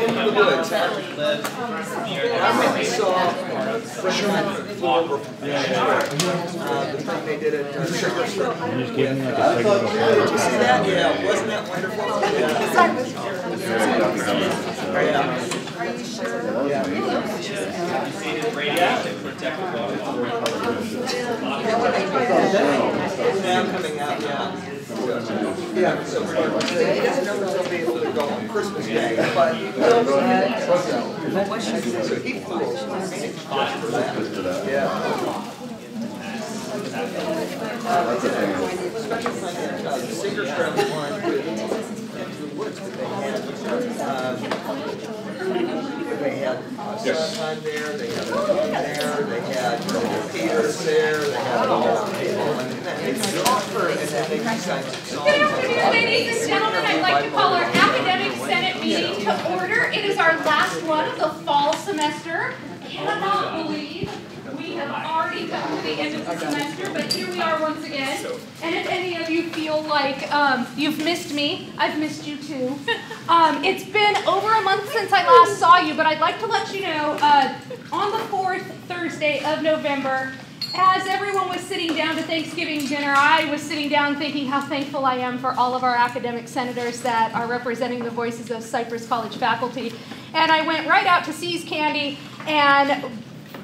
in the woods. I went and saw freshman floor the thing they did at Sugar Street. Did you see that? Yeah, wasn't that wonderful? Are you sure? Yeah. Now coming out, yeah. Yeah, so he doesn't know if he'll be able to go on Christmas Day, but so he flew for that. Yeah. Especially when the singers travel on into the woods that they had Sondheim there, they had King there, they had Peters there, they had all the people, and then they sang some songs. Good afternoon, ladies and gentlemen. I'd like to call our Academic Senate meeting to order. It is our last one of the fall semester. Cannot believe we have already come to the end of the semester, but here we are once again. And if any of you feel like you've missed me, I've missed you too. It's been over a month since I last saw you, but I'd like to let you know on the 4th Thursday of November, as everyone was sitting down to Thanksgiving dinner, I was sitting down thinking how thankful I am for all of our academic senators that are representing the voices of Cypress College faculty. And I went right out to See's Candy and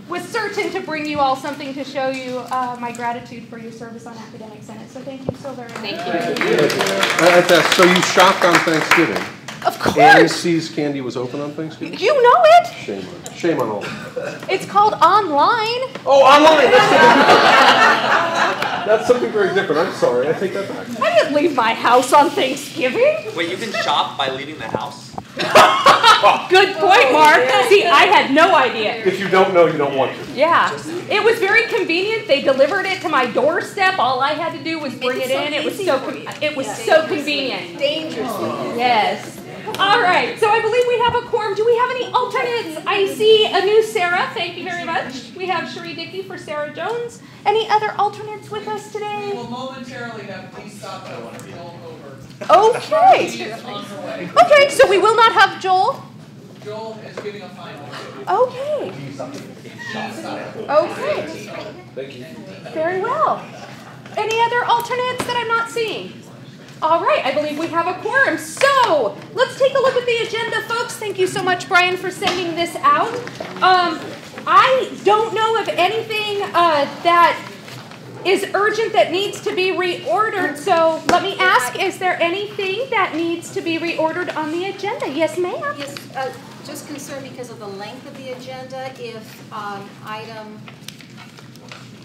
was certain to bring you all something to show you my gratitude for your service on Academic Senate. So thank you so very much. Thank you. So you shopped on Thanksgiving? Of course. And See's Candy was open on Thanksgiving? You know it. Shame on all. It's called online. Oh, online. That's something very different. I'm sorry. I take that back. I didn't leave my house on Thanksgiving. Wait, you can shop by leaving the house? Good point, Mark. See, I had no idea. If you don't know, you don't want to. Yeah. It was very convenient. They delivered it to my doorstep. All I had to do was bring it in. It was so convenient. Dangerous. Yes. All right. So I believe we have a quorum. Do we have any alternates? I see a new Sarah. Thank you very much. We have Cherie Dickey for Sarah Jones. Any other alternates with us today? We will momentarily have Lee Sato and Joel over. Okay. Okay, so we will not have Joel? Joel is giving a final. Okay. Okay. Thank you. Very well. Any other alternates that I'm not seeing? All right, I believe we have a quorum. So let's take a look at the agenda, folks. Thank you so much, Brian, for sending this out. I don't know of anything that is urgent that needs to be reordered. So let me ask, is there anything that needs to be reordered on the agenda? Yes, ma'am. Yes, just concerned because of the length of the agenda, if item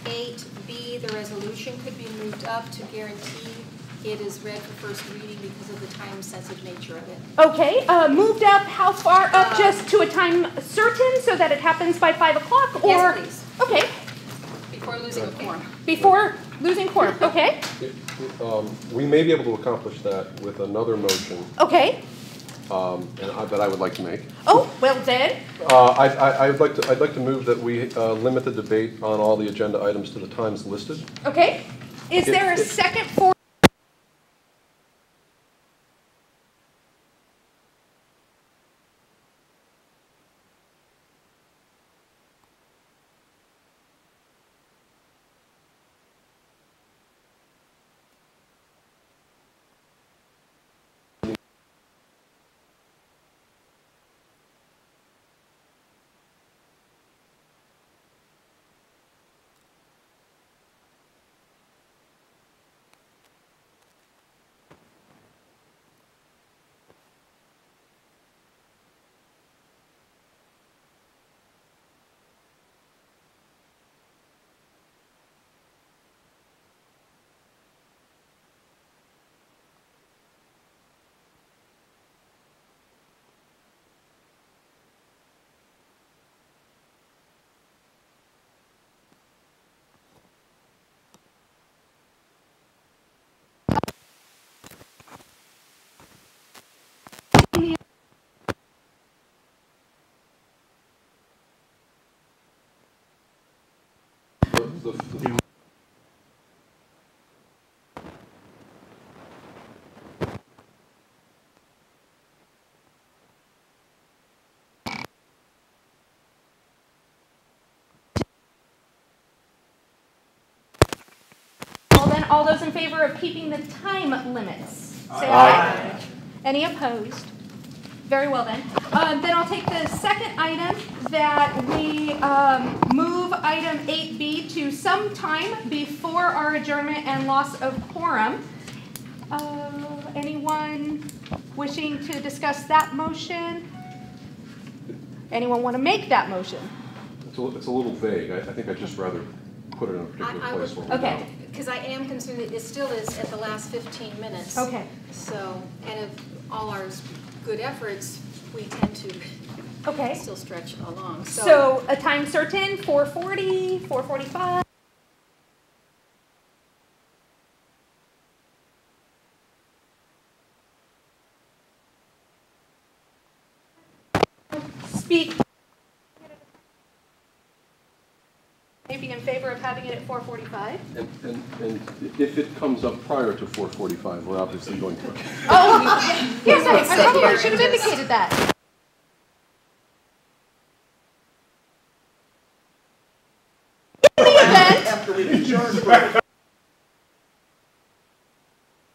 8B, the resolution, could be moved up to guarantee it is read for first reading because of the time-sensitive nature of it. Okay, moved up how far up? Just to a time certain so that it happens by 5 o'clock? Or yes, please. Okay. Before losing a quorum. Before losing quorum, okay. We may be able to accomplish that with another motion. Okay. That I would like to make. Oh, well then. I'd like to move that we limit the debate on all the agenda items to the times listed. Okay. Is there a second for? all those in favor of keeping the time limits, say aye. Any opposed? Very well then. Then I'll take the second item that we move item 8B to some time before our adjournment and loss of quorum. Anyone wishing to discuss that motion? Anyone want to make that motion? It's a little vague. I think I'd just rather put it in a particular place. Okay. Because I am concerned that it still is at the last 15 minutes. Okay. So, and of all our good efforts, we tend to still stretch along. So a time certain, 4:40, 4:45? Speak. Maybe in favor of having it at 4:45? And if it comes up prior to 4:45, we're obviously going to. Oh, yes, I probably should have indicated that. In the event, After we adjourn.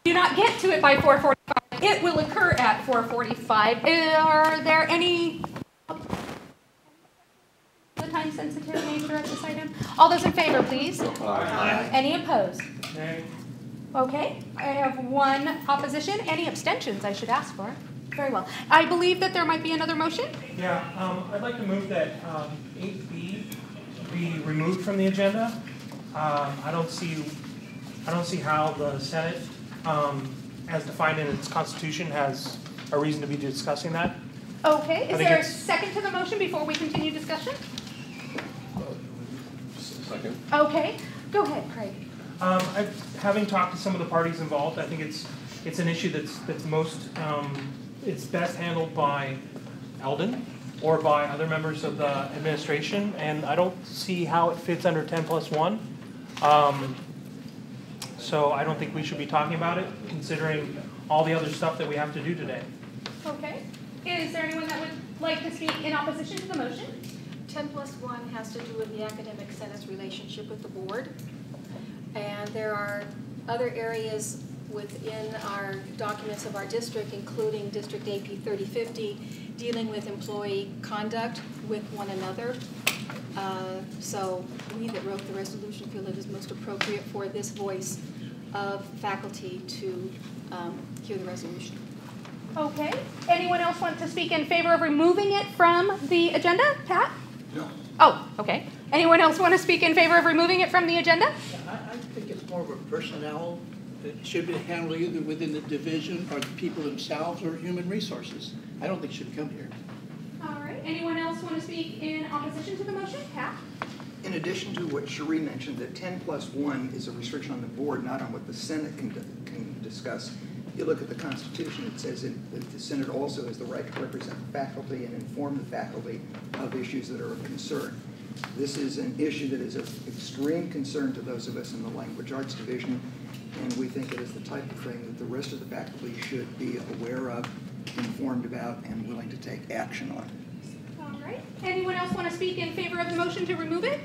do not get to it by 4:45. It will occur at 4:45. Are there any the time sensitive nature of this item? All those in favor, please. Aye. Any opposed? Okay, I have one opposition. Any abstentions I should ask for? Very well. I believe that there might be another motion. Yeah, I'd like to move that 8B be removed from the agenda. I don't see how the Senate, as defined in its constitution, has a reason to be discussing that. Okay, is there a second to the motion before we continue discussion? Second. Okay, go ahead, Craig. Having talked to some of the parties involved, I think it's an issue that's most it's best handled by Eldon or by other members of the administration, and I don't see how it fits under 10+1. So I don't think we should be talking about it, considering all the other stuff that we have to do today. Okay. Is there anyone that would like to speak in opposition to the motion? 10+1 has to do with the Academic Senate's relationship with the board. And there are other areas within our documents of our district, including District AP 3050, dealing with employee conduct with one another. So we that wrote the resolution feel it is most appropriate for this voice of faculty to hear the resolution. Okay. Anyone else want to speak in favor of removing it from the agenda? Pat? No. Oh, okay. Anyone else want to speak in favor of removing it from the agenda? I think it's more of a personnel. It should be handled either within the division or the people themselves or human resources. I don't think it should come here. All right. Anyone else want to speak in opposition to the motion? Pat? In addition to what Cherie mentioned, that 10+1 is a restriction on the board, not on what the Senate can discuss. If you look at the Constitution, it says that the Senate also has the right to represent the faculty and inform the faculty of issues that are of concern. This is an issue that is of extreme concern to those of us in the Language Arts Division, and we think it is the type of thing that the rest of the faculty should be aware of, informed about, and willing to take action on. All right. Anyone else want to speak in favor of the motion to remove it?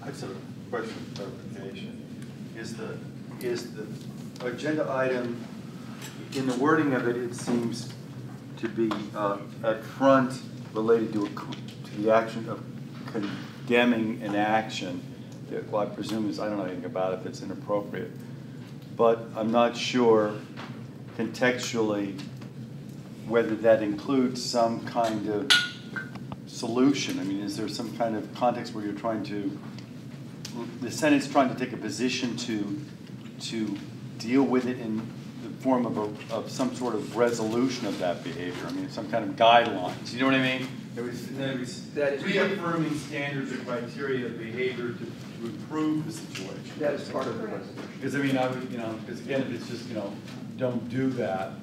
I just have a question of clarification. Is the agenda item, in the wording of it, it seems to be at front related to the action of condemning an action that, well, I presume is, I don't know anything about it, if it's inappropriate. But I'm not sure contextually whether that includes some kind of solution. I mean, is there some kind of context where you're trying to, the Senate's trying to take a position to deal with it in the form of some sort of resolution of that behavior? I mean, some kind of guidelines. You know what I mean? There was reaffirming standards or criteria of behavior to improve the situation. That is part of the resolution. Because I mean, I would, because again, if it's just, don't do that,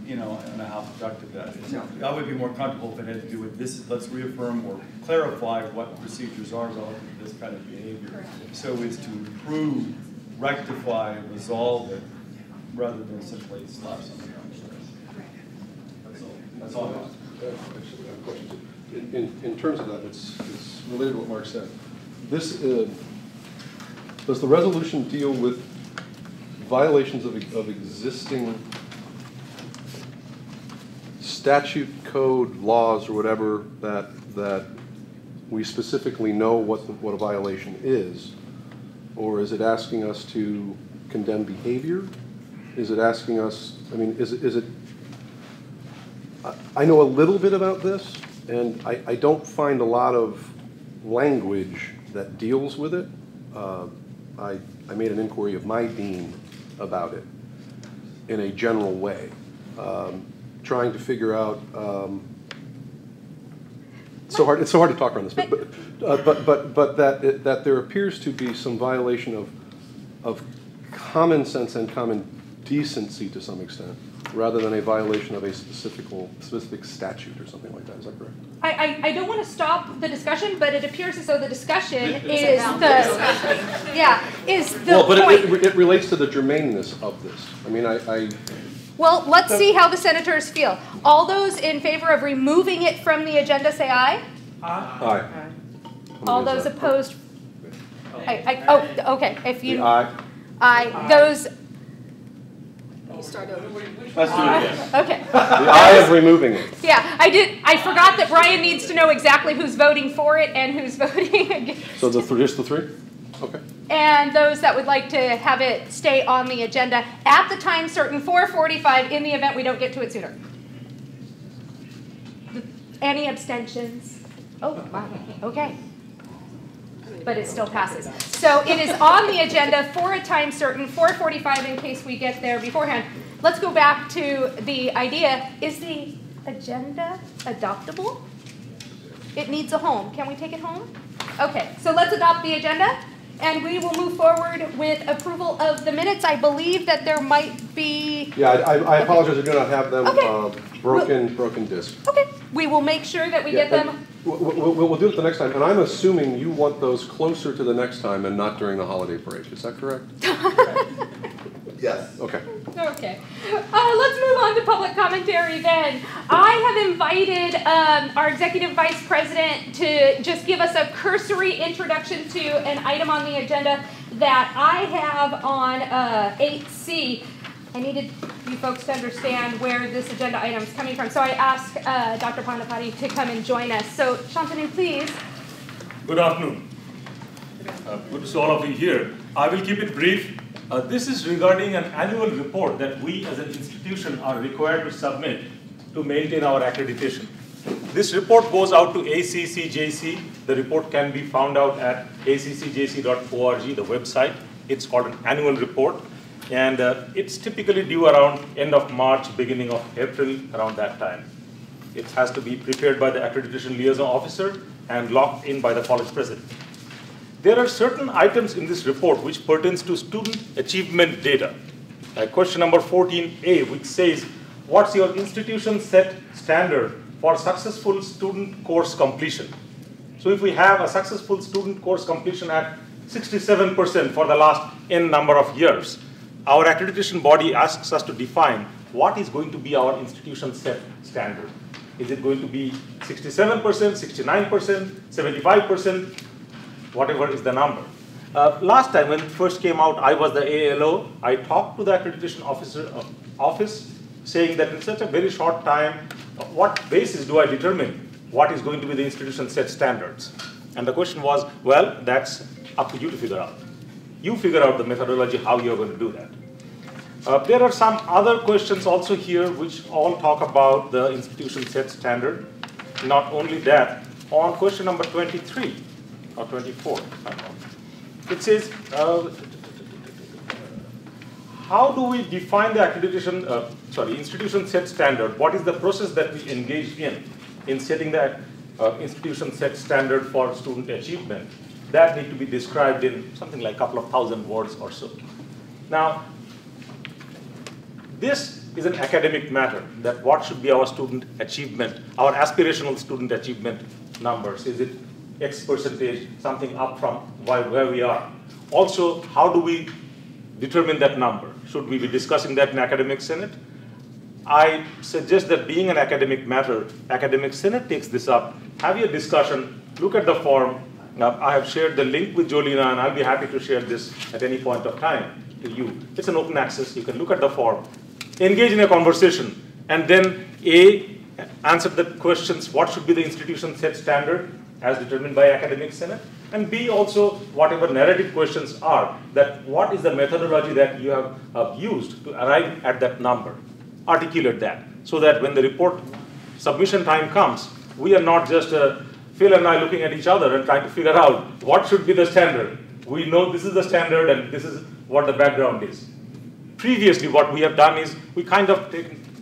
I don't know how productive that is. No. I would be more comfortable if it had to do with this, let's reaffirm or clarify what procedures are relative to this kind of behavior. Correct. So as to improve, rectify, resolve it, rather than simply slap something on the wrist. That's all I want. Actually, I have questions. In terms of that, it's related to what Mark said. This does the resolution deal with violations of existing statute, code, laws, or whatever that we specifically know what a violation is? Or is it asking us to condemn behavior? Is it asking us, I mean, is it, I know a little bit about this, and I don't find a lot of language that deals with it. I made an inquiry of my dean about it in a general way, trying to figure out, it's so hard to talk around this, but that there appears to be some violation of common sense and common decency to some extent, rather than a violation of a specific statute or something like that. Is that correct? I don't want to stop the discussion, but it appears as though the discussion is the well, but point. it relates to the germaneness of this. I mean, Well, let's see how the senators feel. All those in favor of removing it from the agenda, say aye. Aye. All those opposed? Oh, okay. If you aye. aye. Those. You start over. Let's do it again. Okay. The aye of removing it. Yeah, I forgot that Brian needs to know exactly who's voting for it and who's voting against. So just the three? Okay. And those that would like to have it stay on the agenda at the time certain, 4:45, in the event we don't get to it sooner. Any abstentions? Oh, wow. Okay. But it still passes. So it is on the agenda for a time certain, 4:45, in case we get there beforehand. Let's go back to the idea. Is the agenda adoptable? It needs a home. Can we take it home? Okay, so let's adopt the agenda. And we will move forward with approval of the minutes. I believe that there might be... Yeah, I apologize. I do not have them Okay. broken disc. Okay, we will make sure that we get them. We'll do it the next time. And I'm assuming you want those closer to the next time and not during the holiday break. Is that correct? Yes. Okay. Okay. Let's move on to public commentary then. I have invited our Executive Vice President to just give us a cursory introduction to an item on the agenda that I have on 8C. I needed you folks to understand where this agenda item is coming from. So I asked Dr. Pandapati to come and join us. So Shantanu, please. Good afternoon. Good to see all of you here. I will keep it brief. This is regarding an annual report that we as an institution are required to submit to maintain our accreditation. This report goes out to ACCJC. The report can be found out at accjc.org, the website. It's called an annual report. And it's typically due around end of March, beginning of April, around that time. It has to be prepared by the accreditation liaison officer and locked in by the college president. There are certain items in this report which pertains to student achievement data. Question number 14A, which says, what's your institution set standard for successful student course completion? So if we have a successful student course completion at 67% for the last N number of years, our accreditation body asks us to define what is going to be our institution set standard. Is it going to be 67%, 69%, 75%? Whatever is the number. Last time when it first came out, I was the ALO. I talked to the accreditation office saying that in such a very short time, what basis do I determine what is going to be the institution set standards? And the question was, well, that's up to you to figure out. You figure out the methodology, how you're going to do that. There are some other questions also here which all talk about the institution set standard. Not only that, on question number 23, or 24, it says, how do we define the accreditation, institution set standard? What is the process that we engage in setting that institution set standard for student achievement? That need to be described in something like a couple of thousand words or so. Now, this is an academic matter, that what should be our student achievement, our aspirational student achievement numbers. Is it X percentage, something up from where we are? Also, how do we determine that number? Should we be discussing that in academic senate? I suggest that being an academic matter, academic senate takes this up, have your discussion, look at the form. Now, I have shared the link with Jolina, and I'll be happy to share this at any point of time. to you. It's an open access. You can look at the form, engage in a conversation, and then A, answer the questions, what should be the institution set standard as determined by Academic Senate, and B, also whatever narrative questions are, that what is the methodology that you have used to arrive at that number. Articulate that, so that when the report submission time comes, we are not just Phil and I looking at each other and trying to figure out what should be the standard. We know this is the standard and this is what the background is. Previously, what we have done is we kind of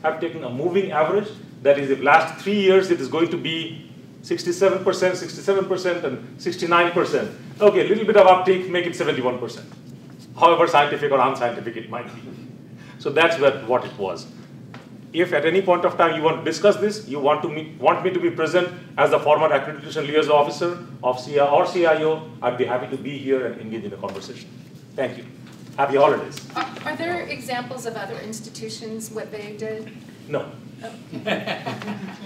have taken a moving average. That is, if last 3 years it is going to be 67%, 67%, and 69%. Okay, a little bit of uptake, make it 71%. However scientific or unscientific it might be. So that's what it was. If at any point of time you want to discuss this, you want me to be present as the former accreditation liaison officer of CIA or CIO, I'd be happy to be here and engage in a conversation. Thank you. Happy holidays. Are there examples of other institutions, what they did? No.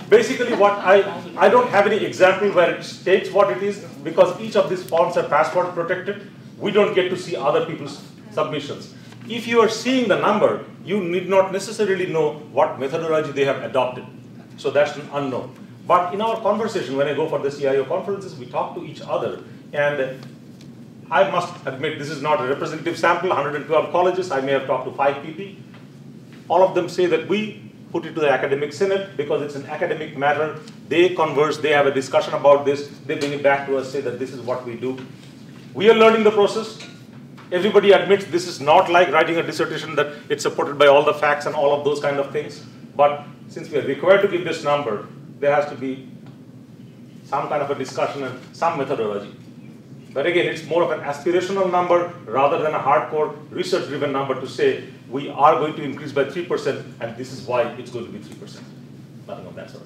Basically, what I don't have any example where it states what it is, because each of these forms are password protected. We don't get to see other people's submissions. If you are seeing the number, you need not necessarily know what methodology they have adopted. So that's an unknown. But in our conversation, when I go for the CIO conferences, we talk to each other. And I must admit, this is not a representative sample, 112 colleges. I may have talked to 5 PP. All of them say that we put it to the Academic Senate because it's an academic matter. They converse, they have a discussion about this. They bring it back to us, say that this is what we do. We are learning the process. Everybody admits this is not like writing a dissertation that it's supported by all the facts and all of those kind of things. But since we are required to give this number, there has to be some kind of a discussion and some methodology. But again, it's more of an aspirational number rather than a hardcore research-driven number to say we are going to increase by 3% and this is why it's going to be 3%. Nothing of that sort.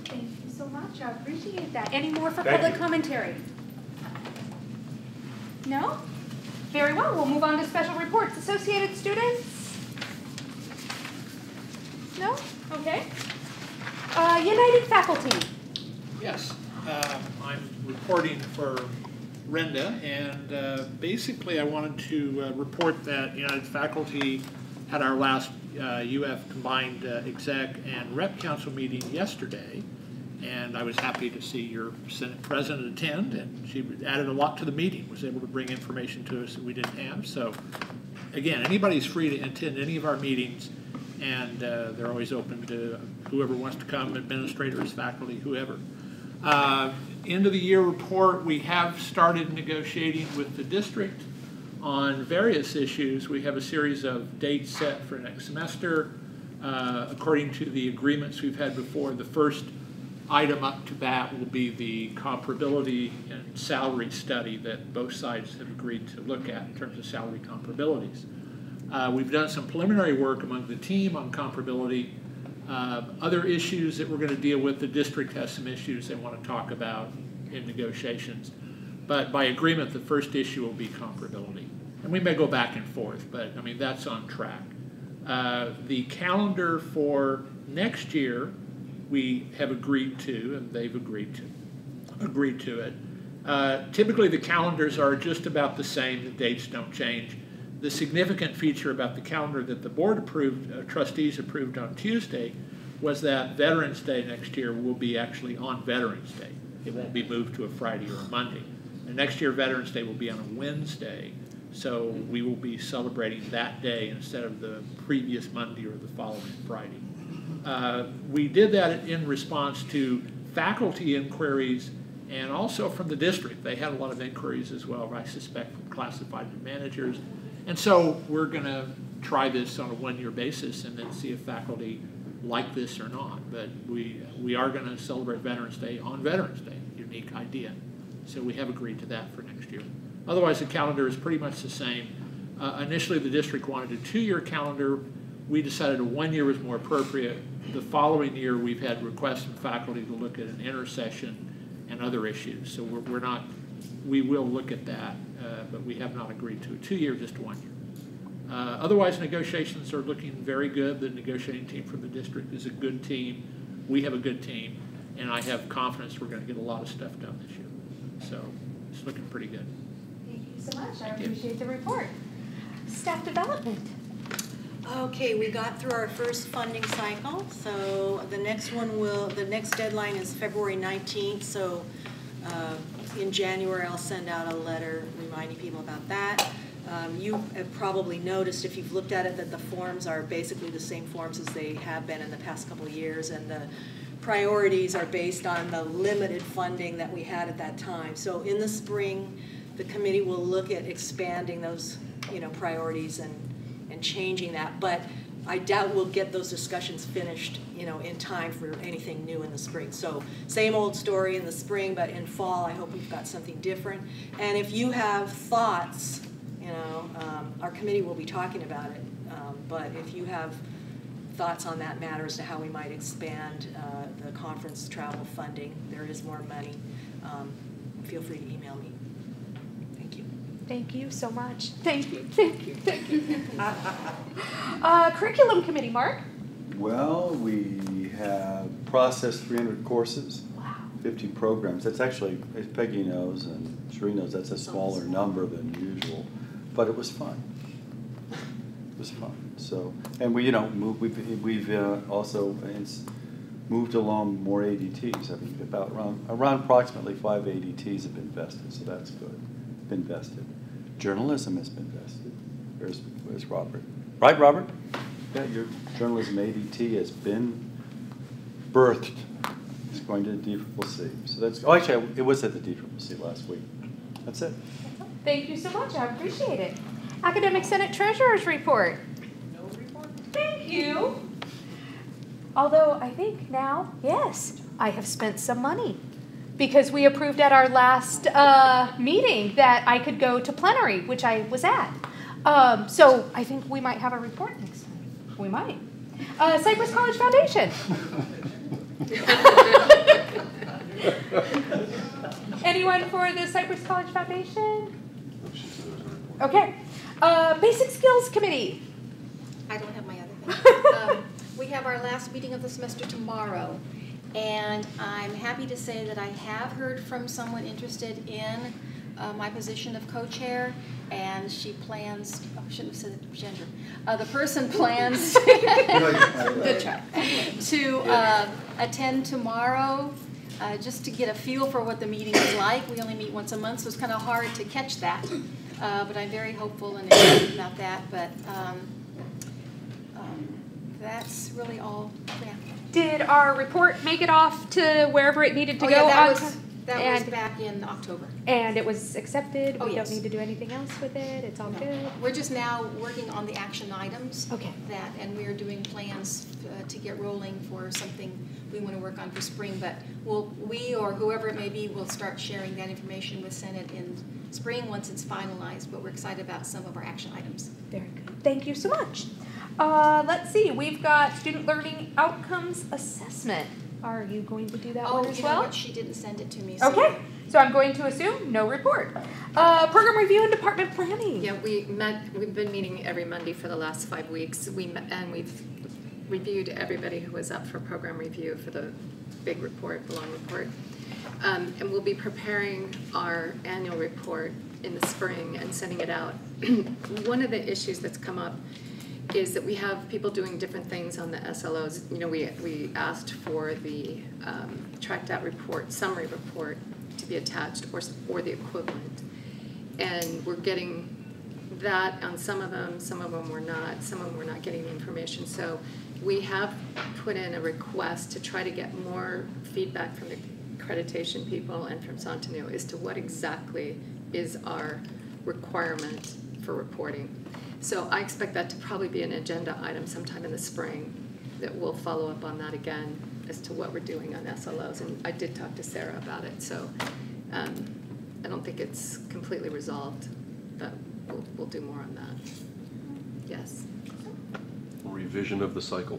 Thank you so much. I appreciate that. Any more for Thank public you. commentary? No? Very well. We'll move on to special reports. Associated students? No? Okay. United faculty? Yes, I'm reporting for Renda, and basically I wanted to report that United Faculty had our last UF combined exec and rep council meeting yesterday, and I was happy to see your Senate President attend, and she added a lot to the meeting, was able to bring information to us that we didn't have. So again, anybody's free to attend any of our meetings, and they're always open to whoever wants to come, administrators, faculty, whoever. End of the year report, we have started negotiating with the district on various issues. We have a series of dates set for next semester. According to the agreements we've had before, the first item up to bat will be the comparability and salary study that both sides have agreed to look at in terms of salary comparabilities. We've done some preliminary work among the team on comparability. Other issues that we're going to deal with, the district has some issues they want to talk about in negotiations. But by agreement, the first issue will be comparability. And we may go back and forth, but I mean, that's on track. The calendar for next year, we have agreed to, and they've agreed to it. Typically, the calendars are just about the same. The dates don't change. The significant feature about the calendar that the board approved, trustees approved on Tuesday, was that Veterans Day next year will be actually on Veterans Day. It won't be moved to a Friday or a Monday. And next year, Veterans Day will be on a Wednesday, so we will be celebrating that day instead of the previous Monday or the following Friday. We did that in response to faculty inquiries and also from the district. They had a lot of inquiries as well, I suspect, from classified managers. And so we're going to try this on a one-year basis and then see if faculty like this or not. But we are going to celebrate Veterans Day on Veterans Day, unique idea. So we have agreed to that for next year. Otherwise, the calendar is pretty much the same. Initially, the district wanted a 2-year calendar. We decided a 1 year was more appropriate. The following year, we've had requests from faculty to look at an intersession and other issues. So we will look at that, but we have not agreed to a 2-year, just 1 year. Otherwise, negotiations are looking very good. The negotiating team from the district is a good team. We have a good team, and I have confidence we're going to get a lot of stuff done this year. So it's looking pretty good. Thank you so much. I appreciate the report. Staff development. Okay, we got through our first funding cycle, so the next deadline is February 19th, so in January I'll send out a letter reminding people about that. You have probably noticed, if you've looked at it, that the forms are basically the same forms as they have been in the past couple of years, and the priorities are based on the limited funding that we had at that time. So in the spring, the committee will look at expanding those, priorities and changing that, but I doubt we'll get those discussions finished, in time for anything new in the spring. So same old story in the spring, but in fall, I hope we've got something different. And if you have thoughts, our committee will be talking about it, but if you have thoughts on that matter as to how we might expand the conference travel funding, there is more money, feel free to email me. Thank you. Thank you so much. Thank you. Curriculum committee, Mark? Well, we have processed 300 courses, 50 programs. That's actually, as Peggy knows and Sheree knows, that's a smaller number than usual, but it was fun. It was fun. So, and we've also moved along more ADTs. I mean, around approximately 5 ADTs have been vested, so that's good. Been vested. Journalism has been vested. Where's Robert? Right, Robert? Yeah, your journalism ADT has been birthed. It's going to the DCCC. So that's, actually, it was at the DCCC last week. That's it. Thank you so much. I appreciate it. Academic Senate Treasurer's report. No report? Thank you. Although I think now, yes, I have spent some money because we approved at our last meeting that I could go to plenary, which I was at. So I think we might have a report next time. We might. Cypress College Foundation. Anyone for the Cypress College Foundation? Okay. Basic Skills Committee. I don't have my other thing. We have our last meeting of the semester tomorrow, and I'm happy to say that I have heard from someone interested in my position of co-chair, and she plans, I shouldn't have said gender, the person plans good try, to attend tomorrow just to get a feel for what the meeting is like. We only meet once a month, so it's kind of hard to catch that, but I'm very hopeful and excited about that. But that's really all. Yeah. Did our report make it off to wherever it needed to go? Yeah, that was back in October. And it was accepted? We Yes. don't need to do anything else with it? It's all good? We're just now working on the action items. Okay. And we're doing plans to get rolling for something we want to work on for spring. But we or whoever it may be will start sharing that information with Senate in spring once it's finalized. But we're excited about some of our action items. Very good. Thank you so much. Let's see. We've got Student Learning Outcomes Assessment. Are you going to do that one as you well? know what? She didn't send it to me. So Okay. So I'm going to assume no report. Program review and department planning. Yeah, we've been meeting every Monday for the last 5 weeks. And we've reviewed everybody who was up for program review for the big report, the long report. And we'll be preparing our annual report in the spring and sending it out. One of the issues that's come up is that we have people doing different things on the SLOs. You know, we asked for the tracked out report, summary report, to be attached, or the equivalent. And we're getting that on some of them were not, some of them were not getting the information. So we have put in a request to try to get more feedback from the accreditation people and from Centennial as to what exactly is our requirement for reporting. So I expect that to probably be an agenda item sometime in the spring, that we'll follow up on that again as to what we're doing on SLOs. And I did talk to Sarah about it, so I don't think it's completely resolved, but we'll do more on that. Yes. Revision of the cycle.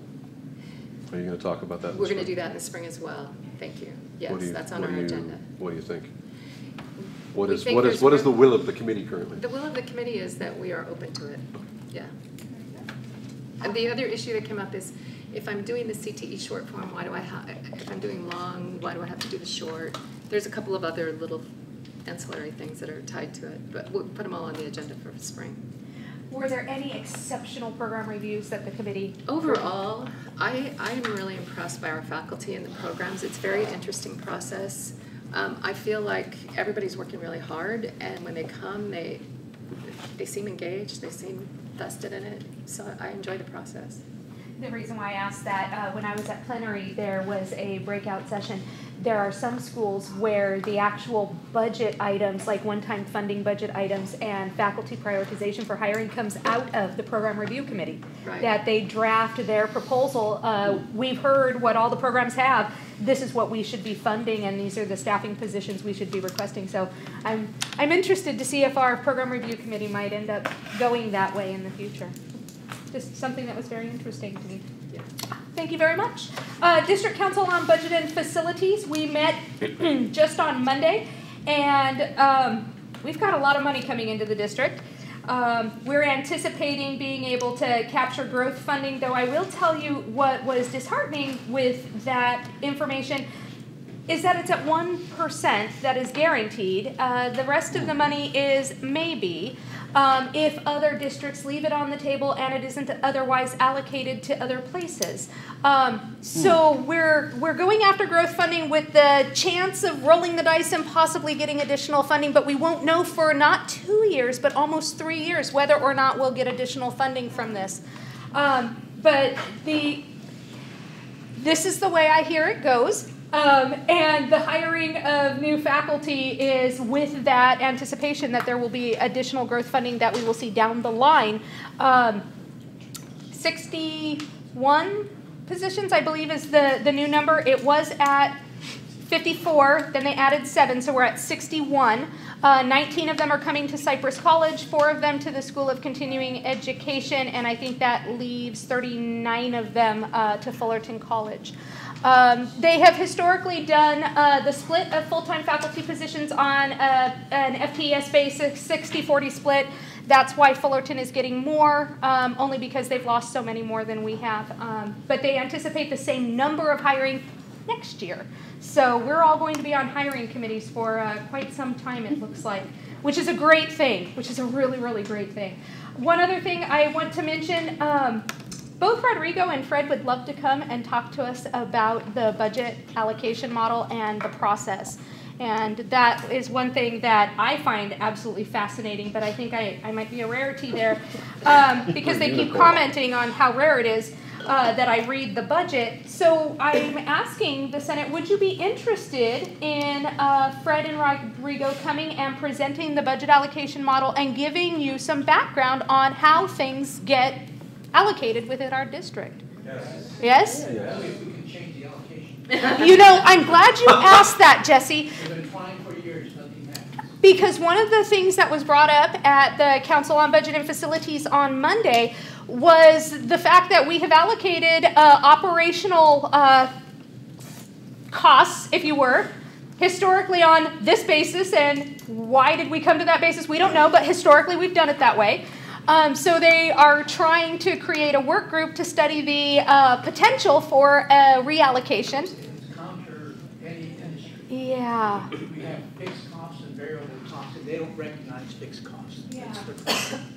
Are you going to talk about that? We're going to do that in the spring as well. Thank you. Yes, that's on our agenda. What do you think? What is the will of the committee currently? The will of the committee is that we are open to it. Yeah. And the other issue that came up is, if I'm doing the CTE short form, why do I have? If I'm doing long, why do I have to do the short? There's a couple of other little ancillary things that are tied to it, but we'll put them all on the agenda for spring. Were there any exceptional program reviews that the committee? Overall, I'm really impressed by our faculty and the programs. It's a very interesting process. I feel like everybody's working really hard, and when they come, they seem engaged, they seem vested in it, so I enjoy the process. The reason why I asked that, when I was at plenary, there was a breakout session. There are some schools where the actual budget items, like one-time funding budget items and faculty prioritization for hiring, comes out of the program review committee. Right. That they draft their proposal. We've heard what all the programs have. This is what we should be funding, and these are the staffing positions we should be requesting. So I'm interested to see if our program review committee might end up going that way in the future. Just something that was very interesting to me. Yeah. Thank you very much. District Council on Budget and Facilities, we met just on Monday, and we've got a lot of money coming into the district. We're anticipating being able to capture growth funding, though I will tell you what was disheartening with that information is that it's at 1% that is guaranteed. The rest of the money is maybe. If other districts leave it on the table and it isn't otherwise allocated to other places. So we're going after growth funding with the chance of rolling the dice and possibly getting additional funding, but we won't know for not 2 years, but almost 3 years, whether or not we'll get additional funding from this. But this is the way I hear it goes. And the hiring of new faculty is with that anticipation that there will be additional growth funding that we will see down the line. 61 positions, I believe, is the new number. It was at 54, then they added 7, so we're at 61. 19 of them are coming to Cypress College, 4 of them to the School of Continuing Education, and I think that leaves 39 of them to Fullerton College. They have historically done the split of full-time faculty positions on an FTES basis, 60-40 split. That's why Fullerton is getting more, only because they've lost so many more than we have. But they anticipate the same number of hiring next year. So we're all going to be on hiring committees for quite some time, it looks like, which is a great thing, which is a really, really great thing. One other thing I want to mention, both Rodrigo and Fred would love to come and talk to us about the budget allocation model and the process. And that is one thing that I find absolutely fascinating, but I think I might be a rarity there because they keep commenting on how rare it is that I read the budget. So I'm asking the Senate, would you be interested in Fred and Rodrigo coming and presenting the budget allocation model and giving you some background on how things get allocated within our district? Yes? Yes? That way we can change the allocation. You know, I'm glad you asked that, Jesse. We've been trying for years, nothing happens. Because one of the things that was brought up at the Council on Budget and Facilities on Monday was the fact that we have allocated operational costs, if you were, historically on this basis, and why did we come to that basis? We don't know, but historically we've done it that way. So they are trying to create a work group to study the potential for a reallocation. It's counter any industry. Yeah. We have fixed costs and variable costs, and they don't recognize fixed costs. Yeah. That's the problem.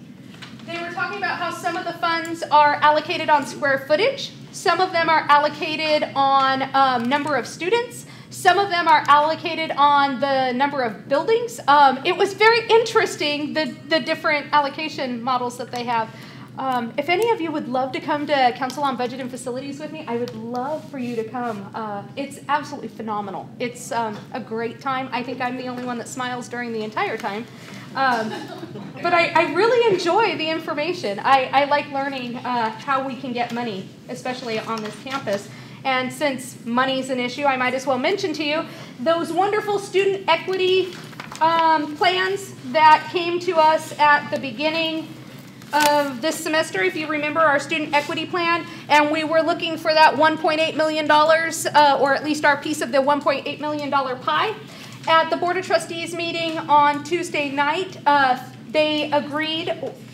They were talking about how some of the funds are allocated on square footage, some of them are allocated on number of students, some of them are allocated on the number of buildings. It was very interesting, the different allocation models that they have. If any of you would love to come to Council on Budget and Facilities with me, I would love for you to come. It's absolutely phenomenal. It's a great time. I think I'm the only one that smiles during the entire time. But I really enjoy the information. I like learning how we can get money, especially on this campus. And since money's an issue, I might as well mention to you those wonderful student equity plans that came to us at the beginning of this semester, if you remember our student equity plan, and we were looking for that $1.8 million, or at least our piece of the $1.8 million pie. At the Board of Trustees meeting on Tuesday night, they agreed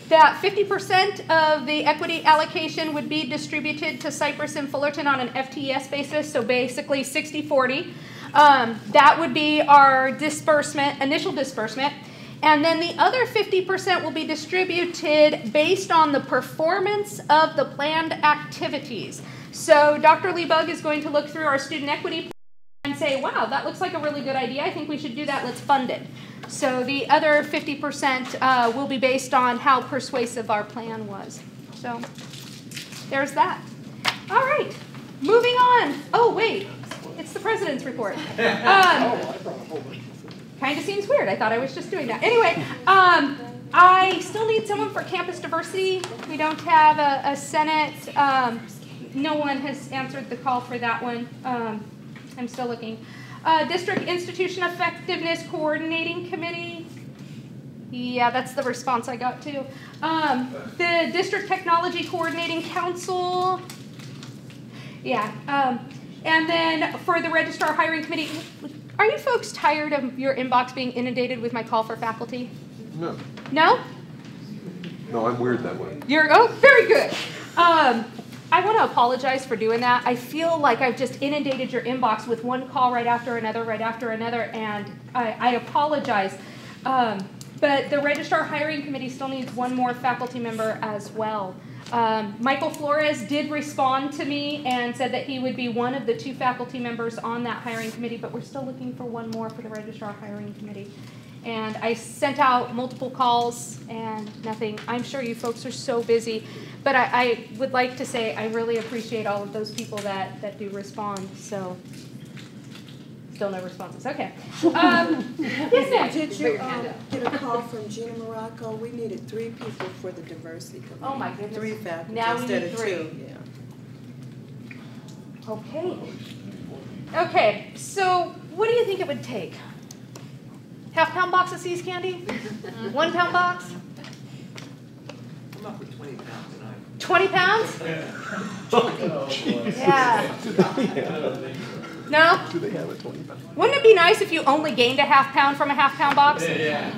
that 50% of the equity allocation would be distributed to Cypress and Fullerton on an FTES basis, so basically 60-40. That would be our disbursement, initial disbursement. And then the other 50% will be distributed based on the performance of the planned activities. So Dr. Liebug is going to look through our student equity plan and say, wow, that looks like a really good idea. I think we should do that. Let's fund it. So the other 50% will be based on how persuasive our plan was. So there's that. All right, moving on. Oh, wait, it's the president's report. Kind of seems weird. I thought I was just doing that. Anyway, I still need someone for campus diversity. We don't have a Senate. No one has answered the call for that one. I'm still looking. District Institution Effectiveness Coordinating Committee. Yeah, that's the response I got too. The District Technology Coordinating Council. Yeah. And then for the Registrar Hiring Committee, are you folks tired of your inbox being inundated with my call for faculty? No. No? No, I'm weird that way. You're, oh, very good. I want to apologize for doing that. I feel like I've just inundated your inbox with one call right after another, and I apologize. But the Registrar Hiring Committee still needs one more faculty member as well. Michael Flores did respond to me and said that he would be one of the 2 faculty members on that hiring committee, but we're still looking for one more for the Registrar Hiring Committee. And I sent out multiple calls and nothing. I'm sure you folks are so busy, but I would like to say I really appreciate all of those people that do respond. So still no responses. Okay. Yes, ma'am. Did you get a call from Gina Morocco? We needed 3 people for the diversity committee. Oh my goodness. 3 faculty now instead we need of 3. 2. Yeah. Okay. Okay. So what do you think it would take? Half-pound box of See's candy? 1-pound box? I'm up for 20 pounds tonight. 20 pounds? Yeah. No? Do they have a 20 pound? Wouldn't it be nice if you only gained a half-pound from a half-pound box? Yeah.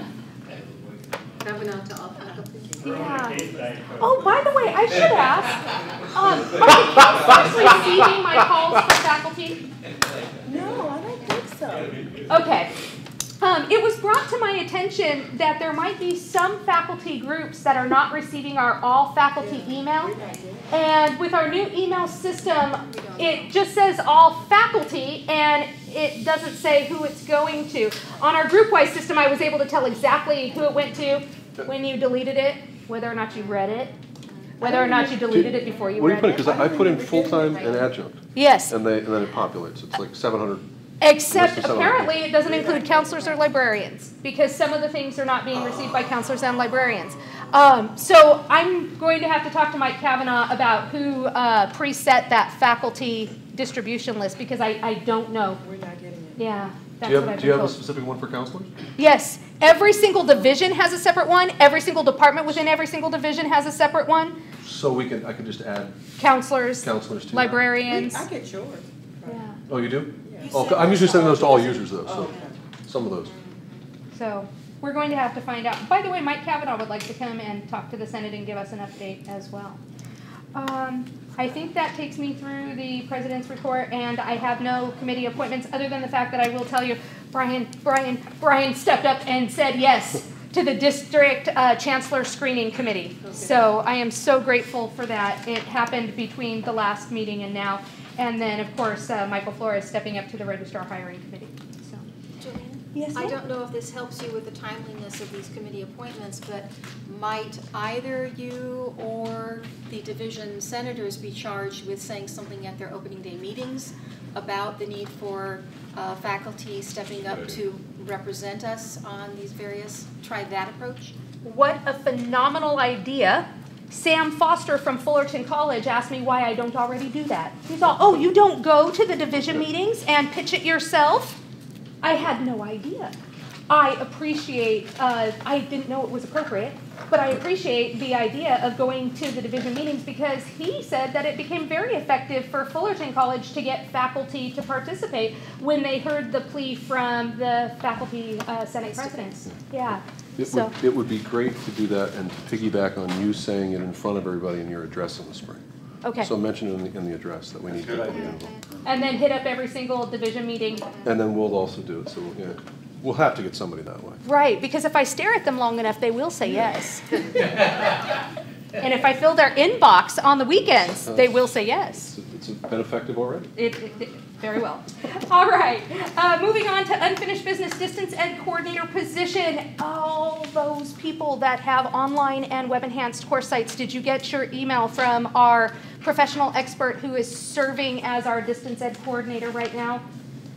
Governor to all faculty. Yeah. Oh, by the way, I should ask, are the counselors receiving my calls for faculty? No, I don't think so. Okay. It was brought to my attention that there might be some faculty groups that are not receiving our all faculty email. And with our new email system, it just says all faculty and it doesn't say who it's going to. On our group-wise system, I was able to tell exactly who it went to when you deleted it, whether or not you read it, whether or not you deleted it before you read it. What do you put? Because I put in full-time and adjunct. Yes. And then it populates. It's like 700. Except apparently it doesn't include counselors or librarians because some of the things are not being received by counselors and librarians. So I'm going to have to talk to Mike Kavanaugh about who preset that faculty distribution list because I don't know. We're not getting it. Yeah. Do you have a specific one for counselors? Yes. Every single division has a separate one. Every single department within every single division has a separate one. So I could just add counselors to librarians. I get yours. Yeah. Oh, you do? Oh, I'm usually sending those to all users, though, so some of those. So we're going to have to find out. By the way, Mike Kavanaugh would like to come and talk to the Senate and give us an update as well. I think that takes me through the President's report, and I have no committee appointments other than the fact that I will tell you, Brian stepped up and said yes to the District Chancellor Screening Committee. Okay. So I am so grateful for that. It happened between the last meeting and now. And then, of course, Michael Flores stepping up to the Registrar Hiring Committee. So. Julian? Yes, I don't know if this helps you with the timeliness of these committee appointments, but might either you or the division senators be charged with saying something at their opening day meetings about the need for faculty stepping up to represent us on these various, try that approach? What a phenomenal idea. Sam Foster from Fullerton College asked me why I don't already do that. He thought, oh, you don't go to the division meetings and pitch it yourself? I had no idea. I appreciate, I didn't know it was appropriate, but I appreciate the idea of going to the division meetings because he said that it became very effective for Fullerton College to get faculty to participate when they heard the plea from the faculty Senate presidents. Yeah. It would be great to do that and to piggyback on you saying it in front of everybody in your address in the spring. Okay. So mention it in the address that we need to. And then hit up every single division meeting. And then we'll also do it, so yeah. We'll have to get somebody that way. Right, because if I stare at them long enough, they will say yes. And if I fill their inbox on the weekends, they will say yes. It's been effective already. Very well. All right, moving on to unfinished business distance ed coordinator position. All those people that have online and web enhanced course sites, did you get your email from our professional expert who is serving as our distance ed coordinator right now?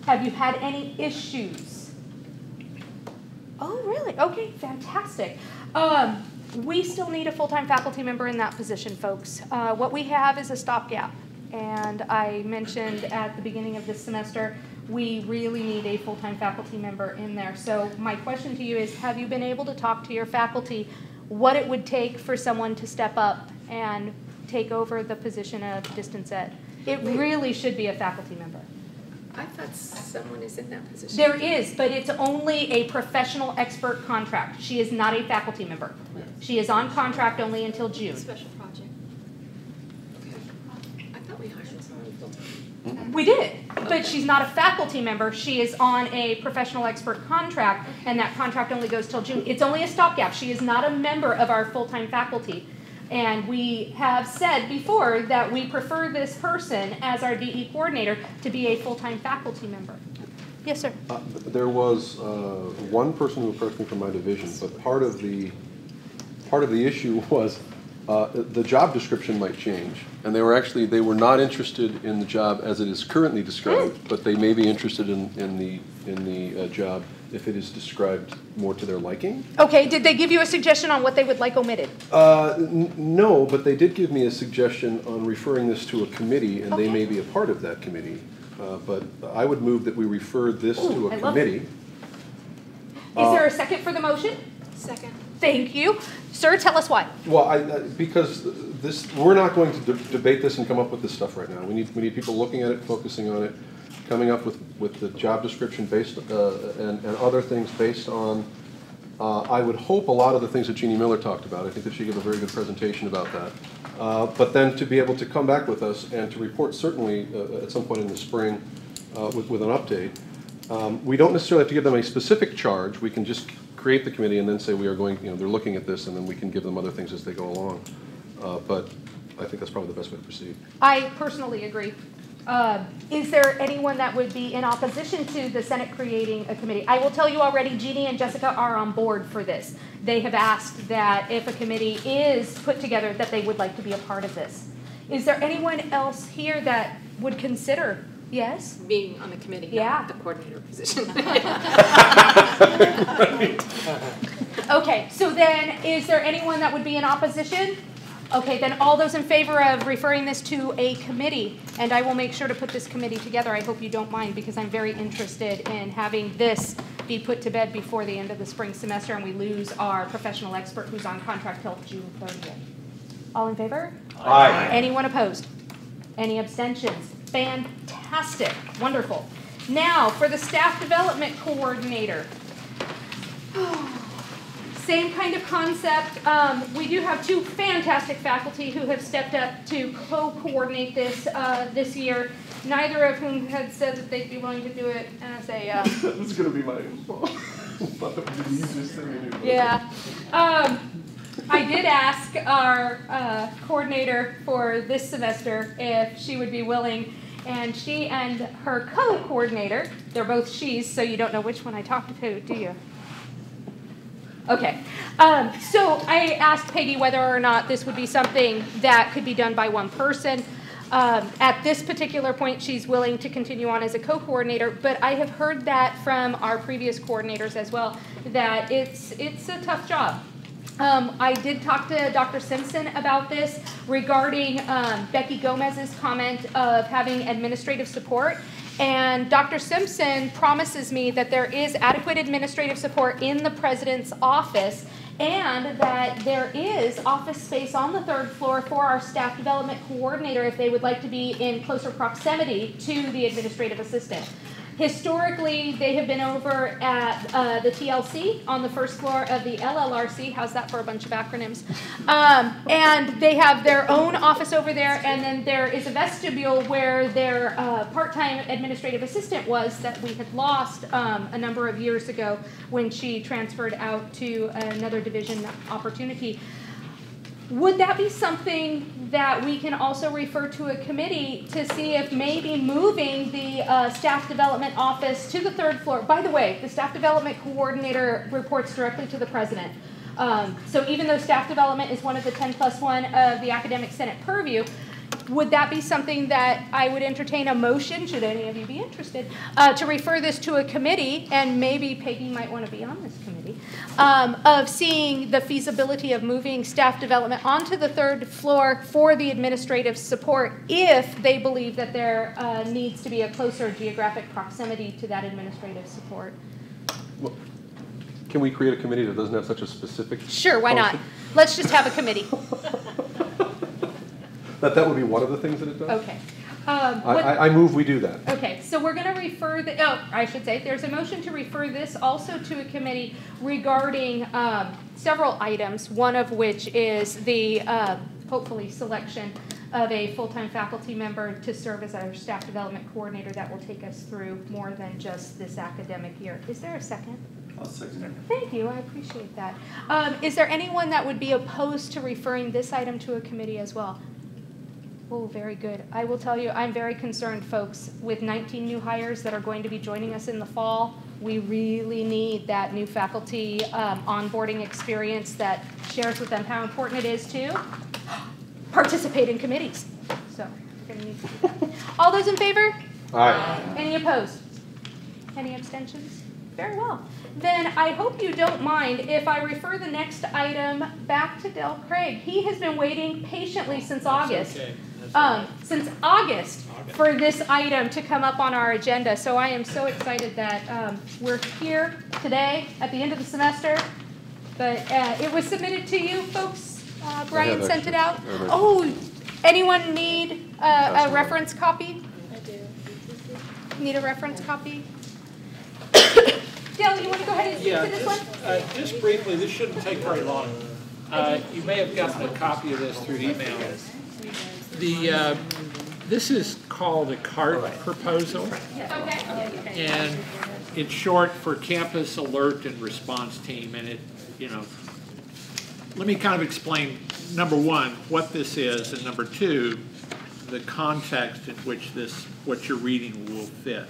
Have you had any issues? Oh, really? Okay, fantastic. We still need a full-time faculty member in that position, folks. What we have is a stopgap. And I mentioned at the beginning of this semester, we really need a full-time faculty member in there. So my question to you is, have you been able to talk to your faculty what it would take for someone to step up and take over the position of distance ed? It really should be a faculty member. I thought someone is in that position. There is, but it's only a professional expert contract. She is not a faculty member. She is on contract only until June. Special project. I thought we hired someone full-time. We did, but she's not a faculty member. She is on a professional expert contract, and that contract only goes till June. It's only a stopgap. She is not a member of our full-time faculty. And we have said before that we prefer this person as our DE coordinator to be a full-time faculty member. Yes, sir. There was one person who approached me from my division, but part of the issue was the job description might change, and they were not interested in the job as it is currently described, but they may be interested in the job if it is described more to their liking. Okay, did they give you a suggestion on what they would like omitted? No, but they did give me a suggestion on referring this to a committee, and they may be a part of that committee. But I would move that we refer this to a committee. Is there a second for the motion? Second. Thank you. Sir, tell us why. Well, because we're not going to debate this and come up with this stuff right now. We need people looking at it, focusing on it, coming up with the job description based and other things based on, I would hope, a lot of the things that Jeannie Miller talked about. I think that she gave a very good presentation about that. But then to be able to come back with us and to report certainly at some point in the spring with an update. We don't necessarily have to give them a specific charge. We can just create the committee and then say we are going, they're looking at this, and then we can give them other things as they go along. But I think that's probably the best way to proceed. I personally agree. Is there anyone that would be in opposition to the Senate creating a committee? I will tell you already, Jeannie and Jessica are on board for this. They have asked that if a committee is put together, that they would like to be a part of this. Is there anyone else here that would consider? Yes? Being on the committee, yeah. Not the coordinator position. Okay, so then is there anyone that would be in opposition? Okay, then all those in favor of referring this to a committee, and I will make sure to put this committee together. I hope you don't mind, because I'm very interested in having this be put to bed before the end of the spring semester and we lose our professional expert who's on contract till June 30th. All in favor? Aye. Anyone opposed? Any abstentions? Fantastic. Wonderful. Now, for the staff development coordinator. Same kind of concept. We do have two fantastic faculty who have stepped up to co-coordinate this this year, neither of whom had said that they'd be willing to do it as a... This is going to be my fault. The easiest thing to do. Yeah. I did ask our coordinator for this semester if she would be willing, and she and her co-coordinator, they're both she's, so you don't know which one I talked to, do you? Okay, so I asked Peggy whether or not this would be something that could be done by one person. At this particular point, she's willing to continue on as a co-coordinator, but I have heard that from our previous coordinators as well, that it's a tough job. I did talk to Dr. Simpson about this regarding Becky Gomez's comment of having administrative support. And Dr. Simpson promises me that there is adequate administrative support in the president's office and that there is office space on the third floor for our staff development coordinator if they would like to be in closer proximity to the administrative assistant. Historically, they have been over at the TLC on the first floor of the LLRC. How's that for a bunch of acronyms? And they have their own office over there, and then there is a vestibule where their part-time administrative assistant was that we had lost a number of years ago when she transferred out to another division opportunity. Would that be something that we can also refer to a committee to see if maybe moving the staff development office to the third floor? By the way, the staff development coordinator reports directly to the president. So even though staff development is one of the 10+1 of the Academic Senate purview, would that be something that I would entertain a motion, should any of you be interested, to refer this to a committee, and maybe Peggy might want to be on this committee, of seeing the feasibility of moving staff development onto the third floor for the administrative support if they believe that there needs to be a closer geographic proximity to that administrative support. Well, can we create a committee that doesn't have such a specific Sure, why not? function? Let's just have a committee. That would be one of the things that it does? Okay. I move we do that. Okay, so we're going to refer I should say, there's a motion to refer this also to a committee regarding several items, one of which is the, hopefully, selection of a full-time faculty member to serve as our staff development coordinator that will take us through more than just this academic year. Is there a second? I'll second it. Thank you, I appreciate that. Is there anyone that would be opposed to referring this item to a committee as well? Oh, very good. I will tell you, I'm very concerned, folks, with 19 new hires that are going to be joining us in the fall. We really need that new faculty onboarding experience that shares with them how important it is to participate in committees. So we're going to need to do that. All those in favor? Aye. Any opposed? Any abstentions? Very well. Then I hope you don't mind if I refer the next item back to Del Craig. He has been waiting patiently since August. Okay. Since August for this item to come up on our agenda. So I am so excited that we're here today at the end of the semester. But it was submitted to you folks. Brian sent it out. Oh, anyone need a reference copy? I do. Need a reference copy? Dale, you want to go ahead and speak to this one? Just briefly, this shouldn't take very long. You may have gotten a copy of this through email. This is called a CART proposal, and it's short for Campus Alert and Response Team. And let me kind of explain, number one, what this is, and number two, the context in which what you're reading will fit.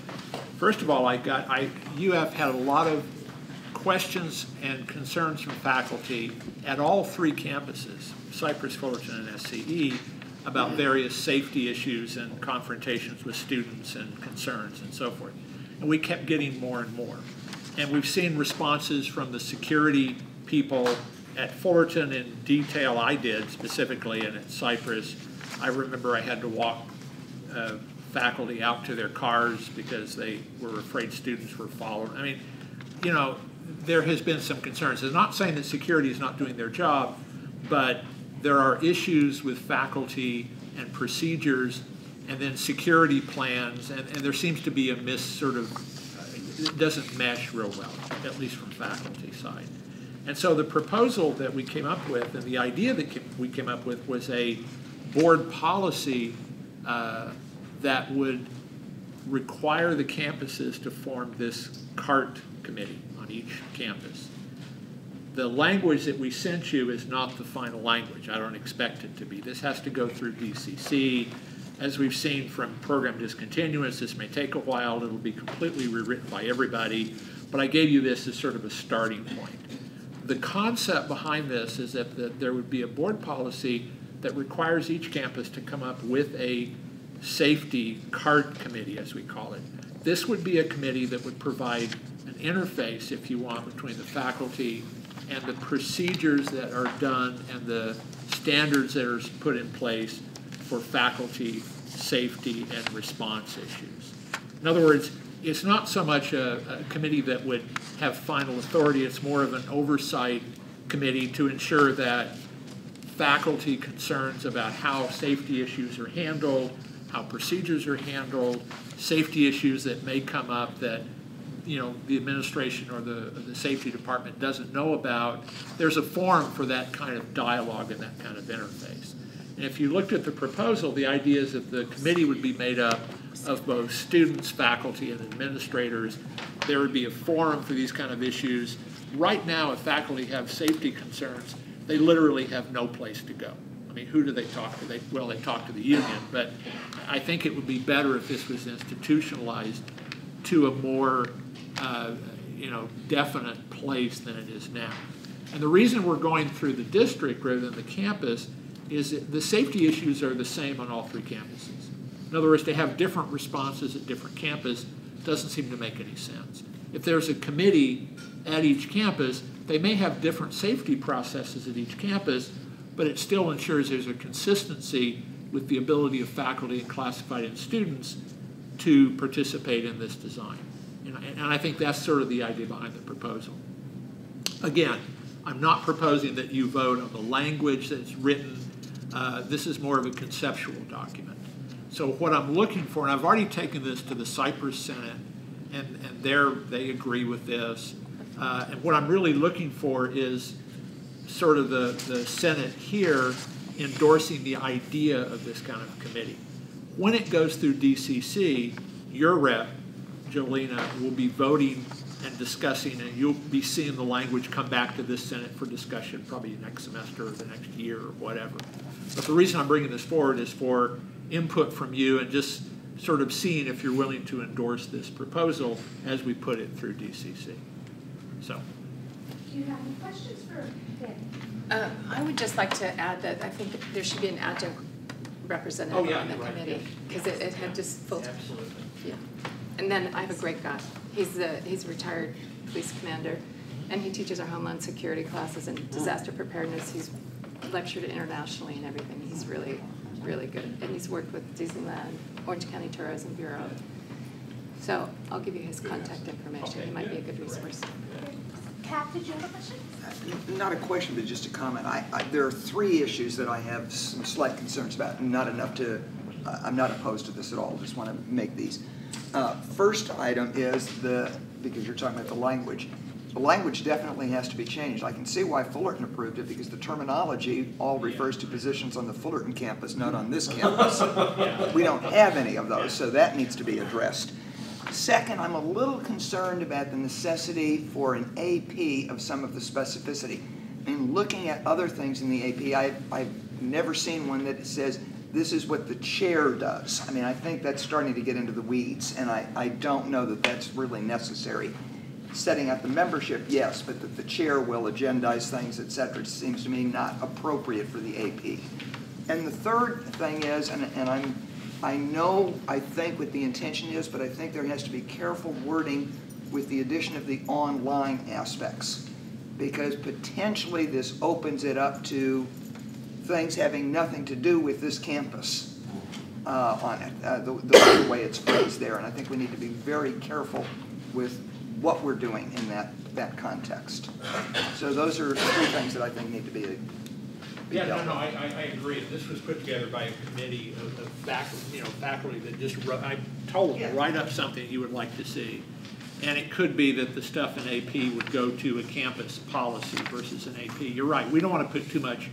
First of all, UF had a lot of questions and concerns from faculty at all three campuses, Cypress, Fullerton, and SCE, about various safety issues and confrontations with students and concerns and so forth. And we kept getting more and more. And we've seen responses from the security people at Fullerton in detail. I did specifically, and at Cypress, I remember I had to walk faculty out to their cars because they were afraid students were following. I mean, there has been some concerns. It's not saying that security is not doing their job, but there are issues with faculty and procedures and then security plans, and there seems to be a it doesn't mesh real well, at least from faculty side. And so the proposal that we came up with, and the idea that we came up with, was a board policy that would require the campuses to form this CART committee on each campus. The language that we sent you is not the final language. I don't expect it to be. This has to go through DCC. As we've seen from program discontinuance, this may take a while. It'll be completely rewritten by everybody. But I gave you this as sort of a starting point. The concept behind this is that there would be a board policy that requires each campus to come up with a safety CART committee, as we call it. This would be a committee that would provide an interface, if you want, between the faculty and the procedures that are done and the standards that are put in place for faculty safety and response issues. In other words, it's not so much a committee that would have final authority, it's more of an oversight committee to ensure that faculty concerns about how safety issues are handled, how procedures are handled, safety issues that may come up that the administration or the safety department doesn't know about. There's a forum for that kind of dialogue and that kind of interface. And if you looked at the proposal, the idea is that the committee would be made up of both students, faculty, and administrators. There would be a forum for these kind of issues. Right now, if faculty have safety concerns, they literally have no place to go. I mean, who do they talk to? They talk to the union, but I think it would be better if this was institutionalized to a more definite place than it is now. And the reason we're going through the district rather than the campus is that the safety issues are the same on all 3 campuses. In other words, to have different responses at different campuses doesn't seem to make any sense. If there's a committee at each campus, they may have different safety processes at each campus, but it still ensures there's a consistency with the ability of faculty and classified and students to participate in this design. And I think that's sort of the idea behind the proposal. Again, I'm not proposing that you vote on the language that's written. This is more of a conceptual document. So what I'm looking for, and I've already taken this to the Cypress Senate, and they agree with this. And what I'm really looking for is sort of the Senate here endorsing the idea of this kind of committee. When it goes through DCC, your rep, Jolena, will be voting and discussing, and you'll be seeing the language come back to this Senate for discussion probably next semester or the next year or whatever. But the reason I'm bringing this forward is for input from you and just sort of seeing if you're willing to endorse this proposal as we put it through DCC. So. Do you have any questions for Dan? I would just like to add that I think there should be an adjunct representative on the committee because it had just full. Absolutely. Yeah. And then I have a great guy. He's a retired police commander, and he teaches our Homeland Security classes and disaster preparedness. He's lectured internationally and everything. He's really, really good. And he's worked with Disneyland, Orange County Tourism Bureau. So I'll give you his contact information. He might be a good resource. Kat, did you have a question? Not a question, but just a comment. There are 3 issues that I have some slight concerns about, and not enough to, I'm not opposed to this at all. Just want to make these. First item is because you're talking about the language. The language definitely has to be changed. I can see why Fullerton approved it because the terminology all refers to positions on the Fullerton campus, not on this campus. We don't have any of those, so that needs to be addressed. Second, I'm a little concerned about the necessity for an AP of some of the specificity. In looking at other things in the AP, I've never seen one that says, this is what the chair does. I mean, I think that's starting to get into the weeds, and I don't know that that's really necessary. Setting up the membership, yes, but that the chair will agendize things, et cetera, seems to me not appropriate for the AP. And the third thing is, I think what the intention is, but I think there has to be careful wording with the addition of the online aspects, because potentially this opens it up to things having nothing to do with this campus on it, the way it's phrased there. And I think we need to be very careful with what we're doing in that context. So those are 3 things that I think need to be dealt with. I agree. This was put together by a committee of faculty that just I told them to write up something you would like to see. And it could be that the stuff in AP would go to a campus policy versus an AP. You're right. We don't want to put too much,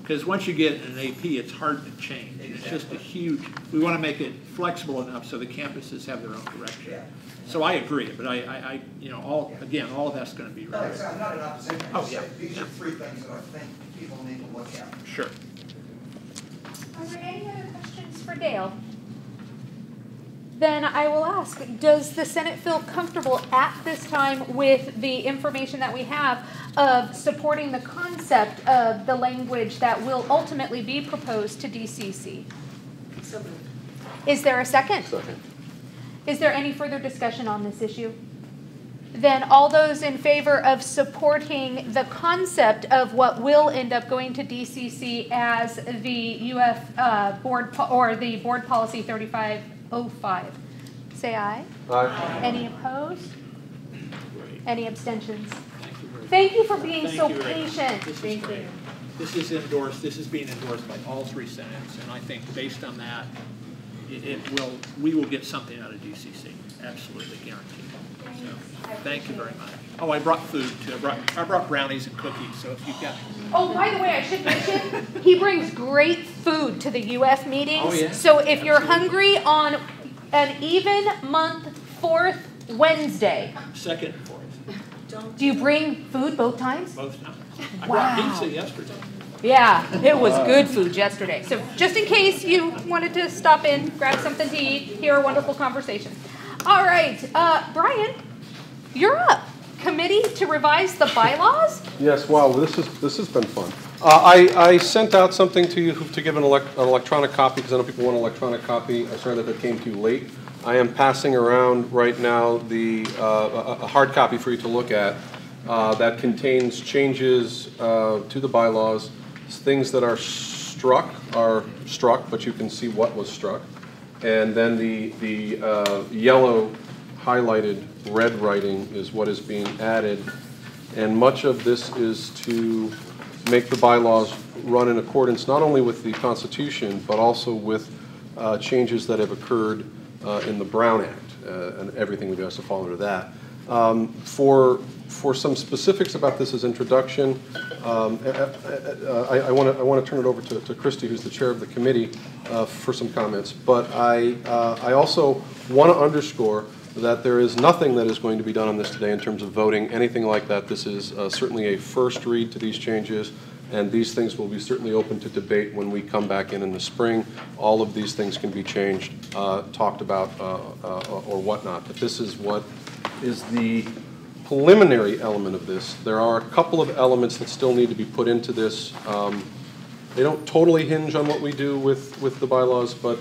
because once you get an AP, it's hard to change. It's just a huge, we want to make it flexible enough so the campuses have their own direction. Yeah. So I agree, but all of that's going to be right. No, I'm not in opposition. These are 3 things that I think people need to look at. Sure. Are there any other questions for Dale? Then I will ask, does the Senate feel comfortable at this time with the information that we have of supporting the concept of the language that will ultimately be proposed to DCC? So moved. Is there a second? Second. Is there any further discussion on this issue? Then all those in favor of supporting the concept of what will end up going to DCC as the UF board the board policy 3505, say aye. Aye. Any opposed? Any abstentions? Thank you for being so patient. Thank you. This is being endorsed by all 3 senates, and I think based on that, we will get something out of GCC, absolutely guaranteed. So, thank you very much. Oh, I brought food too. I brought brownies and cookies, so if you've got... Oh, by the way, I should mention, he brings great food to the UF meetings. Oh, yeah. So if you're hungry on an even month, 4th Wednesday. Second and 4th. Do you bring food both times? Both times. I Wow. brought pizza yesterday. Yeah, it was good food yesterday. So just in case you wanted to stop in, grab something to eat, hear a wonderful conversation. All right, Brian, you're up. Committee to revise the bylaws? Yes, wow, this has been fun. I sent out something to you to give an electronic copy, because I know people want an electronic copy. I'm sorry that came too late. I am passing around right now a hard copy for you to look at that contains changes to the bylaws. Things that are struck, but you can see what was struck. And then the yellow highlighted red writing is what is being added. And much of this is to make the bylaws run in accordance not only with the Constitution, but also with changes that have occurred in the Brown Act and everything that has to fall under that. For some specifics about this as introduction, I want to turn it over to Christy, who's the chair of the committee, for some comments. But I also want to underscore that there is nothing that is going to be done on this today in terms of voting, anything like that. This is certainly a first read to these changes, and these things will be certainly open to debate when we come back in the spring. All of these things can be changed, talked about, or whatnot. But this is what is the preliminary element of this. There are a couple of elements that still need to be put into this. They don't totally hinge on what we do with the bylaws, but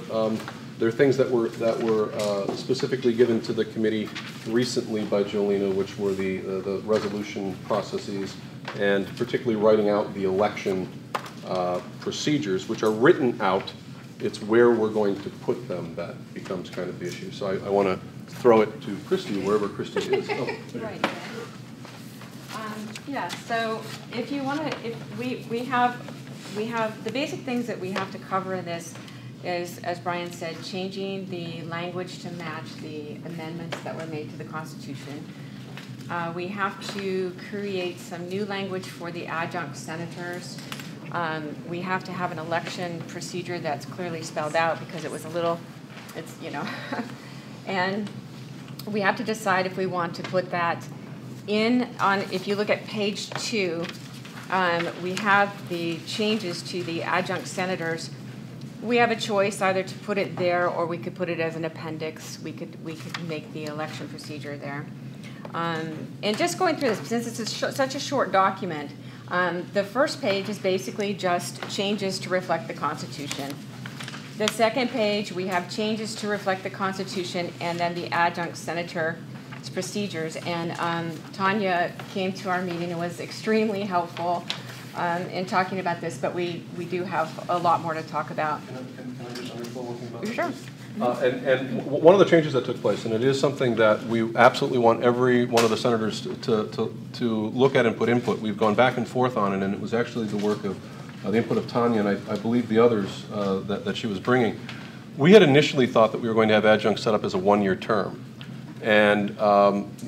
there are things that were specifically given to the committee recently by Jolena, which were the resolution processes, and particularly writing out the election procedures, which are written out. It's where we're going to put them that becomes kind of the issue. So I want to throw it to Christy, wherever Christy is. Oh, right. Yeah. So if you want to, if we have the basic things that we have to cover in this is, as Brian said, changing the language to match the amendments that were made to the Constitution. We have to create some new language for the adjunct senators. We have to have an election procedure that's clearly spelled out, because it was a little, it's, you know, and we have to decide if we want to put that in on, if you look at page 2, we have the changes to the adjunct senators. We have a choice either to put it there, or we could put it as an appendix. We could make the election procedure there. And just going through this, since it's such a short document, the first page is basically just changes to reflect the Constitution. The second page, we have changes to reflect the Constitution, and then the adjunct senator's procedures. And Tanya came to our meeting and was extremely helpful in talking about this, but we do have a lot more to talk about. Can I just underscore one thing about this? Sure. And one of the changes that took place, and it is something that we absolutely want every one of the senators to look at and put input. We've gone back and forth on it, and it was actually the work of the input of Tanya, and I believe the others that she was bringing. We had initially thought that we were going to have adjuncts set up as a one-year term, and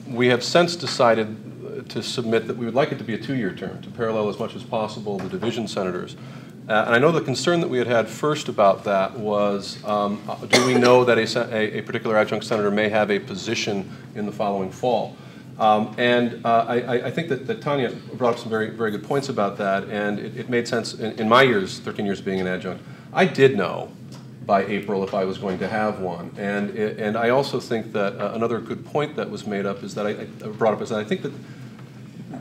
we have since decided to submit that we would like it to be a two-year term, to parallel as much as possible the division senators. And I know the concern that we had first about that was, do we know that a particular adjunct senator may have a position in the following fall? I think that Tanya brought up some very, very good points about that, and it made sense in my years, 13 years being an adjunct. I did know by April if I was going to have one, and I also think that another good point that was made up is that I brought up is that I think that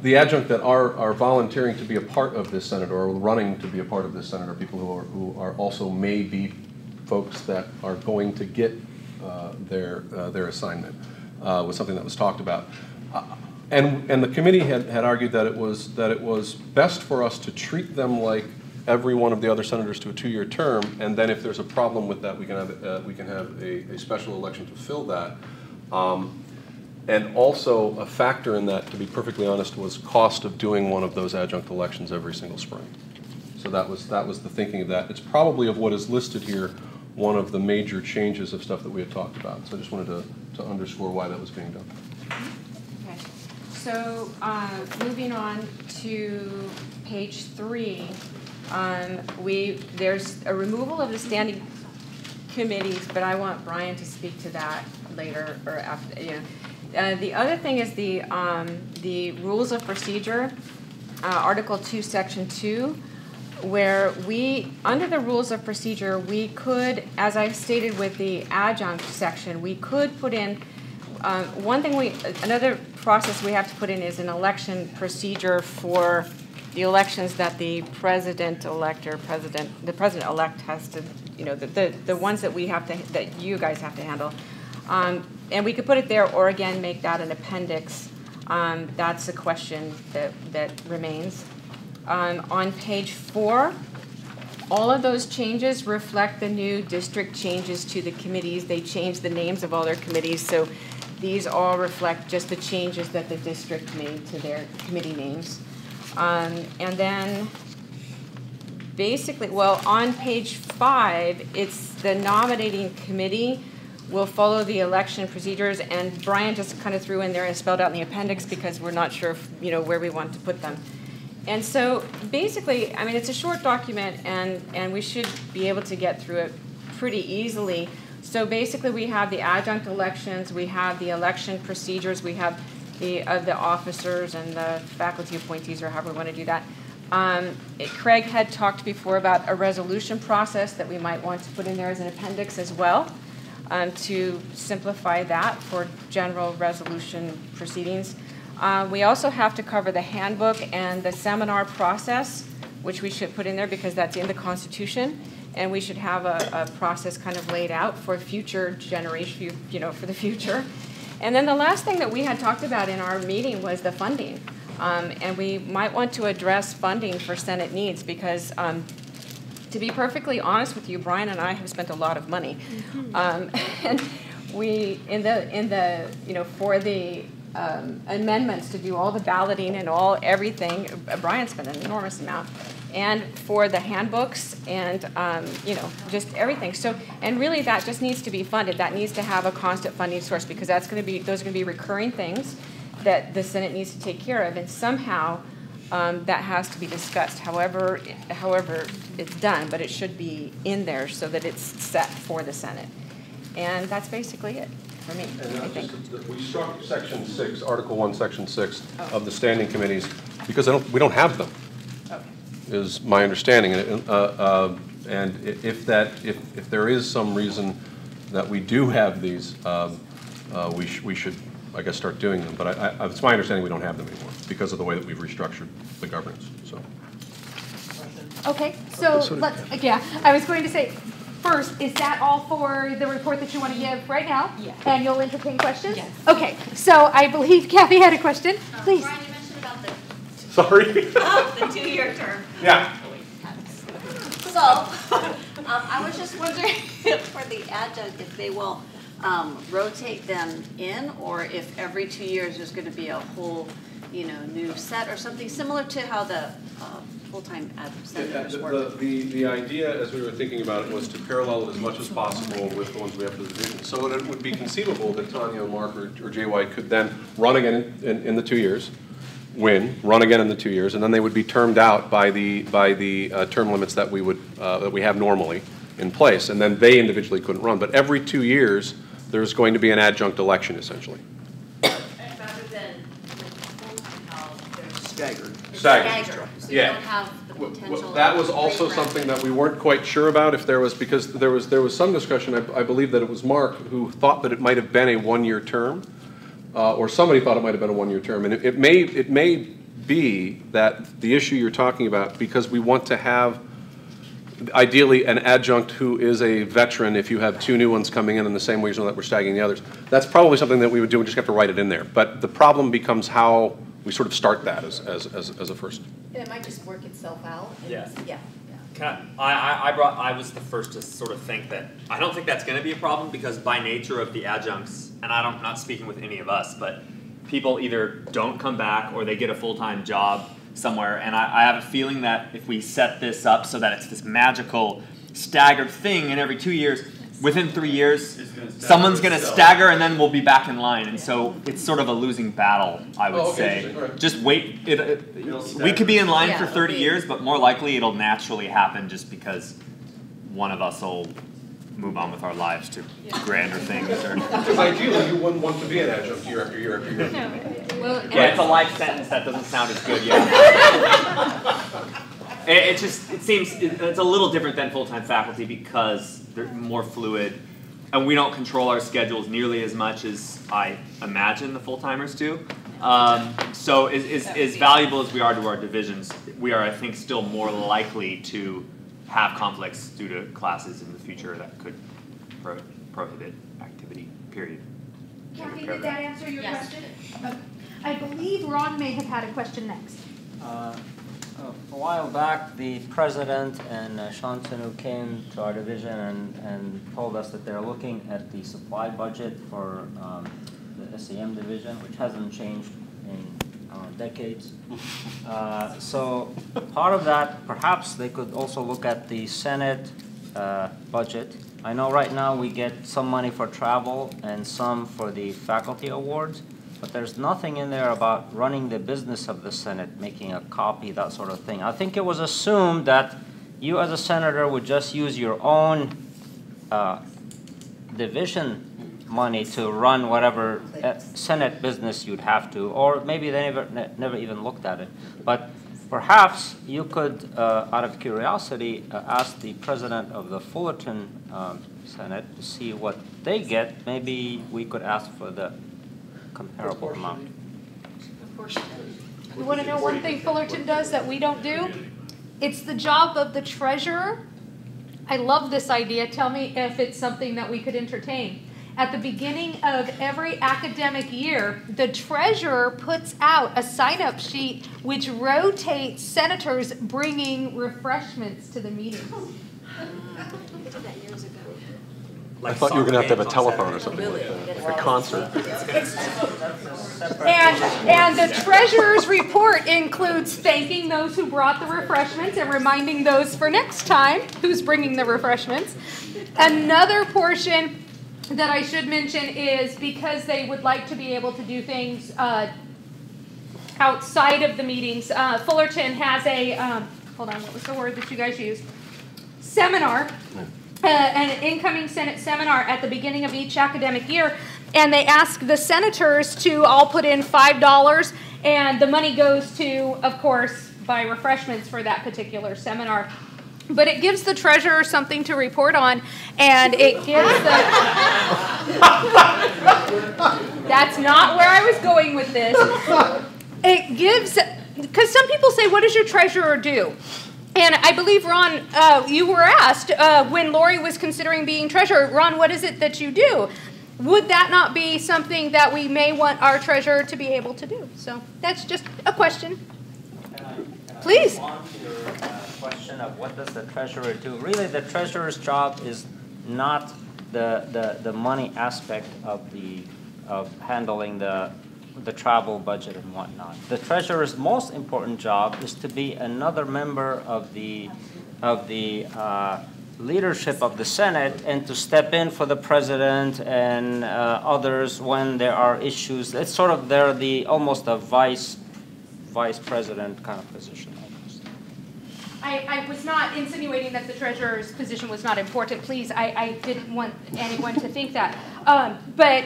the adjunct that are volunteering to be a part of this Senate or running to be a part of this Senate are people who are also may be folks that are going to get their assignment was something that was talked about. And the committee had argued that it was best for us to treat them like every one of the other senators to a two-year term, and then if there's a problem with that, we can have a special election to fill that. And also a factor in that, to be perfectly honest, was cost of doing one of those adjunct elections every single spring. So that was the thinking of that. It's probably of what is listed here one of the major changes of stuff that we had talked about. So I just wanted to underscore why that was being done. Okay. So moving on to page 3, there's a removal of the standing committees, but I want Brian to speak to that later or after. The other thing is the rules of procedure, Article 2, Section 2, where under the rules of procedure, we could, as I stated with the adjunct section, we could put in, another process we have to put in is an election procedure for the elections that the president-elect or the president-elect has to, the ones that that you guys have to handle. And we could put it there or again make that an appendix. That's a question that remains. On page 4, all of those changes reflect the new district changes to the committees. They changed the names of all their committees, so these all reflect just the changes that the district made to their committee names. And then basically, on page 5, it's the nominating committee will follow the election procedures, and Brian just kind of threw in there and spelled out in the appendix because we're not sure if, where we want to put them. And so basically, I mean, it's a short document, and we should be able to get through it pretty easily. So basically, we have the adjunct elections, we have the election procedures, we have the officers and the faculty appointees, or however we want to do that. Craig had talked before about a resolution process that we might want to put in there as an appendix as well, to simplify that for general resolution proceedings. We also have to cover the handbook and the seminar process, which we should put in there because that's in the Constitution, and we should have a process kind of laid out for future generation, for the future. And then the last thing that we had talked about in our meeting was the funding, and we might want to address funding for Senate needs because, to be perfectly honest with you, Brian and I have spent a lot of money, and we for the amendments to do all the balloting and everything. Brian spent an enormous amount, and for the handbooks and just everything. So, and really that just needs to be funded. That needs to have a constant funding source because those are going to be recurring things that the Senate needs to take care of, and somehow that has to be discussed. However it's done, but it should be in there so that it's set for the Senate. And that's basically it. For me, I think. We struck Section 6, Article 1, Section 6 of the standing committees because we don't have them, is my understanding. And if there is some reason that we do have these, we should, I guess, start doing them. But it's my understanding we don't have them anymore because of the way that we've restructured the governance. So. Okay, so I was going to say, first, is that all for the report that you want to give right now? Yeah. And you'll entertain questions? Yes. Okay, so I believe Kathy had a question. Please. Brian, you mentioned about the... Sorry? the 2-year term. Yeah. So, I was just wondering for the adjunct, if they will rotate them in, or if every 2 years there's going to be a whole, new set, or something similar to how the full-time senators work. The idea, as we were thinking about it, was to parallel it as much as possible with the ones we have for the division. So it would be conceivable that Tanya, Mark, or J.Y. could then run again in the 2 years, run again in the 2 years, and then they would be termed out by the term limits that we have normally in place, and then they individually couldn't run. But every 2 years, there's going to be an adjunct election, essentially. Rather than how they're staggered. So you Yeah. don't have the potential. That was also something that we weren't quite sure about if there was, because there was some discussion, I believe that it was Mark who thought that it might have been a 1-year term, or somebody thought it might have been a 1-year term, and it may be that the issue you're talking about, because we want to have ideally an adjunct who is a veteran if you have 2 new ones coming in the same way that we're staggering the others. That's probably something that we would do, we just have to write it in there. But the problem becomes how we sort of start that as a first. It might just work itself out. Yeah. Yeah. I was the first to sort of think that I don't think that's going to be a problem because by nature of the adjuncts, and I'm not speaking with any of us, but people either don't come back or they get a full-time job somewhere, and I have a feeling that if we set this up so that it's this magical staggered thing, and every 2 years, within 3 years, someone's going to stagger, and then we'll be back in line. And so it's sort of a losing battle, I would say. Right. Just wait. We could be in line for 30 years, but more likely it'll naturally happen just because one of us will move on with our lives to grander things. Because ideally, you wouldn't want to be an adjunct year after year after year. Well, yeah, it's a life sentence that doesn't sound as good yet. It seems it's a little different than full-time faculty because they're more fluid, and we don't control our schedules nearly as much as I imagine the full-timers do. So as valuable as we are to our divisions, we are, I think, still more likely to have conflicts due to classes in the future that could prohibit activity, period. Kathy, did that answer your question? I believe Ron may have had a question next. A while back, the president and Shantanu came to our division and told us that they're looking at the supply budget for the SEM division, which hasn't changed in decades. So part of that, perhaps they could also look at the Senate budget. I know right now we get some money for travel and some for the faculty awards, but there's nothing in there about running the business of the Senate, making a copy, that sort of thing. I think it was assumed that you as a senator would just use your own division money to run whatever Senate business you'd have to, or maybe they never even looked at it. But perhaps you could, out of curiosity, ask the president of the Fullerton Senate to see what they get. Maybe we could ask for the comparable amount. You want to know one thing Fullerton does that we don't do? It's the job of the treasurer. I love this idea. Tell me if it's something that we could entertain. At the beginning of every academic year, the treasurer puts out a sign-up sheet which rotates senators bringing refreshments to the meetings. We did that years ago. I thought you were going to have a telephone or something like that, a concert. And the treasurer's report includes thanking those who brought the refreshments and reminding those for next time who's bringing the refreshments. Another portion that I should mention is because they would like to be able to do things outside of the meetings. Fullerton has a, hold on, what was the word that you guys used? Seminar. An incoming Senate seminar at the beginning of each academic year, and they ask the senators to all put in $5, and the money goes to, of course, buy refreshments for that particular seminar. But it gives the treasurer something to report on, and it gives the... That's not where I was going with this. It gives... Because some people say, what does your treasurer do? And I believe, Ron, you were asked when Lori was considering being treasurer, Ron, what is it that you do? Would that not be something that we may want our treasurer to be able to do? So that's just a question. Please. On to your question of what does the treasurer do? Really, the treasurer's job is not the money aspect of handling the travel budget and whatnot. The treasurer's most important job is to be another member of the leadership of the Senate and to step in for the president and others when there are issues. It's sort of almost a vice president kind of position. I was not insinuating that the treasurer's position was not important. Please, I didn't want anyone to think that. But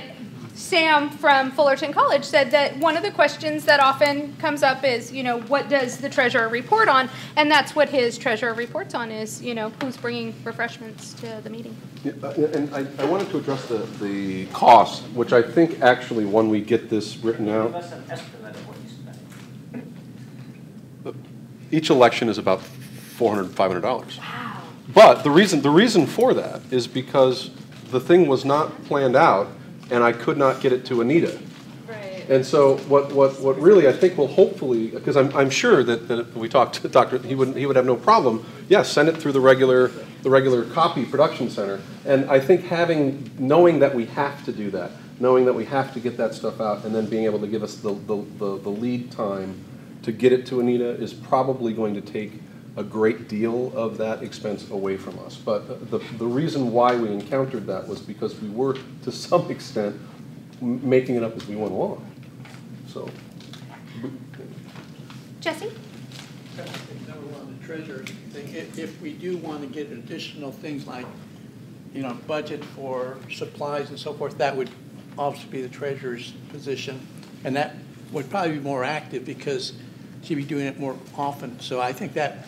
Sam from Fullerton College said that one of the questions that often comes up is, what does the treasurer report on? And that's what his treasurer reports on is, who's bringing refreshments to the meeting. Yeah, and I wanted to address the cost, which I think actually when we get this written out, Give us an estimate of what you spend. each election is about $400, $500. Wow. But the reason for that is because the thing was not planned out, and I could not get it to Anita. Right. And so what really I think will hopefully, because I'm sure that if we talked to Dr., he would have no problem. Yes, send it through the regular copy production center. And I think knowing that we have to do that, knowing that we have to get that stuff out, and then being able to give us the lead time to get it to Anita is probably going to take a great deal of that expense away from us. But the reason why we encountered that was because we were, to some extent, making it up as we went along. So. Jesse? Number one, the treasurer's thing. If we do want to get additional things like, you know, budget for supplies and so forth, that would obviously be the treasurer's position. And that would probably be more active because she'd be doing it more often. So I think that,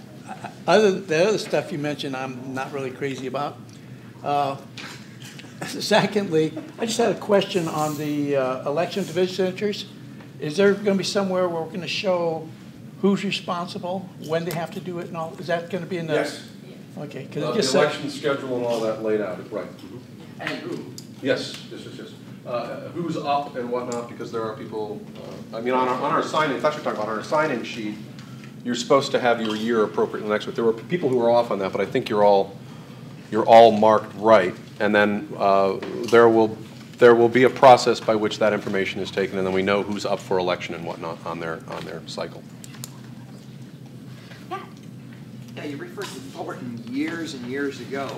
the other stuff you mentioned, I'm not really crazy about. Secondly, I just had a question on the election division signatures. Is there going to be somewhere where we're going to show who's responsible, when they have to do it, and all? Is that going to be in the? Yes. Okay, because it just the election schedule and all that laid out, right? Mm-hmm. And who? Yes. Who's up and whatnot, because there are people. I mean, on our sign-in, that's what you're talking about. On our sign-in sheet, you're supposed to have your year appropriately next to it. There were people who were off on that, but I think you're all marked right. And then there will be a process by which that information is taken, and then we know who's up for election and whatnot on their cycle. Yeah, you referred to Thornton years and years ago.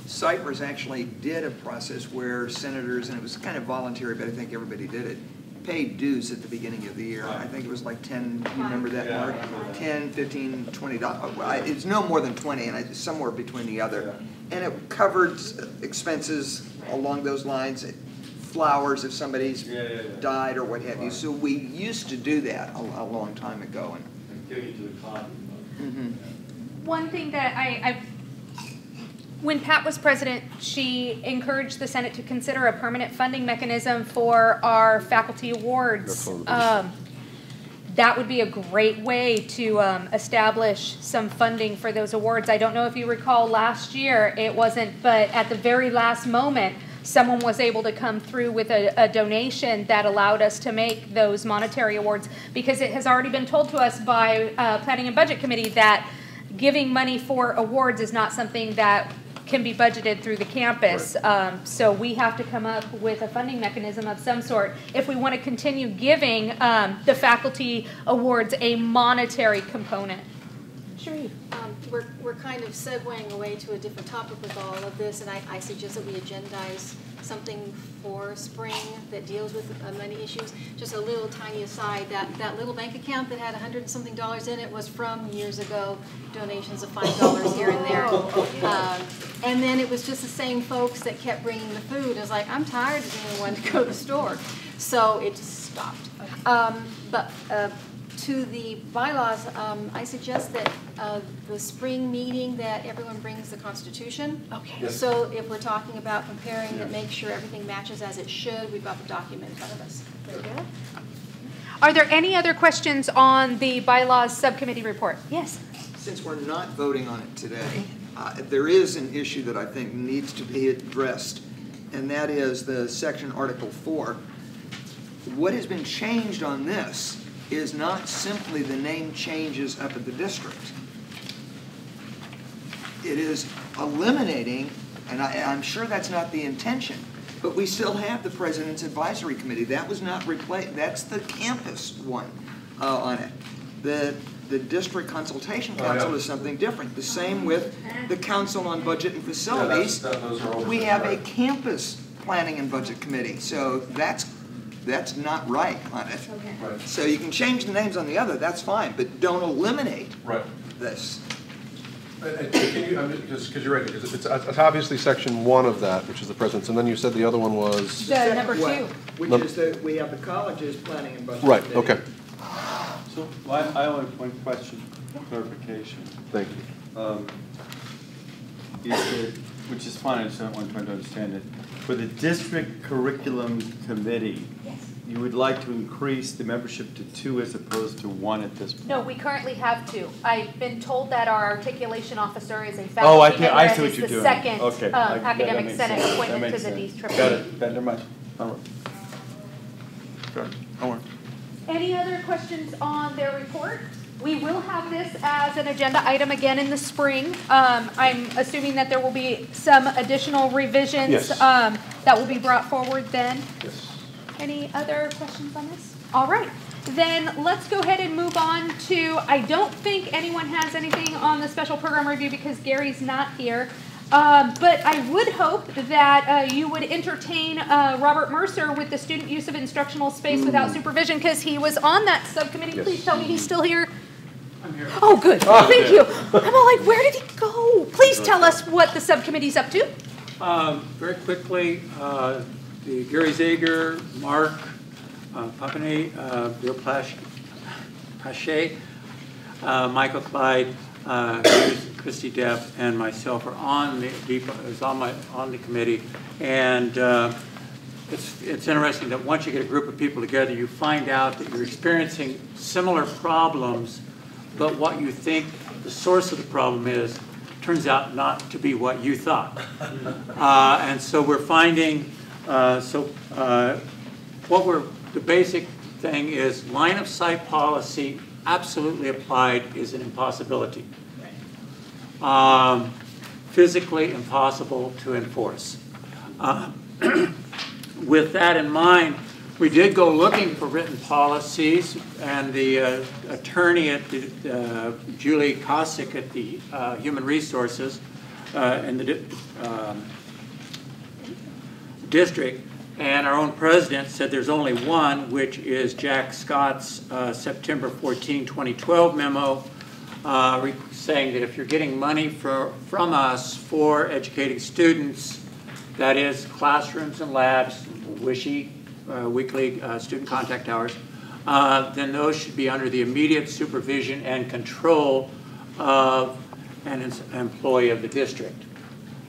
Cypress actually did a process where senators, and it was kind of voluntary, but I think everybody did it, paid dues at the beginning of the year. I think it was like 10, you remember that, Mark? 10, 15, $20. It's no more than 20, and somewhere between the other. And it covered expenses along those lines, flowers if somebody's died or what have you. So we used to do that a long time ago. And giving to the cause. One thing that when Pat was president, she encouraged the Senate to consider a permanent funding mechanism for our faculty awards. That would be a great way to establish some funding for those awards. I don't know if you recall last year, it wasn't, but at the very last moment, someone was able to come through with a donation that allowed us to make those monetary awards, because it has already been told to us by Planning and Budget Committee that giving money for awards is not something that can be budgeted through the campus. So we have to come up with a funding mechanism of some sort if we want to continue giving the faculty awards a monetary component. Sheree. We're kind of segueing away to a different topic with all of this, and I suggest that we agendize something for spring that deals with money issues. Just a little tiny aside, that little bank account that had $100 and something in it was from years ago, donations of $5 here and there. And then it was just the same folks that kept bringing the food. It was like, I'm tired of being the one to go to the store. So it just stopped. But to the bylaws, I suggest that the spring meeting that everyone brings the Constitution. Okay. Yes. So if we're talking about comparing it, make sure everything matches as it should, we've got the document in front of us. Very good. Are there any other questions on the bylaws subcommittee report? Yes. Since we're not voting on it today, there is an issue that I think needs to be addressed, and that is the section Article 4. What has been changed on this is not simply the name changes up at the district. It is eliminating, and I'm sure that's not the intention, but we still have the President's Advisory Committee. That was not replaced. That's the campus one on it. The District Consultation Council is something different. The same with the Council on Budget and Facilities. We have a campus planning and budget committee. So that's not right on it. Right. So you can change the names on the other, that's fine, but don't eliminate this. Because you're right, because it's obviously section 1 of that, which is the president's, and then you said the other one was? The number 2. Which is that we have the college's planning and budget right, committee. okay. So I only have one question, clarification. Thank you. Which is fine, I just don't want to understand it. For the district curriculum committee, you would like to increase the membership to 2 as opposed to 1 at this point? No, we currently have 2. I've been told that our articulation officer is a faculty member I see what and you're is the doing. second Okay. academic senate sense. appointment to the sense. D-Triple. Got it. Never mind. Good. Any other questions on their report? We will have this as an agenda item again in the spring. I'm assuming that there will be some additional revisions that will be brought forward then. Yes. Any other questions on this? All right. then let's go ahead and move on to, I don't think anyone has anything on the special program review because Gary's not here. But I would hope that you would entertain Robert Mercer with the student use of instructional space without supervision, because he was on that subcommittee. Please tell me he's still here. I'm here. Oh, good. Thank you. I'm all like, where did he go? Please tell us what the subcommittee's up to. Very quickly, the Gary Zager, Mark Papane, Bill Pache, Michael Clyde, Christy Depp, and myself are on the committee, and it's interesting that once you get a group of people together, you find out that you're experiencing similar problems, but what you think the source of the problem is turns out not to be what you thought. And so we're finding, the basic thing is line of sight policy absolutely applied is an impossibility. Physically impossible to enforce. With that in mind, we did go looking for written policies, and the attorney at the, Julie Kosick at the Human Resources in the district, and our own president said there's only one, which is Jack Scott's September 14, 2012 memo, saying that if you're getting money from us for educating students, that is classrooms and labs, weekly student contact hours, then those should be under the immediate supervision and control of an employee of the district.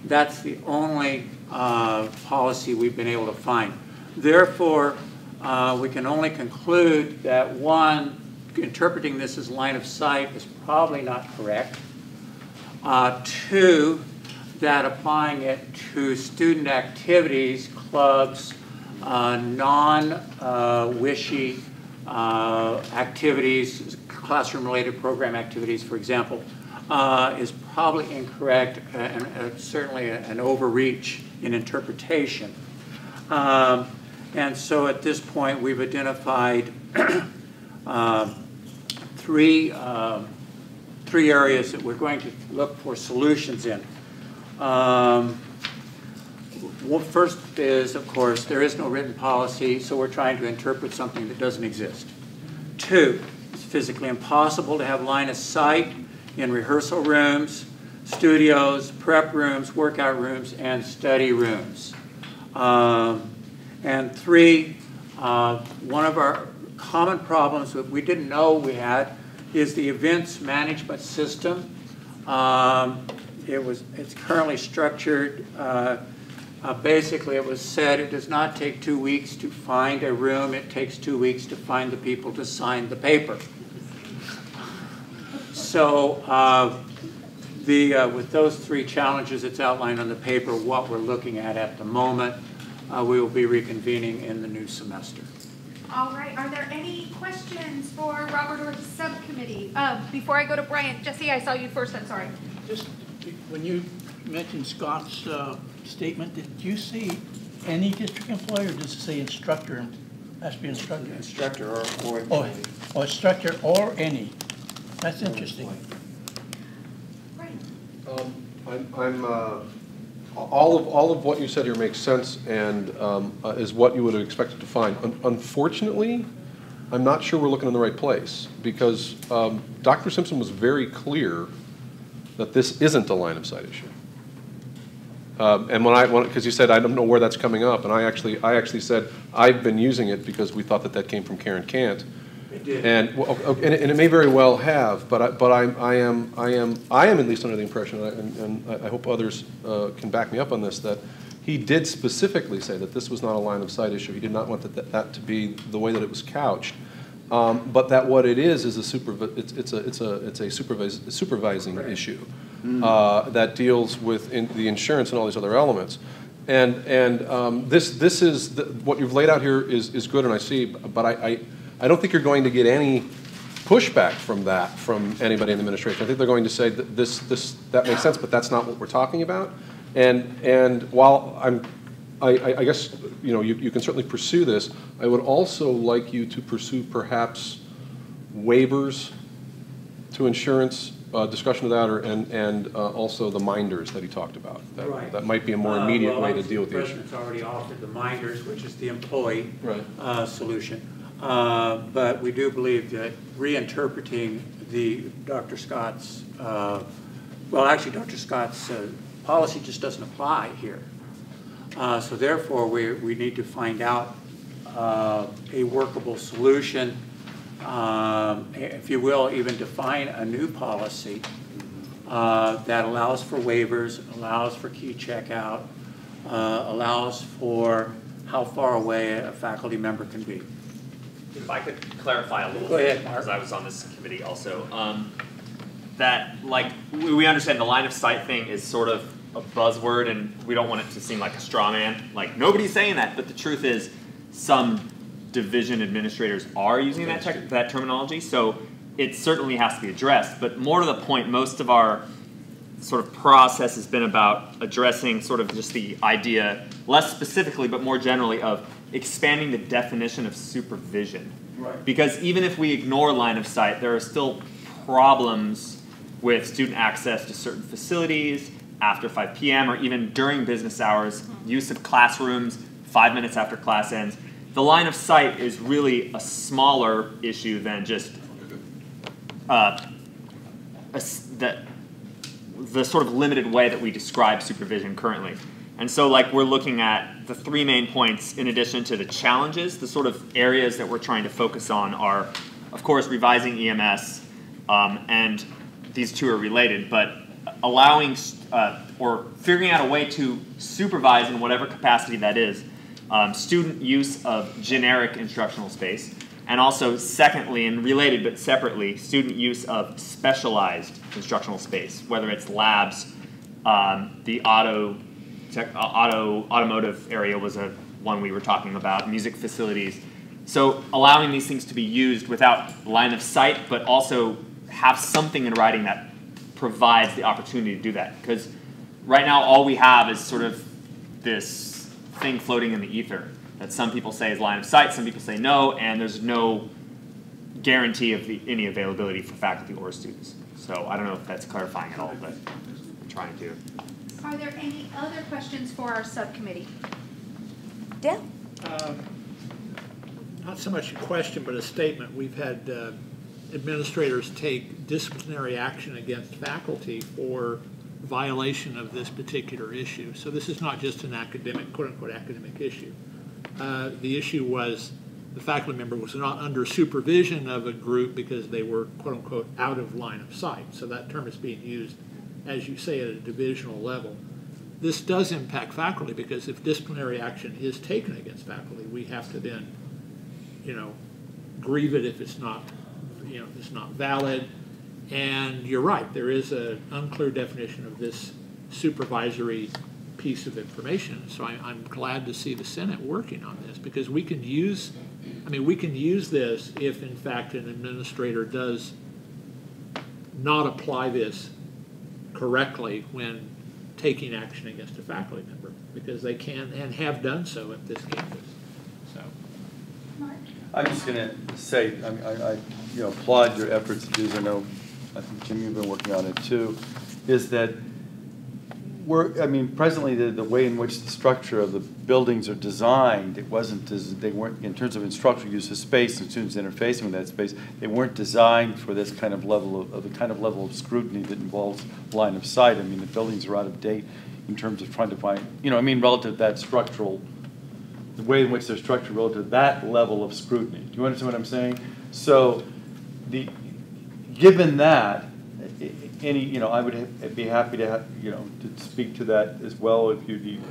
That's the only policy we've been able to find. Therefore, we can only conclude that one, interpreting this as line of sight is probably not correct. Two, that applying it to student activities, clubs, non-wishy activities, classroom-related program activities, for example, is probably incorrect and certainly an overreach in interpretation. And so at this point, we've identified three areas that we're going to look for solutions in. First is, of course, there is no written policy, so we're trying to interpret something that doesn't exist. Two, it's physically impossible to have line of sight in rehearsal rooms, studios, prep rooms, workout rooms, and study rooms. And three, one of our common problems that we didn't know we had is the events management system. It's currently structured, basically it was said it does not take 2 weeks to find a room, it takes 2 weeks to find the people to sign the paper. So with those three challenges that's outlined on the paper, what we're looking at the moment, we will be reconvening in the new semester. All right, are there any questions for Robert or the subcommittee? Before I go to Brian, Jesse, I saw you first, I'm sorry. Just when you mentioned Scott's statement, did you see any district employee, or does it say instructor? Has to be instructor. Instructor or oh, instructor or any. That's interesting. All of what you said here makes sense and is what you would have expected to find. Unfortunately, I'm not sure we're looking in the right place, because Dr. Simpson was very clear that this isn't a line of sight issue. And because you said I don't know where that's coming up, and I actually said I've been using it because we thought that came from Karen Kant. It did. And it may very well have, but I am at least under the impression, and I hope others can back me up on this, that he did specifically say that this was not a line of sight issue. He did not want that to be the way that it was couched, but that what it is a supervising issue that deals with the insurance and all these other elements. And this is what you've laid out here is good, and I see, but I don't think you're going to get any pushback from that from anybody in the administration. I think they're going to say that that makes sense, but that's not what we're talking about. And while I guess, you know, you can certainly pursue this. I would also like you to pursue perhaps waivers to insurance, discussion of that, and also the minders that he talked about. Right. That might be a more immediate way to deal with the issue. The president's already offered the minders, which is the employee solution. But we do believe that reinterpreting Dr. Scott's, well, actually, Dr. Scott's policy just doesn't apply here. So therefore, we need to find out a workable solution, if you will, even define a new policy that allows for waivers, allows for key checkout, allows for how far away a faculty member can be. If I could clarify a little Go bit, ahead, Mark. because I was on this committee also, that like we understand the line of sight thing is sort of a buzzword, and we don't want it to seem like a straw man. Like nobody's saying that, but the truth is, some division administrators are using that terminology. So it certainly has to be addressed. But more to the point, most of our sort of process has been about addressing sort of just the idea, less specifically, but more generally, of expanding the definition of supervision. Right. Because even if we ignore line of sight, there are still problems with student access to certain facilities after 5 p.m. or even during business hours, use of classrooms 5 minutes after class ends. The line of sight is really a smaller issue than just the sort of limited way that we describe supervision currently. And so like we're looking at the 3 main points in addition to the challenges. The sort of areas that we're trying to focus on are, of course, revising EMS, and these two are related, but allowing or figuring out a way to supervise in whatever capacity that is, student use of generic instructional space, and also secondly, and related but separately, student use of specialized instructional space, whether it's labs, the automotive area was one we were talking about, music facilities. So allowing these things to be used without line of sight, but also have something in writing that provides the opportunity to do that. Because right now all we have is sort of this thing floating in the ether that some people say is line of sight, some people say no, and there's no guarantee of any availability for faculty or students. So I don't know if that's clarifying at all, but I'm trying to. Are there any other questions for our subcommittee? Dale? Not so much a question, but a statement. We've had administrators take disciplinary action against faculty for violation of this particular issue. So this is not just an academic, quote-unquote, academic issue. The issue was the faculty member was not under supervision of a group because they were, quote-unquote, out of line of sight. So that term is being used, as you say, at a divisional level. This does impact faculty because if disciplinary action is taken against faculty, we have to then, grieve it if it's not, if it's not valid. And you're right, there is an unclear definition of this supervisory piece of information. So I'm glad to see the Senate working on this because we can use, we can use this if in fact an administrator does not apply this correctly when taking action against a faculty member, because they can and have done so at this campus. So, I'm just going to say, I applaud your efforts to do this. I think Jim, you've been working on it too. Is that presently the way in which the structure of the buildings are designed, they weren't in terms of instructional use of space and students interfacing with that space. They weren't designed for this kind of level of scrutiny that involves line of sight. The buildings are out of date in terms of trying to find, relative to that structural, the way in which they're structured relative to that level of scrutiny. Do you understand what I'm saying? So, given that, I would be happy to to speak to that as well if you need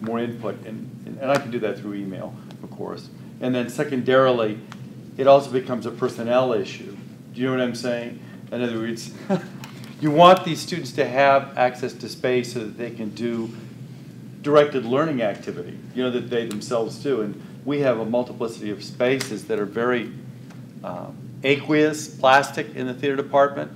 more input, and I can do that through email, of course. And then secondarily, it also becomes a personnel issue. Do you know what I'm saying? In other words, you want these students to have access to space so that they can do directed learning activity, that they themselves do. And we have a multiplicity of spaces that are very aqueous, plastic in the theater department.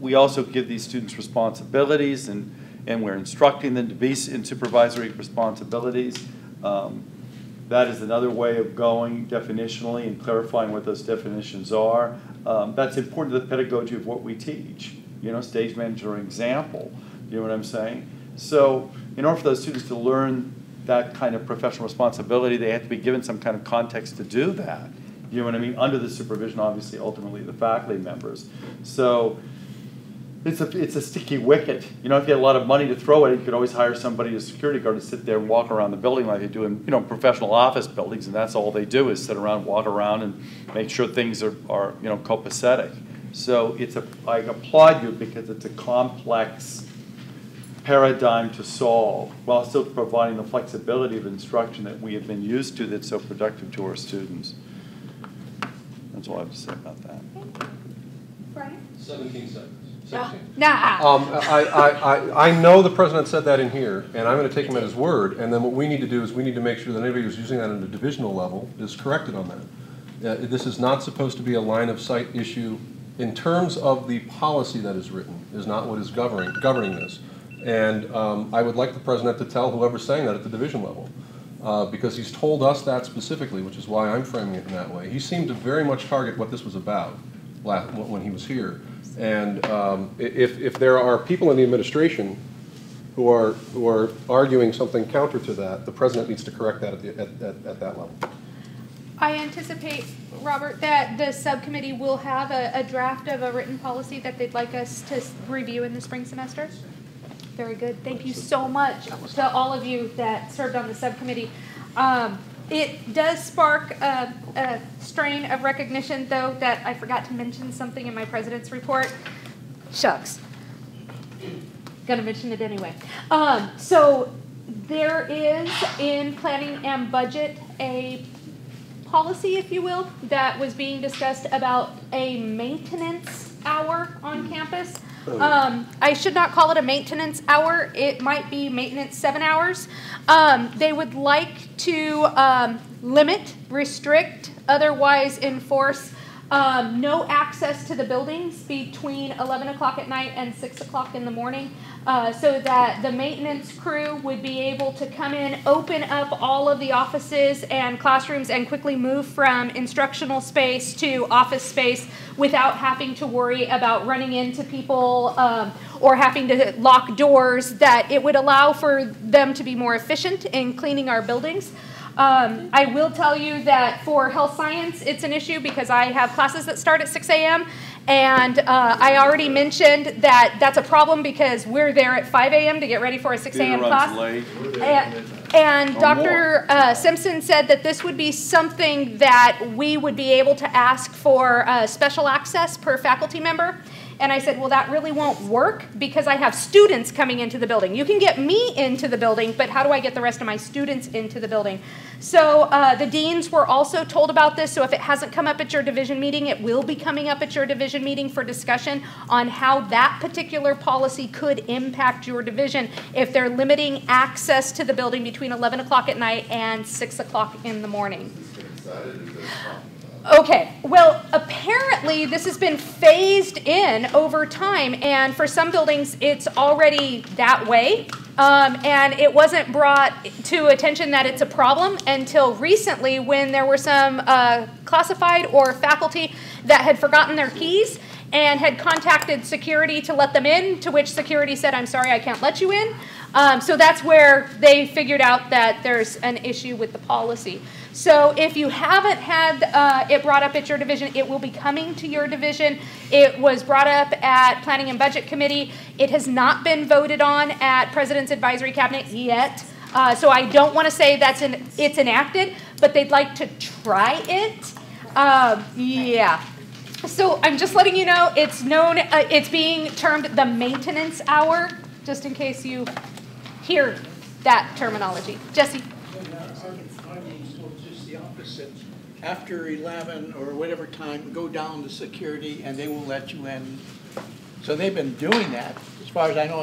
We also give these students responsibilities, and and we're instructing them to be in supervisory responsibilities. That is another way of going definitionally and clarifying what those definitions are. That's important to the pedagogy of what we teach. You know, stage manager example. You know what I'm saying? So in order for those students to learn that kind of professional responsibility, they have to be given some kind of context to do that. You know what I mean? Under the supervision, obviously, ultimately, the faculty members. So it's a sticky wicket. You know, if you had a lot of money to throw at it, you could always hire somebody, a security guard, to sit there and walk around the building like they do in, you know, professional office buildings, and that's all they do is sit around, walk around, and make sure things are you know, copacetic. So I applaud you because it's a complex paradigm to solve while still providing the flexibility of instruction that we have been used to that's so productive to our students. That's all I have to say about that. Brian? 17 seconds. I know the president said that in here, and I'm going to take him at his word, and then what we need to do is we need to make sure that anybody who's using that at a divisional level is corrected on that. This is not supposed to be a line of sight issue in terms of the policy that is written, is not what is governing this. And I would like the president to tell whoever's saying that at the division level, because he's told us that specifically, which is why I'm framing it in that way. He seemed to very much target what this was about when he was here. And if there are people in the administration who are arguing something counter to that, the president needs to correct that at that level. I anticipate, Robert, that the subcommittee will have a draft of a written policy that they'd like us to review in the spring semester. Very good. Thank you so much to all of you that served on the subcommittee. It does spark a strain of recognition, though, that I forgot to mention something in my president's report. Shucks. Gonna mention it anyway. So there is in planning and budget a policy, if you will, that was being discussed about a maintenance hour on campus. I should not call it a maintenance hour. It might be maintenance 7 hours. They would like to limit, restrict, otherwise enforce no access to the buildings between 11 o'clock at night and 6 o'clock in the morning, so that the maintenance crew would be able to come in, open up all of the offices and classrooms and quickly move from instructional space to office space without having to worry about running into people or having to lock doors, that it would allow for them to be more efficient in cleaning our buildings. I will tell you that for health science, it's an issue because I have classes that start at 6 a.m. And I already mentioned that that's a problem because we're there at 5 a.m. to get ready for a 6 a.m. class. And Dr. Simpson said that this would be something that we would be able to ask for special access per faculty member. And I said, well, that really won't work because I have students coming into the building. You can get me into the building, but how do I get the rest of my students into the building? So the deans were also told about this, so if it hasn't come up at your division meeting, it will be coming up at your division meeting for discussion on how that particular policy could impact your division if they're limiting access to the building between 11 o'clock at night and 6 o'clock in the morning. Okay, well, apparently this has been phased in over time, and for some buildings it's already that way, and it wasn't brought to attention that it's a problem until recently when there were some classified or faculty that had forgotten their keys and had contacted security to let them in, to which security said, I'm sorry, I can't let you in. So that's where they figured out that there's an issue with the policy. So if you haven't had it brought up at your division, it will be coming to your division. It was brought up at Planning and Budget Committee. It has not been voted on at President's Advisory Cabinet yet. So I don't want to say it's enacted, but they'd like to try it. Yeah. So I'm just letting you know it's known, it's being termed the maintenance hour, just in case you hear that terminology. Jesse. After 11 or whatever time, go down to security and they will let you in. So they've been doing that, as far as I know,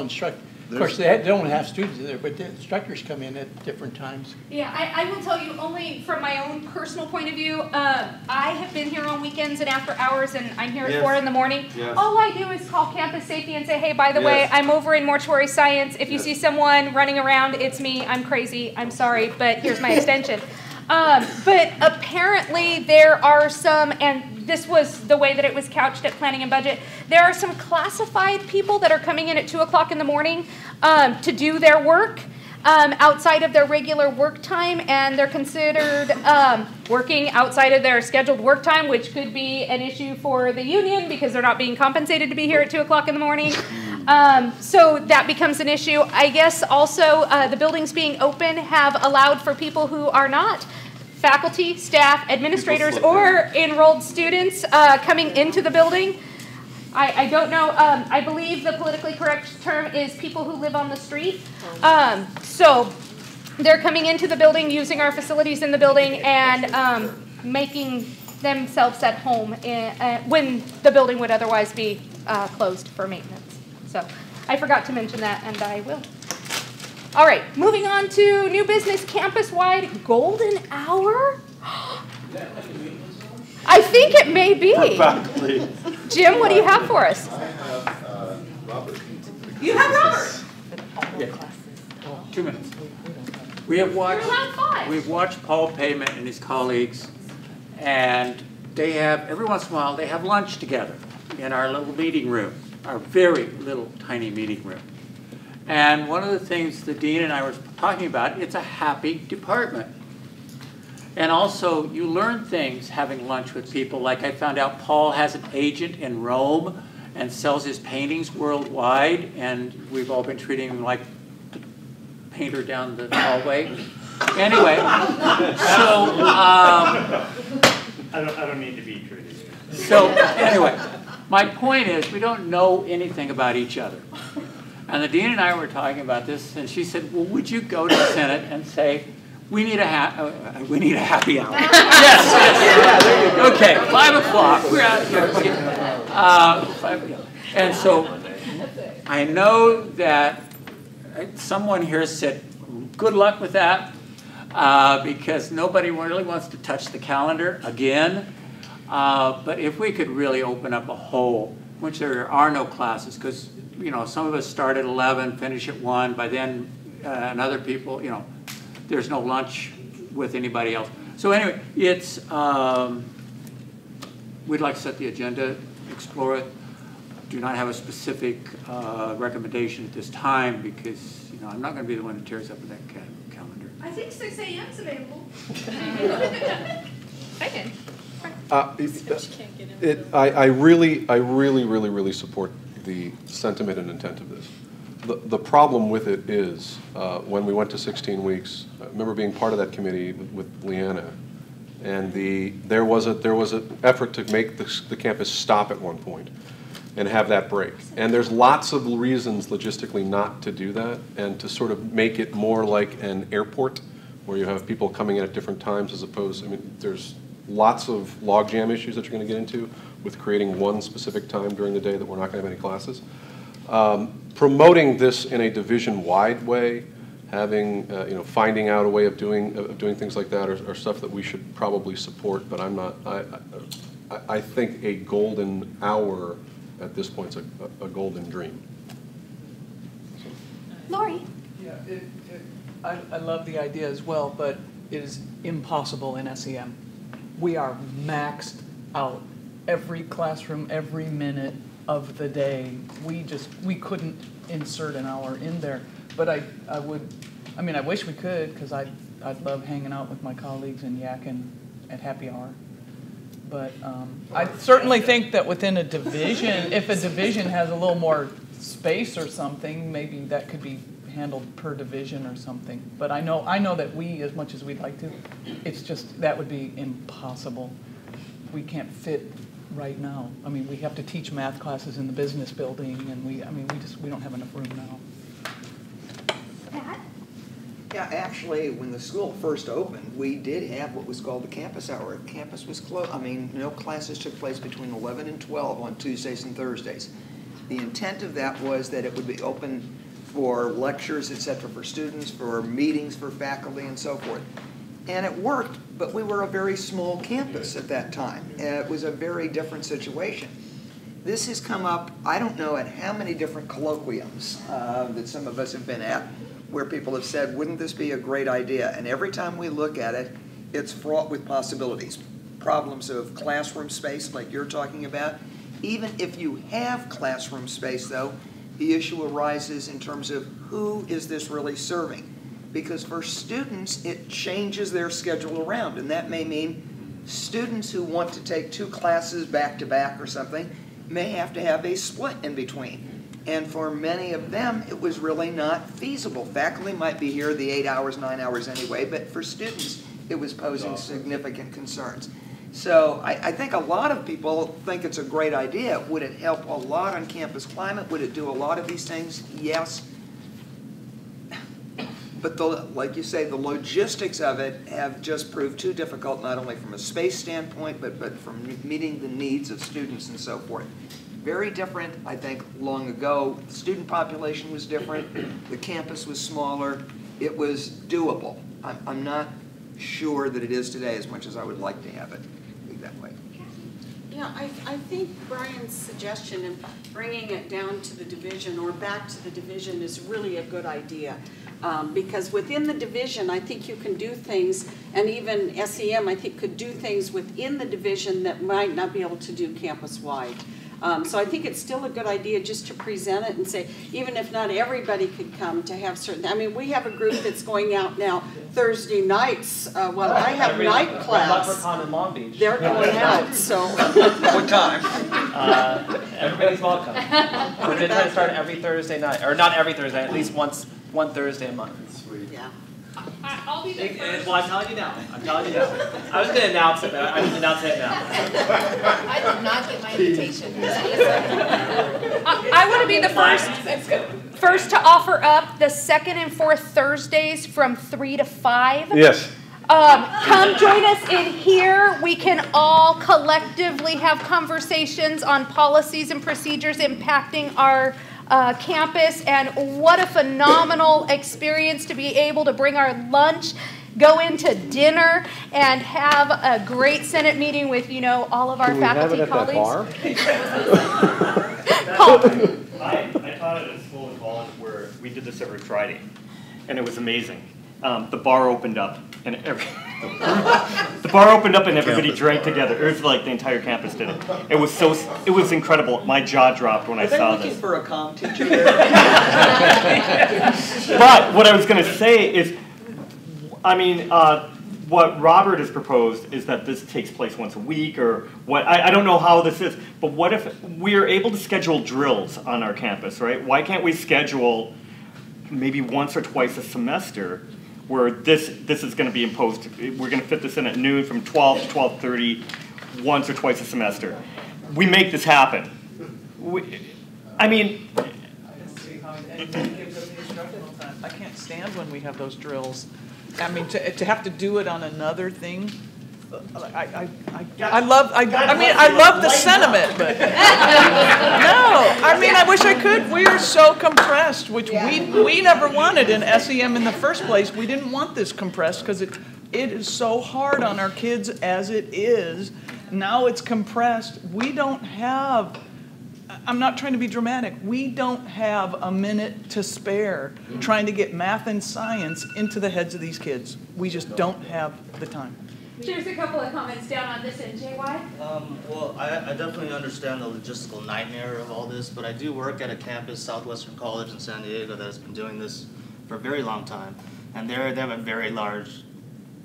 Of course, they don't have students there, but the instructors come in at different times. Yeah, I will tell you only from my own personal point of view, I have been here on weekends and after hours, and I'm here at 4 in the morning. Yes. All I do is call campus safety and say, hey, by the way, Yes. I'm over in mortuary science. If you see someone running around, it's me. I'm crazy. I'm sorry, but here's my extension. But apparently there are some, and this was the way that it was couched at planning and budget, there are some classified people that are coming in at 2 o'clock in the morning to do their work outside of their regular work time, and they're considered working outside of their scheduled work time, which could be an issue for the union because they're not being compensated to be here at 2 o'clock in the morning. So that becomes an issue. I guess also the buildings being open have allowed for people who are not faculty, staff, administrators, or enrolled students coming into the building. I don't know. I believe the politically correct term is people who live on the street. So they're coming into the building, using our facilities in the building, and making themselves at home when the building would otherwise be closed for maintenance. So I forgot to mention that, and I will. All right, moving on to new business campus-wide golden hour. I think it may be. Jim, what do you have for us? Robert. You have Robert. Yeah. 2 minutes. We have we've watched Paul Payment and his colleagues, and they have, every once in a while, they have lunch together in our little meeting room, our very little tiny meeting room. And one of the things the dean and I were talking about, it's a happy department. And also, you learn things having lunch with people. Like I found out Paul has an agent in Rome and sells his paintings worldwide, and we've all been treating him like the painter down the hallway. Anyway, so I don't need to be treated. So anyway, my point is we don't know anything about each other. And the dean and I were talking about this, and she said, well, would you go to the Senate and say, we need a happy hour? Yes. Okay, 5 o'clock. We're out here. And so I know that someone here said, good luck with that, because nobody really wants to touch the calendar again. But if we could really open up a hole, which there are no classes, because some of us start at 11, finish at 1. By then, and other people, there's no lunch with anybody else. So anyway, it's we'd like to set the agenda, explore it. Do not have a specific recommendation at this time because I'm not going to be the one who tears up that calendar. I think 6 a.m. is available. I can. I really support the sentiment and intent of this. The problem with it is when we went to 16 weeks, I remember being part of that committee with Leanna, and there was an effort to make the campus stop at one point and have that break. And there's lots of reasons logistically not to do that, and to sort of make it more like an airport where you have people coming in at different times as opposed, there's lots of logjam issues that you're going to get into with creating one specific time during the day that we're not going to have any classes. Promoting this in a division-wide way, having finding out a way of doing things like that are stuff that we should probably support. But I'm not. I think a golden hour at this point is a golden dream. Lori. Yeah, I love the idea as well, but it is impossible in SEM. We are maxed out. Every classroom, every minute of the day, we couldn't insert an hour in there. But I wish we could, because I'd love hanging out with my colleagues and yakking at happy hour. But I certainly think that within a division, if a division has a little more space or something, maybe that could be handled per division or something. But I know that we, as much as we'd like to, it's just, that would be impossible. We can't fit right now. We have to teach math classes in the business building, and we don't have enough room now. Yeah, actually, when the school first opened, we did have what was called the campus hour. The campus was closed. No classes took place between 11 and 12 on Tuesdays and Thursdays. The intent of that was that it would be open for lectures, et cetera, for students, for meetings for faculty and so forth. And it worked, but we were a very small campus at that time. It was a very different situation. This has come up, I don't know at how many different colloquiums that some of us have been at, where people have said, wouldn't this be a great idea? And every time we look at it, it's fraught with possibilities. Problems of classroom space, like you're talking about. Even if you have classroom space, though, the issue arises in terms of who is this really serving? Because for students, it changes their schedule around, and that may mean students who want to take 2 classes back to back or something may have to have a split in between. And for many of them, it was really not feasible. Faculty might be here the 8 hours, 9 hours anyway, but for students, it was posing significant concerns. So I think a lot of people think it's a great idea. Would it help a lot on campus climate? Would it do a lot of these things? Yes. But like you say, the logistics of it have just proved too difficult, not only from a space standpoint, but from meeting the needs of students and so forth. Very different, I think, long ago. The student population was different. The campus was smaller. It was doable. I'm not sure that it is today as much as I would like to have it be that way. Yeah, I think Brian's suggestion of bringing it down to the division or back to the division is really a good idea. Because within the division, I think you can do things, and even SEM, I think, could do things within the division that might not be able to do campus-wide. So I think it's still a good idea just to present it and say, even if not everybody could come, to have certain, I mean, we have a group that's going out now Thursday nights. Well, I have night class. Leprechaun in Long Beach. They're going out, so. What time? Everybody's welcome. We're going to try to start every Thursday night, or not every Thursday, at least one Thursday a month. Sweet. Yeah. I'll be the first. Well, I'm telling you now. I'm telling you now. I was going to announce it, but I'm going to announce it now. I did not get my invitation. I want to be the first to offer up the second and fourth Thursdays from 3 to 5. Yes. Come join us in here. We can all collectively have conversations on policies and procedures impacting our campus, and what a phenomenal experience to be able to bring our lunch, go into dinner, and have a great Senate meeting with, you know, all of our faculty colleagues. I taught at a school in college where we did this every Friday, and it was amazing. The bar opened up, and everybody drank together. It was like the entire campus did it. It was incredible. My jaw dropped when I saw this. Are they looking for a comm teacher there? But what I was going to say is, I mean, what Robert has proposed is that this takes place once a week, or what, I don't know how this is, but what if we're able to schedule drills on our campus, right? Why can't we schedule maybe once or twice a semester where this is going to be imposed? We're going to fit this in at noon from 12 to 12:30 once or twice a semester. We make this happen. I mean, I can't stand when we have those drills. I mean, to have to do it on another thing. I love the sentiment, but no. I mean, I wish I could. We are so compressed, which we never wanted in SEM in the first place. We didn't want this compressed because it is so hard on our kids as it is. Now it's compressed. We don't have. I'm not trying to be dramatic. We don't have a minute to spare trying to get math and science into the heads of these kids. We just don't have the time. Here's a couple of comments down on this end. JY? Well, I definitely understand the logistical nightmare of all this, but I do work at a campus, Southwestern College in San Diego, that has been doing this for a very long time. And they have a very large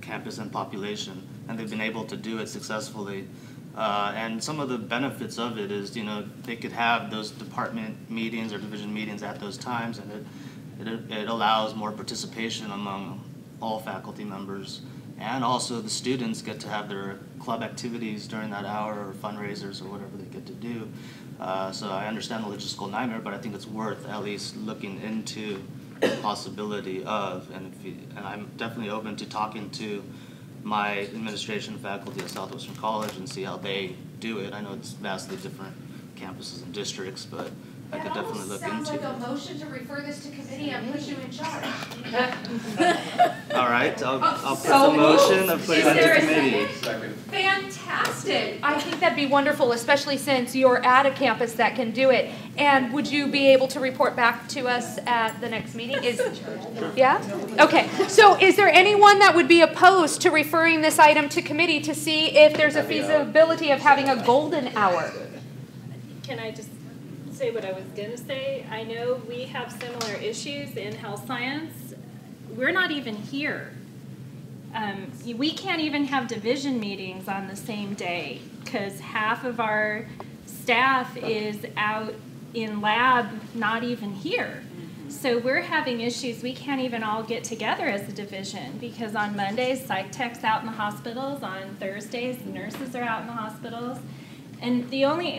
campus and population, and they've been able to do it successfully. And some of the benefits of it is, you know, they could have those department meetings or division meetings at those times, and it allows more participation among all faculty members. And also the students get to have their club activities during that hour, or fundraisers, or whatever they get to do. So I understand the logistical nightmare, but I think it's worth at least looking into the possibility of, and I'm definitely open to talking to my administration faculty at Southwestern College and see how they do it. I know it's vastly different campuses and districts, but I could definitely look Sounds into. like a motion to refer this to committee and put you in charge. All right, I'll put So the motion of putting Is it there to a committee. Fantastic. I think that'd be wonderful, especially since you're at a campus that can do it. And would you be able to report back to us at the next meeting? Yeah? Okay. So is there anyone that would be opposed to referring this item to committee to see if there's a feasibility of having a golden hour? Can I just say what I was going to say? I know we have similar issues in health science. We're not even here. We can't even have division meetings on the same day because half of our staff is out in lab, not even here. So we're having issues. We can't even all get together as a division because on Mondays, psych tech's out in the hospitals. On Thursdays, the nurses are out in the hospitals. And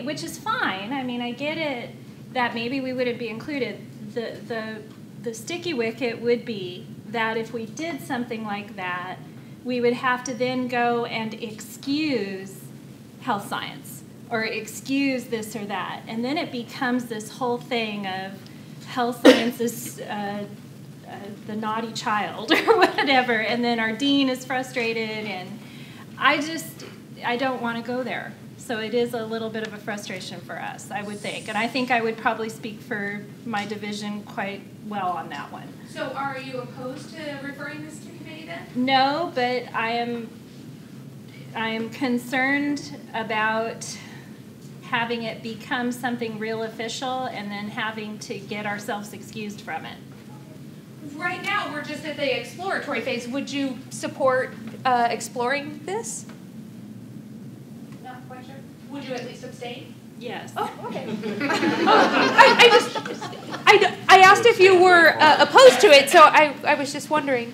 which is fine. I mean, I get it that maybe we wouldn't be included. The sticky wicket would be that if we did something like that, we would have to then go and excuse health science or excuse this or that. And then it becomes this whole thing of health science is the naughty child or whatever. And then our dean is frustrated. And I don't want to go there. So it is a little bit of a frustration for us, I would think. And I think I would probably speak for my division quite well on that one. So are you opposed to referring this to committee then? No, but I am concerned about having it become something real official and then having to get ourselves excused from it. Right now, we're just at the exploratory phase. Would you support exploring this? Not quite sure. Would you at least abstain? Yes. Oh, okay. I asked if you were opposed to it, so I was just wondering.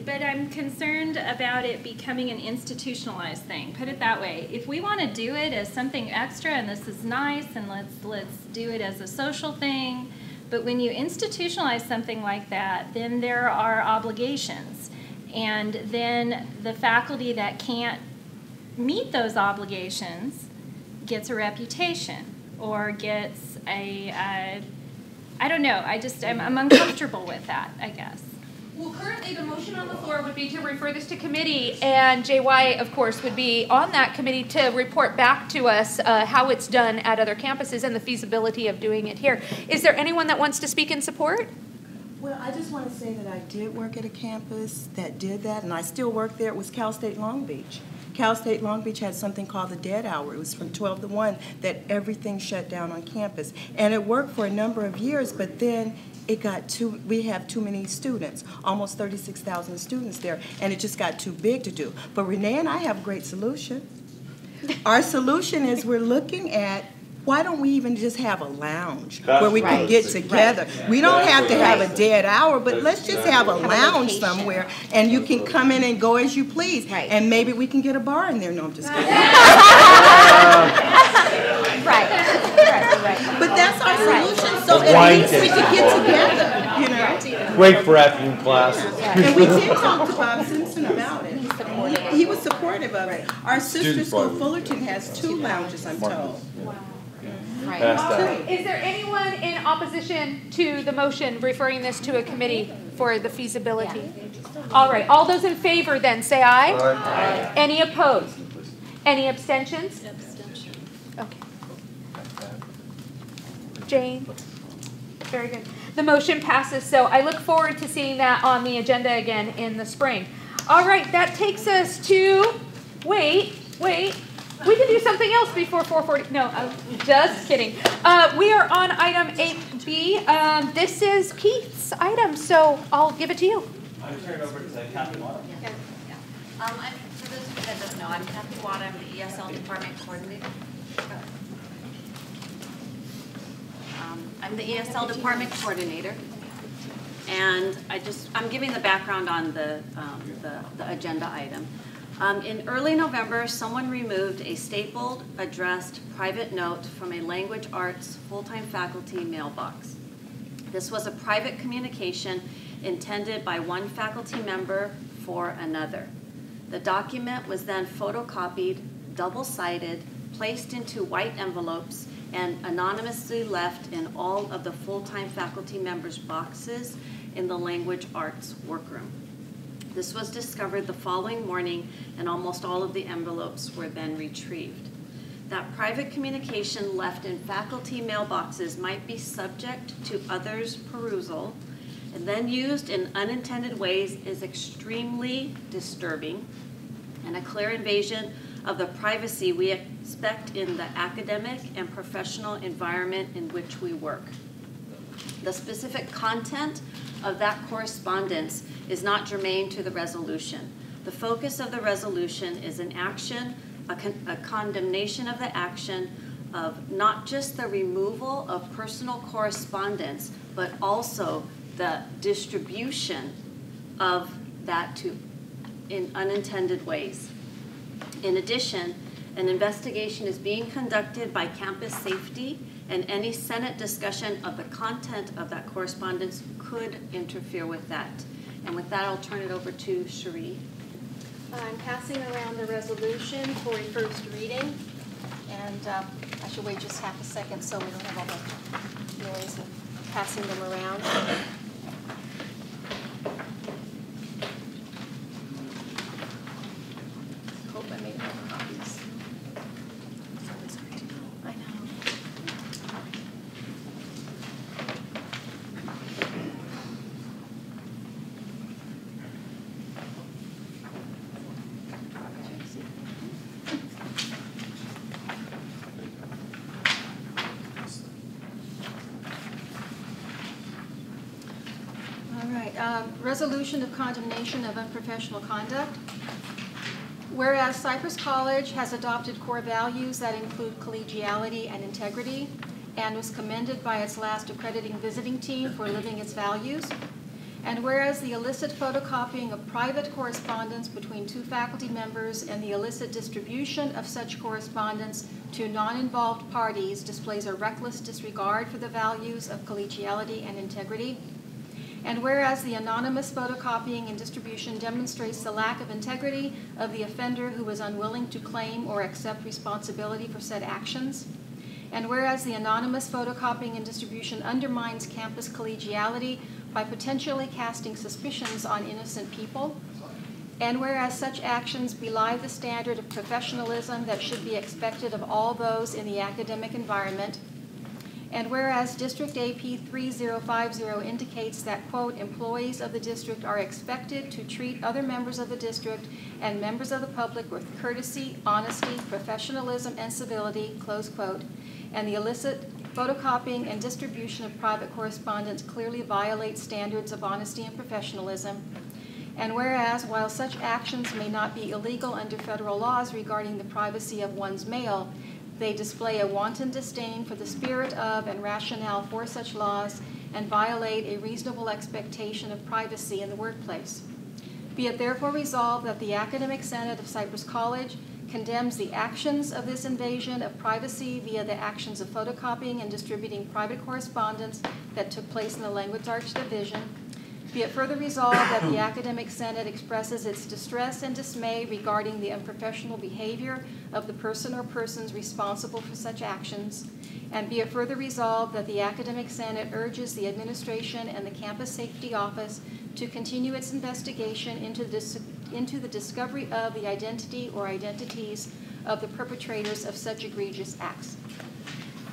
But I'm concerned about it becoming an institutionalized thing. Put it that way. If we want to do it as something extra, and this is nice, and let's do it as a social thing. But when you institutionalize something like that, then there are obligations, and then the faculty that can't meet those obligations gets a reputation or gets I don't know. I'm uncomfortable with that, I guess. Well, currently the motion on the floor would be to refer this to committee, and JY, of course, would be on that committee to report back to us how it's done at other campuses and the feasibility of doing it here. Is there anyone that wants to speak in support? Well, I just want to say that I did work at a campus that did that, and I still work there. It was Cal State Long Beach. Cal State Long Beach had something called the dead hour. It was from 12 to 1 that everything shut down on campus. And it worked for a number of years, but then we have too many students, almost 36,000 students there, and it just got too big to do. But Renee and I have a great solution. Our solution is we're looking at, why don't we even just have a lounge where we can get together? Right. We don't have to have a dead hour, but let's just have a lounge somewhere, and you can come in and go as you please, and maybe we can get a bar in there. No, I'm just kidding. Right. But that's our solution, so at least we could get together, you know. Great for afternoon class. And we did talk to Bob Simpson about it. He was supportive of it. Our sister school, Fullerton, has 2 lounges, I'm told. Right. Is there anyone in opposition to the motion referring this to a committee for the feasibility? Yeah. All right. All those in favor then say aye. Aye. Any opposed? Any abstentions? Abstention. Okay. Jane? Very good. The motion passes, so I look forward to seeing that on the agenda again in the spring. All right, that takes us to, wait. We can do something else before 4:40. No, I'm just kidding. We are on item 8B. This is Keith's item, so I'll give it to you. I'm turning over to Kathy Watt. For those of you that don't know, I'm Kathy Watt. I'm the ESL department coordinator. I'm the ESL department coordinator, and I'm giving the background on the agenda item. In early November, someone removed a stapled, addressed private note from a language arts full-time faculty mailbox. This was a private communication intended by one faculty member for another. The document was then photocopied, double-sided, placed into white envelopes, and anonymously left in all of the full-time faculty members' boxes in the language arts workroom. This was discovered the following morning, and almost all of the envelopes were then retrieved. That private communication left in faculty mailboxes might be subject to others' perusal and then used in unintended ways is extremely disturbing and a clear invasion of the privacy we expect in the academic and professional environment in which we work. The specific content of that correspondence is not germane to the resolution. The focus of the resolution is an action, a condemnation of the action of not just the removal of personal correspondence, but also the distribution of that in unintended ways. In addition, an investigation is being conducted by Campus Safety, and any Senate discussion of the content of that correspondence could interfere with that. And with that, I'll turn it over to Cherie. I'm passing around the resolution for a first reading, and I should wait just half a second so we don't have all the noise of passing them around. Hope I made more copies. I know. Resolution of condemnation of unprofessional conduct. Whereas Cypress College has adopted core values that include collegiality and integrity and was commended by its last accrediting visiting team for living its values. And whereas the illicit photocopying of private correspondence between two faculty members and the illicit distribution of such correspondence to non-involved parties displays a reckless disregard for the values of collegiality and integrity. And whereas the anonymous photocopying and distribution demonstrates the lack of integrity of the offender who is unwilling to claim or accept responsibility for said actions. And whereas the anonymous photocopying and distribution undermines campus collegiality by potentially casting suspicions on innocent people. And whereas such actions belie the standard of professionalism that should be expected of all those in the academic environment. And whereas District AP 3050 indicates that, quote, employees of the district are expected to treat other members of the district and members of the public with courtesy, honesty, professionalism, and civility, close quote, and the illicit photocopying and distribution of private correspondence clearly violates standards of honesty and professionalism. And whereas, while such actions may not be illegal under federal laws regarding the privacy of one's mail, they display a wanton disdain for the spirit of and rationale for such laws and violate a reasonable expectation of privacy in the workplace. Be it therefore resolved that the Academic Senate of Cypress College condemns the actions of this invasion of privacy via the actions of photocopying and distributing private correspondence that took place in the Language Arts Division. Be it further resolved that the Academic Senate expresses its distress and dismay regarding the unprofessional behavior of the person or persons responsible for such actions. And be it further resolved that the Academic Senate urges the administration and the Campus Safety Office to continue its investigation into the discovery of the identity or identities of the perpetrators of such egregious acts.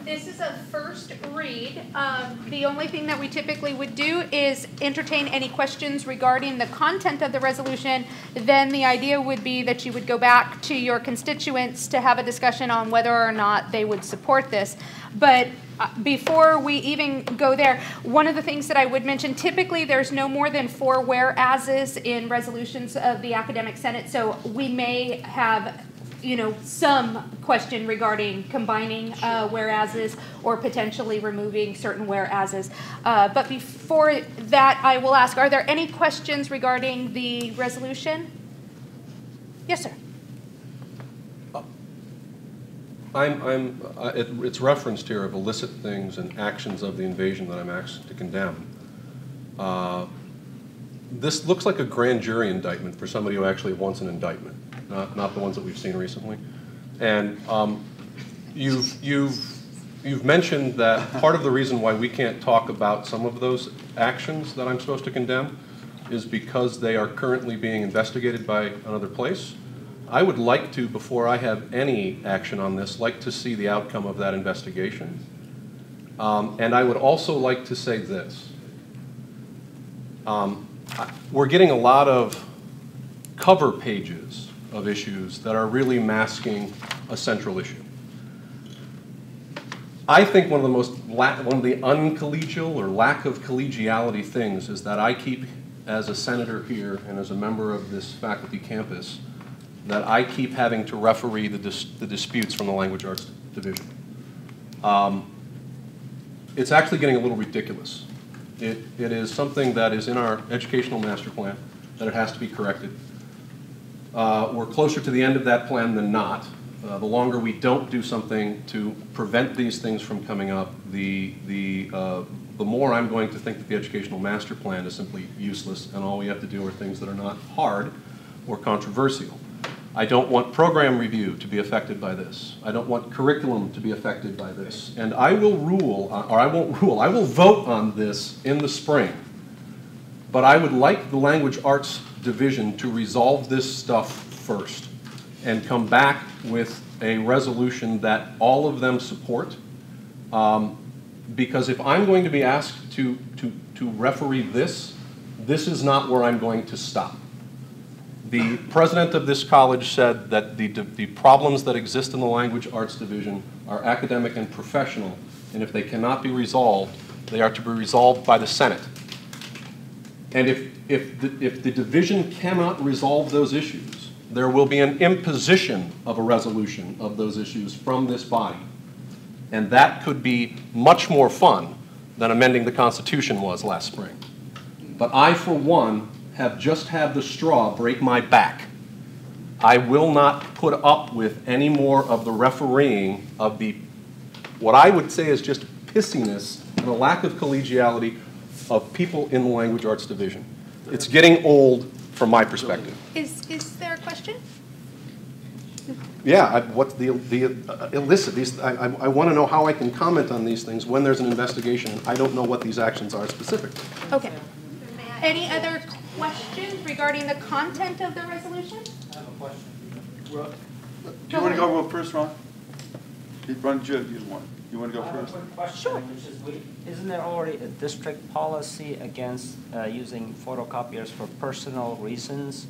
This is a first read. The only thing that we typically would do is entertain any questions regarding the content of the resolution. Then the idea would be that you would go back to your constituents to have a discussion on whether or not they would support this. But before we even go there, one of the things that I would mention, typically there's no more than 4 whereases in resolutions of the Academic Senate, so we may have some question regarding combining whereases or potentially removing certain whereases. But before that, I will ask, are there any questions regarding the resolution? Yes, sir. It's referenced here of illicit things and actions of the invasion that I'm asked to condemn. This looks like a grand jury indictment for somebody who actually wants an indictment. Not the ones that we've seen recently. And you've you've mentioned that part of the reason why we can't talk about some of those actions that I'm supposed to condemn is because they are currently being investigated by another place. I would like to, before I have any action on this, like to see the outcome of that investigation. And I would also like to say this. We're getting a lot of cover pages of issues that are really masking a central issue. I think one of the uncollegial or lack of collegiality things is that I keep, as a senator here and as a member of this faculty campus, that I keep having to referee the disputes from the Language Arts Division. It's actually getting a little ridiculous. It is something that is in our educational master plan, that it has to be corrected. We're closer to the end of that plan than not. The longer we don't do something to prevent these things from coming up, the more I'm going to think that the educational master plan is simply useless, and all we have to do are things that are not hard or controversial. I don't want program review to be affected by this. I don't want curriculum to be affected by this. And I will rule, or I won't rule, I will vote on this in the spring. But I would like the Language Arts Division to resolve this stuff first and come back with a resolution that all of them support. Because if I'm going to be asked to referee this is not where I'm going to stop. The president of this college said that the problems that exist in the Language Arts Division are academic and professional, and if they cannot be resolved, they are to be resolved by the Senate. And if the division cannot resolve those issues, there will be an imposition of a resolution of those issues from this body. And that could be much more fun than amending the Constitution was last spring. But I, for one, have just had the straw break my back. I will not put up with any more of the refereeing of what I would say is just pissiness and a lack of collegiality of people in the Language Arts Division. It's getting old from my perspective. Is there a question? Yeah, what's illicit? I want to know how I can comment on these things when there's an investigation. I don't know what these actions are specifically. Okay. Any other questions regarding the content of the resolution? I have a question. Well, do you want to go first, Ron? Ron, you want to go first? Question, sure. Which is, isn't there already a district policy against using photocopiers for personal reasons?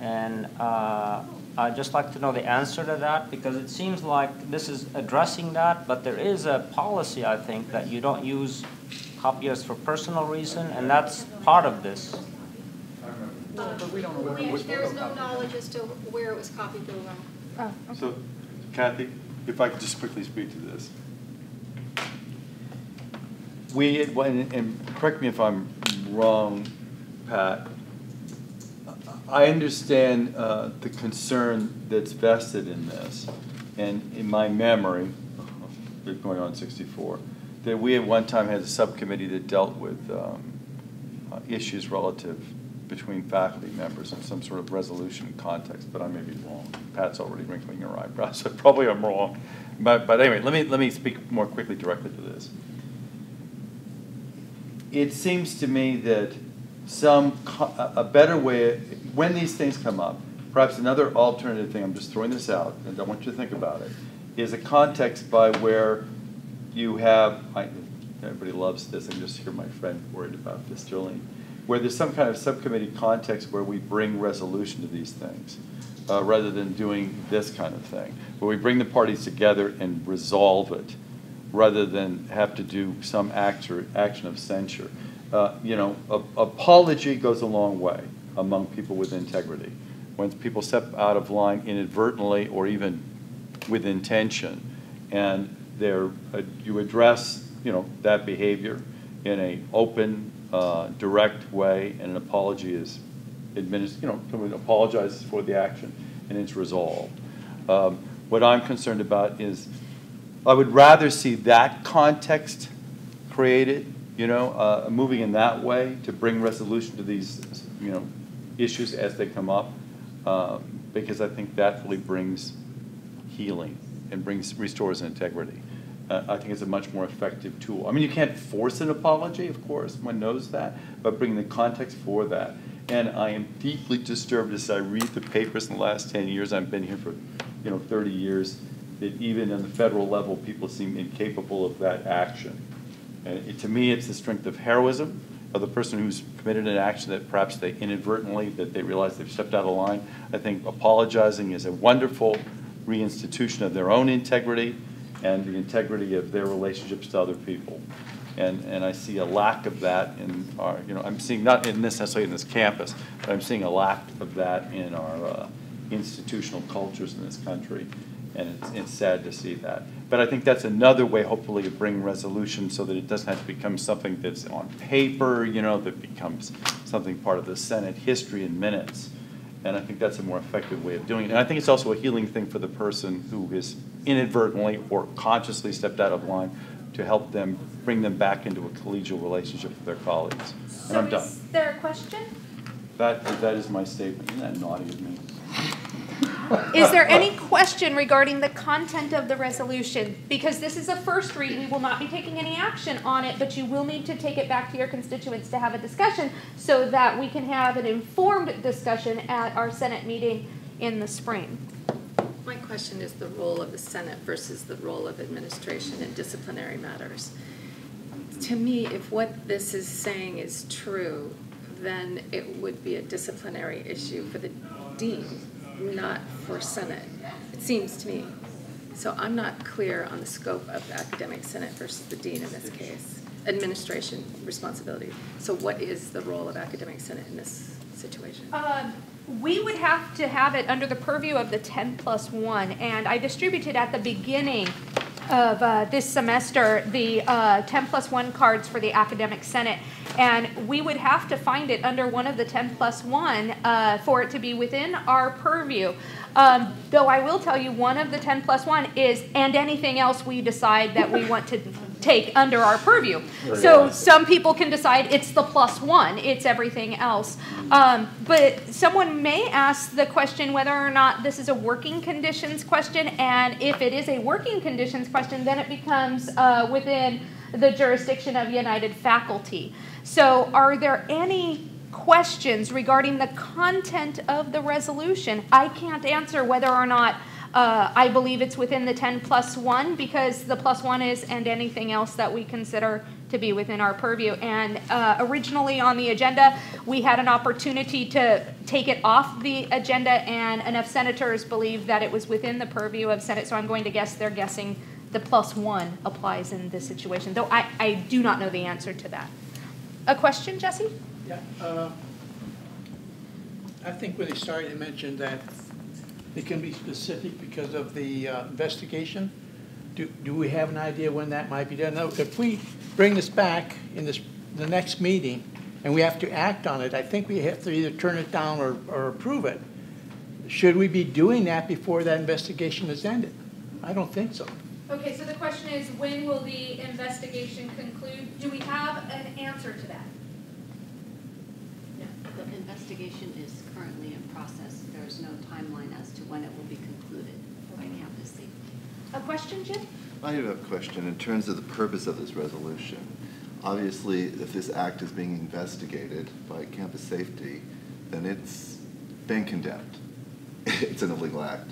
And I'd just like to know the answer to that, because it seems like this is addressing that, but there is a policy, I think, that you don't use copiers for personal reason, and that's part of this. But we don't know. There's no knowledge as to where it was copied from. Oh, okay. So, Kathy, if I could just quickly speak to this. And correct me if I'm wrong, Pat, I understand the concern that's vested in this, and in my memory, going on 64, that we at one time had a subcommittee that dealt with issues relative between faculty members in some sort of resolution context, but I may be wrong. Pat's already wrinkling her eyebrows, so probably I'm wrong. But anyway, let me speak more quickly directly to this. It seems to me that a better way, when these things come up, perhaps another alternative thing, I'm just throwing this out, and I want you to think about it, is a context by where you have, everybody loves this, I can just hear my friend worried about this, Jolene, where there's some kind of subcommittee context where we bring resolution to these things, rather than doing this kind of thing, where we bring the parties together and resolve it, rather than have to do some action of censure. Apology goes a long way among people with integrity. When people step out of line inadvertently or even with intention, and you address that behavior in an open, direct way, and an apology is administered. Someone apologizes for the action, and it's resolved. What I'm concerned about is, I would rather see that context created, moving in that way to bring resolution to these, issues as they come up, because I think that really brings healing and restores integrity. I think it's a much more effective tool. I mean, you can't force an apology, of course, one knows that, but bringing the context for that. And I am deeply disturbed as I read the papers in the last 10 years, I've been here for 30 years, that even on the federal level, people seem incapable of that action. And to me, it's the strength of heroism, of the person who's committed an action that perhaps they inadvertently, that they realize they've stepped out of line. I think apologizing is a wonderful reinstitution of their own integrity and the integrity of their relationships to other people. And I see a lack of that in our, I'm seeing, not in this necessarily in this campus, but I'm seeing a lack of that in our institutional cultures in this country. And it's sad to see that. But I think that's another way, hopefully, to bring resolution so that it doesn't have to become something that's on paper, that becomes something part of the Senate history in minutes. And I think that's a more effective way of doing it. And I think it's also a healing thing for the person who has inadvertently or consciously stepped out of line, to help them, bring them back into a collegial relationship with their colleagues. And I'm done. Is there a question? That is my statement. Isn't that naughty of me? Is there any question regarding the content of the resolution? Because this is a first read, we will not be taking any action on it, but you will need to take it back to your constituents to have a discussion so that we can have an informed discussion at our Senate meeting in the spring. My question is the role of the Senate versus the role of administration in disciplinary matters. To me, if what this is saying is true, then it would be a disciplinary issue for the dean, not for Senate. It seems to me. So I'm not clear on the scope of the academic Senate versus the dean in this case. Administration responsibility. So what is the role of academic Senate in this situation? We would have to have it under the purview of the 10+1, and I distributed at the beginning of this semester the 10+1 cards for the academic Senate, and we would have to find it under one of the 10+1 for it to be within our purview. Though I will tell you, one of the 10+1 is, and anything else we decide that we want to take under our purview. So some people can decide it's the +1, it's everything else. But someone may ask the question whether or not this is a working conditions question, and if it is a working conditions question, then it becomes within the jurisdiction of United Faculty. So are there any questions regarding the content of the resolution? I can't answer whether or not I believe it's within the 10+1, because the +1 is and anything else that we consider to be within our purview. And originally on the agenda, we had an opportunity to take it off the agenda, and enough senators believed that it was within the purview of Senate, so I'm going to guess they're guessing the +1 applies in this situation, though I do not know the answer to that. A question, Jesse? Yeah. I think when they started to mention that it can be specific because of the investigation. Do we have an idea when that might be done? Now, if we bring this back in the next meeting and we have to act on it, I think we have to either turn it down or approve it. Should we be doing that before that investigation is ended? I don't think so. Okay, so the question is, when will the investigation conclude? Do we have an answer to that? The investigation is currently in process. There is no timeline as to when it will be concluded by campus safety. A question, Jim? I have a question in terms of the purpose of this resolution. Obviously, if this act is being investigated by campus safety, then it's been condemned. It's an illegal act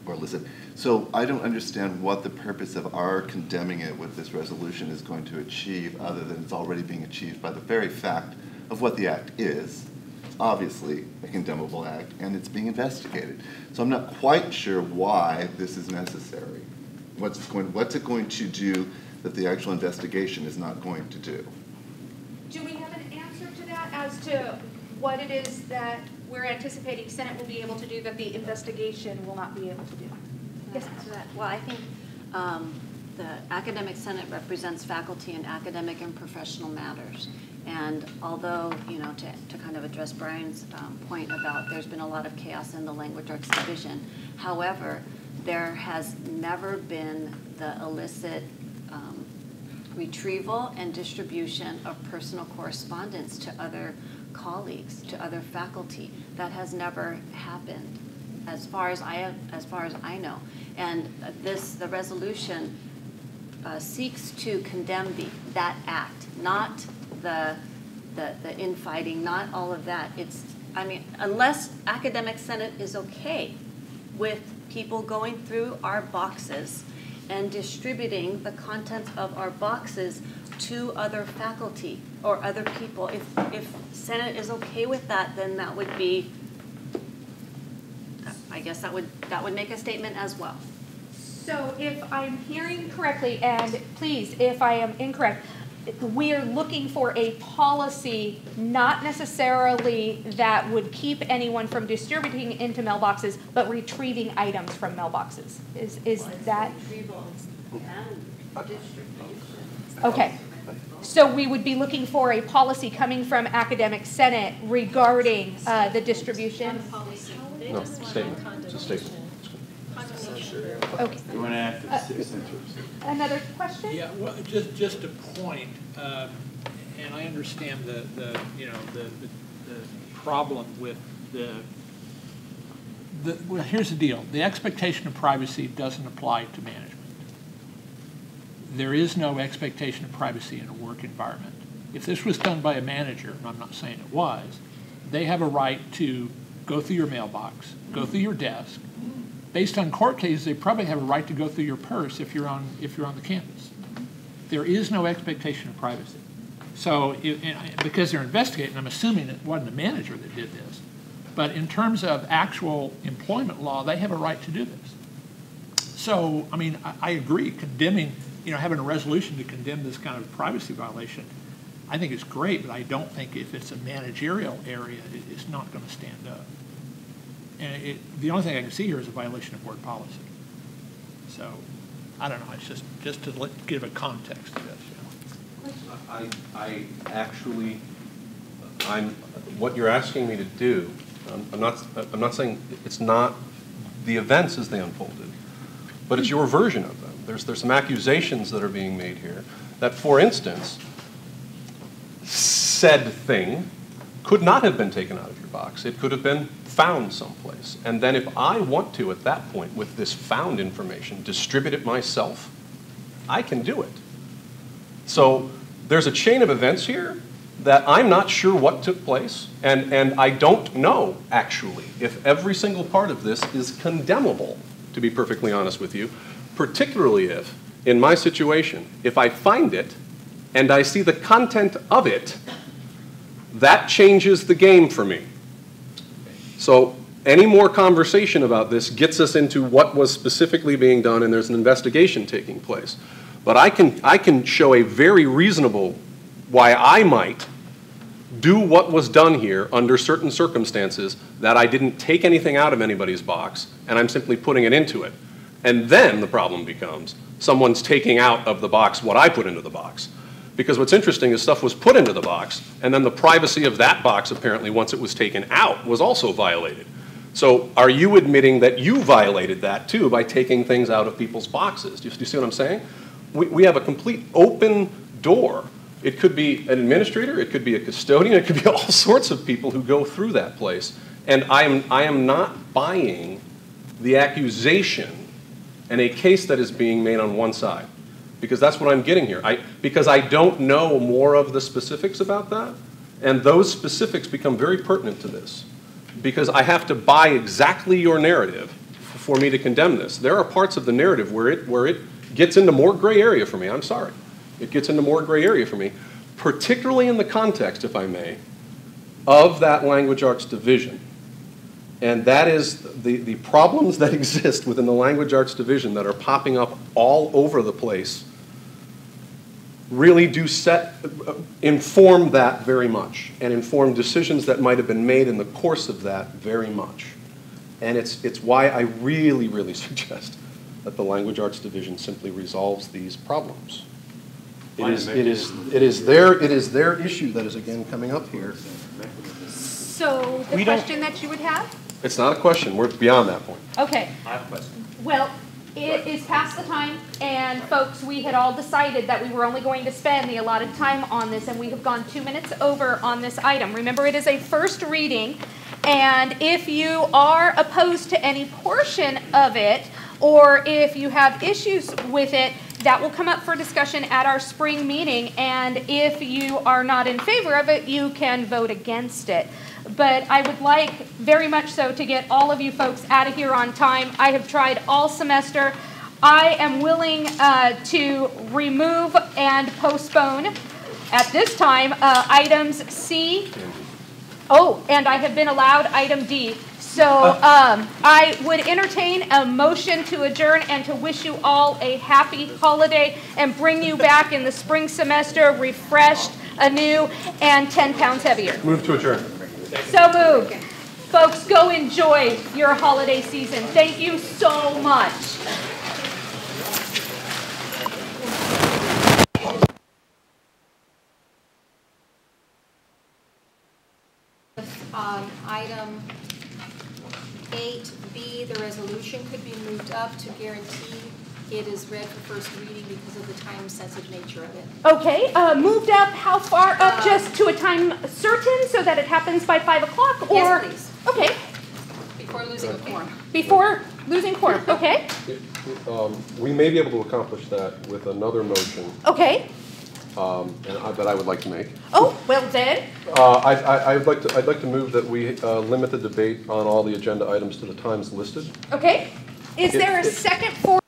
or illicit. So I don't understand what the purpose of our condemning it with this resolution is going to achieve, other than it's already being achieved by the very fact of what the act is. Obviously a condemnable act, and it's being investigated. So I'm not quite sure why this is necessary. What's it going to do that the actual investigation is not going to do? Do we have an answer to that as to what it is that we're anticipating Senate will be able to do that the investigation will not be able to do? Yes. Well, I think the academic Senate represents faculty in academic and professional matters. And although, to kind of address Brian's point about there's been a lot of chaos in the language arts division, however, there has never been the illicit retrieval and distribution of personal correspondence to other colleagues, to other faculty. That has never happened, as far as I know. And the resolution seeks to condemn that act, not the infighting, not all of that. I mean, unless Academic Senate is okay with people going through our boxes and distributing the contents of our boxes to other faculty or other people. If Senate is okay with that, then that would be, I guess that would make a statement as well. So if I'm hearing correctly, and please, if I am incorrect, we're looking for a policy, not necessarily that would keep anyone from distributing into mailboxes, but retrieving items from mailboxes. Is that? Okay. So we would be looking for a policy coming from Academic Senate regarding the distribution? No, statement. It's a statement. Okay. You want to ask Another question? Yeah, well, just a point, and I understand the problem with well, here's the deal. The expectation of privacy doesn't apply to management. There is no expectation of privacy in a work environment. If this was done by a manager, and I'm not saying it was, they have a right to go through your mailbox, go through your desk. Based on court cases, they probably have a right to go through your purse if you're on the campus. There is no expectation of privacy. So because they're investigating, I'm assuming it wasn't a manager that did this. But in terms of actual employment law, they have a right to do this. So, I mean, I agree, condemning, having a resolution to condemn this kind of privacy violation, I think it's great, but I don't think if it's a managerial area, it's not going to stand up. And the only thing I can see here is a violation of board policy. So, I don't know, it's just to give a context to this. What you're asking me to do, I'm not saying it's not the events as they unfolded, but it's your version of them. There's some accusations that are being made here that, for instance, said thing could not have been taken out of your box. It could have been found someplace. And then if I want to, at that point, with this found information, distribute it myself, I can do it. So there's a chain of events here that I'm not sure what took place, and I don't know, actually, if every single part of this is condemnable, to be perfectly honest with you, particularly if, in my situation, if I find it and I see the content of it, that changes the game for me. So any more conversation about this gets us into what was specifically being done, and there's an investigation taking place. But I can show a very reasonable why I might do what was done here under certain circumstances, that I didn't take anything out of anybody's box and I'm simply putting it into it. And then the problem becomes someone's taking out of the box what I put into the box. Because what's interesting is stuff was put into the box, and then the privacy of that box, apparently, once it was taken out, was also violated. So are you admitting that you violated that, too, by taking things out of people's boxes? Do you see what I'm saying? We have a complete open door. It could be an administrator, it could be a custodian, it could be all sorts of people who go through that place. And I am not buying the accusation and a case that is being made on one side. Because that's what I'm getting here. Because I don't know more of the specifics about that, and those specifics become very pertinent to this. Because I have to buy exactly your narrative for me to condemn this. There are parts of the narrative where it gets into more gray area for me. I'm sorry. It gets into more gray area for me, particularly in the context, if I may, of that language arts division. And that is the problems that exist within the language arts division that are popping up all over the place really do inform that very much, and inform decisions that might have been made in the course of that very much. And it's why I really, really suggest that the language arts division simply resolves these problems. It is their issue that is again coming up here. So the question that you would have? It's not a question. We're beyond that point. Okay. I have a question. Well, it is past the time, and folks, we had all decided that we were only going to spend the allotted time on this, and we have gone 2 minutes over on this item. Remember, it is a first reading, and if you are opposed to any portion of it, or if you have issues with it, that will come up for discussion at our spring meeting, and if you are not in favor of it, you can vote against it. But I would like very much so to get all of you folks out of here on time. I have tried all semester. I am willing to remove and postpone at this time items C. Oh, and I have been allowed item D. So I would entertain a motion to adjourn and to wish you all a happy holiday and bring you back in the spring semester refreshed, anew, and 10 pounds heavier. Move to adjourn. So moved. Folks, go enjoy your holiday season. Thank you so much. Item 8B, the resolution could be moved up to guarantee it is read for first reading because of the time-sensitive nature of it. Okay, moved up, how far up? Just to a time certain so that it happens by 5 o'clock? Or yes, please. Okay. Before losing a quorum. Before losing quorum, okay. We may be able to accomplish that with another motion. Okay. That I would like to make. Oh, well then. I'd like to move that we limit the debate on all the agenda items to the times listed. Okay. Is there a second for?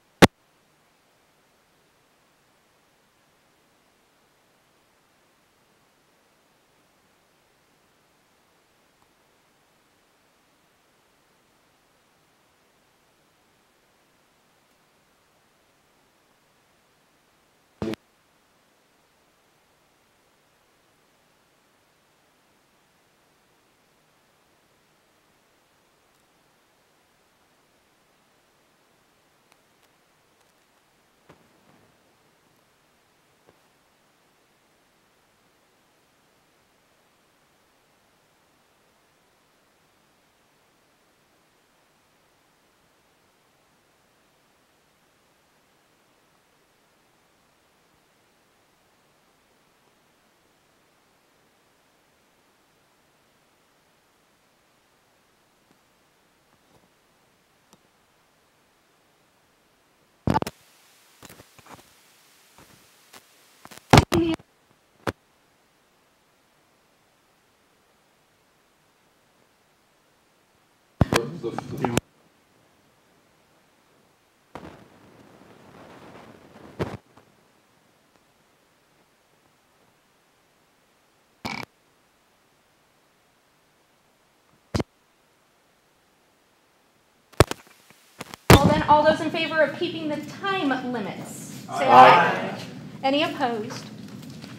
All those in favor of keeping the time limits, say aye. Any opposed?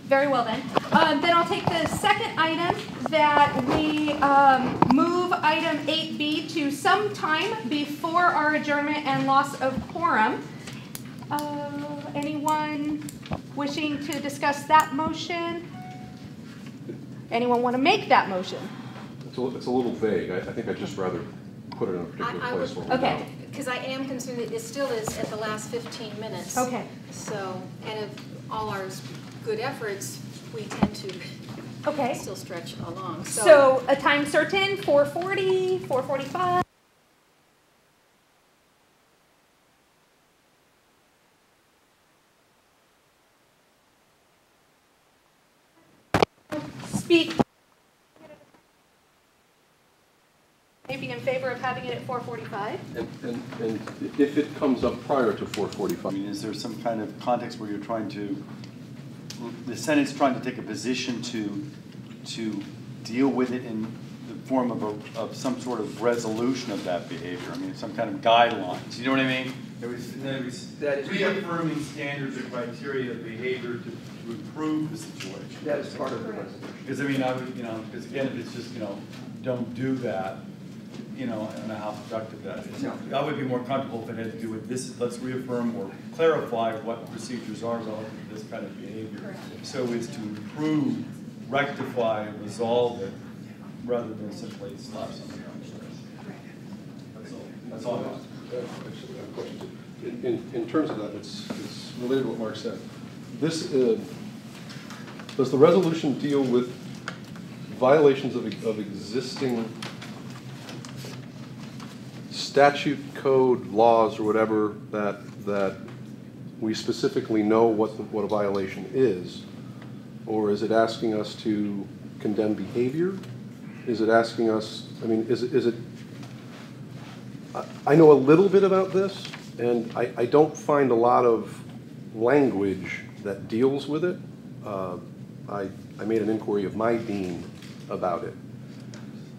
Very well then. Then I'll take the second item that we move item 8B to some time before our adjournment and loss of quorum. Anyone wishing to discuss that motion? Anyone want to make that motion? It's a little vague. I think I'd just rather put it in a particular place. Okay. Because I am concerned that it still is at the last 15 minutes. Okay. So, and of all our good efforts, we tend to still stretch along. So a time certain, 4:40, 4:45? Speak. Maybe in favor of having it at 4:45? And if it comes up prior to 4:45? I mean, is there some kind of context where you're trying to, the Senate's trying to take a position to deal with it in the form of some sort of resolution of that behavior? I mean, some kind of guidelines, you know what I mean? There was reaffirming standards or criteria of behavior to improve the situation. That is part of the resolution. Because I mean, I would, because again, if it's just, don't do that, I don't know how productive that is. No. I would be more comfortable if it had to do with this, let's reaffirm or clarify what procedures are relative to this kind of behavior. Correct. So as to improve, rectify, and resolve it, rather than simply slap something on the wrist. That's all I have. In terms of that, it's related to what Mark said. This does the resolution deal with violations of existing statute, code, laws, or whatever that we specifically know what a violation is? Or is it asking us to condemn behavior? Is it asking us, I mean, is it I know a little bit about this, and I don't find a lot of language that deals with it. I made an inquiry of my dean about it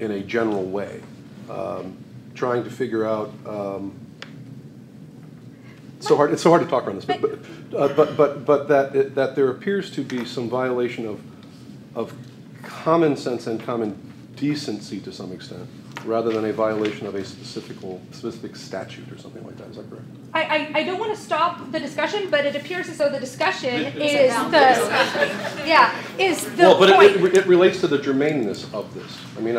in a general way, trying to figure out. It's so hard to talk around this, but that there appears to be some violation of common sense and common decency to some extent, rather than a violation of a specific statute or something like that. Is that correct? I don't want to stop the discussion, but it appears as though the discussion is the well, but point. it relates to the germaneness of this. I mean,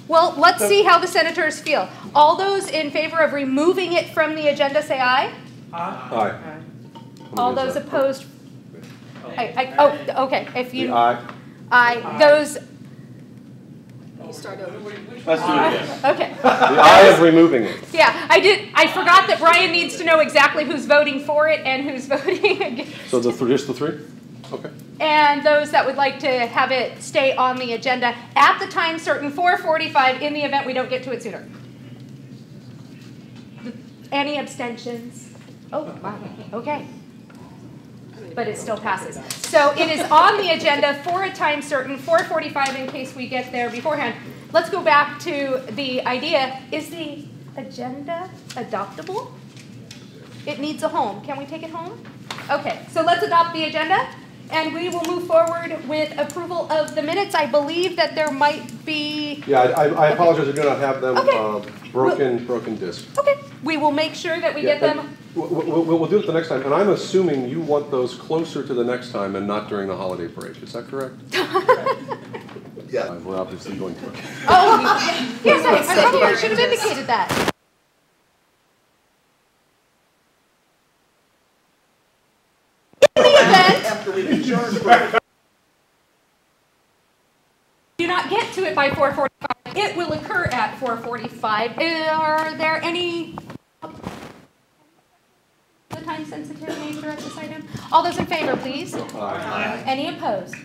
Well, let's see how the senators feel. All those in favor of removing it from the agenda, say aye. Aye. All those opposed? Oh, okay. If you aye. Aye. Those. You start over. Let's do it again. Okay. The aye of removing it. Yeah, I forgot that Brian needs to know exactly who's voting for it and who's voting against. So just the three? Okay. And those that would like to have it stay on the agenda at the time certain, 4:45, in the event we don't get to it sooner. Any abstentions? Oh, wow. Okay. But it still passes. So it is on the agenda for a time certain, 4:45, in case we get there beforehand. Let's go back to the idea. Is the agenda adoptable? It needs a home. Can we take it home? Okay, so let's adopt the agenda. And we will move forward with approval of the minutes. I believe that there might be... Yeah, I apologize. I do not have them Okay. broken disc. Okay, we will make sure that we get them... We'll do it the next time. And I'm assuming you want those closer to the next time and not during the holiday break. Is that correct? Yeah. We're obviously going to. Oh, yes, I probably should have indicated that. In the event... After we adjourn. Do not get to it by 4:45. It will occur at 4:45. Are there any... the time-sensitive nature of this item? All those in favor, please. Aye. Any opposed?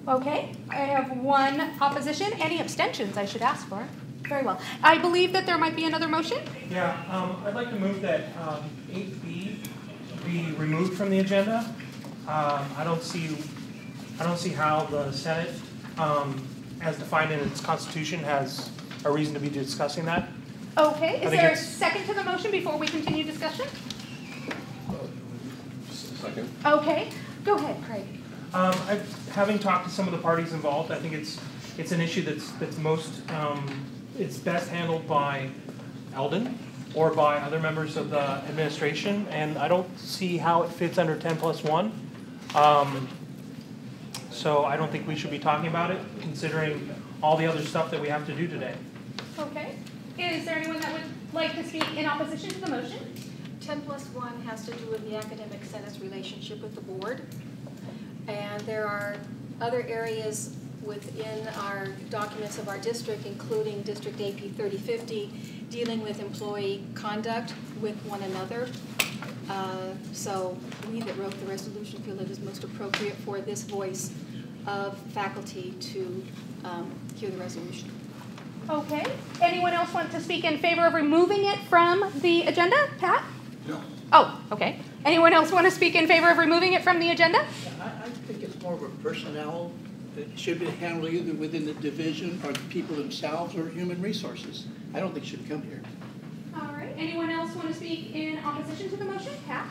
Okay, I have one opposition. Any abstentions, I should ask for? Very well. I believe that there might be another motion. Yeah, I'd like to move that 8B be removed from the agenda. I don't see how the Senate, as defined in its constitution, has a reason to be discussing that. Okay, is there a second to the motion before we continue discussion? Second. Okay, go ahead, Craig. Having talked to some of the parties involved, I think it's an issue that's most it's best handled by Eldon or by other members of the administration, and I don't see how it fits under 10+1. So I don't think we should be talking about it, considering all the other stuff that we have to do today. Okay. Is there anyone that would like to speak in opposition to the motion? 10+1 has to do with the academic senate's relationship with the board. And there are other areas within our documents of our district, including District AP 3050, dealing with employee conduct with one another. So we that wrote the resolution feel it is most appropriate for this voice of faculty to hear the resolution. Okay. Anyone else want to speak in favor of removing it from the agenda? Pat? No. Oh, okay. Anyone else want to speak in favor of removing it from the agenda? I think it's more of a personnel that should be handled either within the division or the people themselves or human resources. I don't think it should come here. All right. Anyone else want to speak in opposition to the motion? Pat?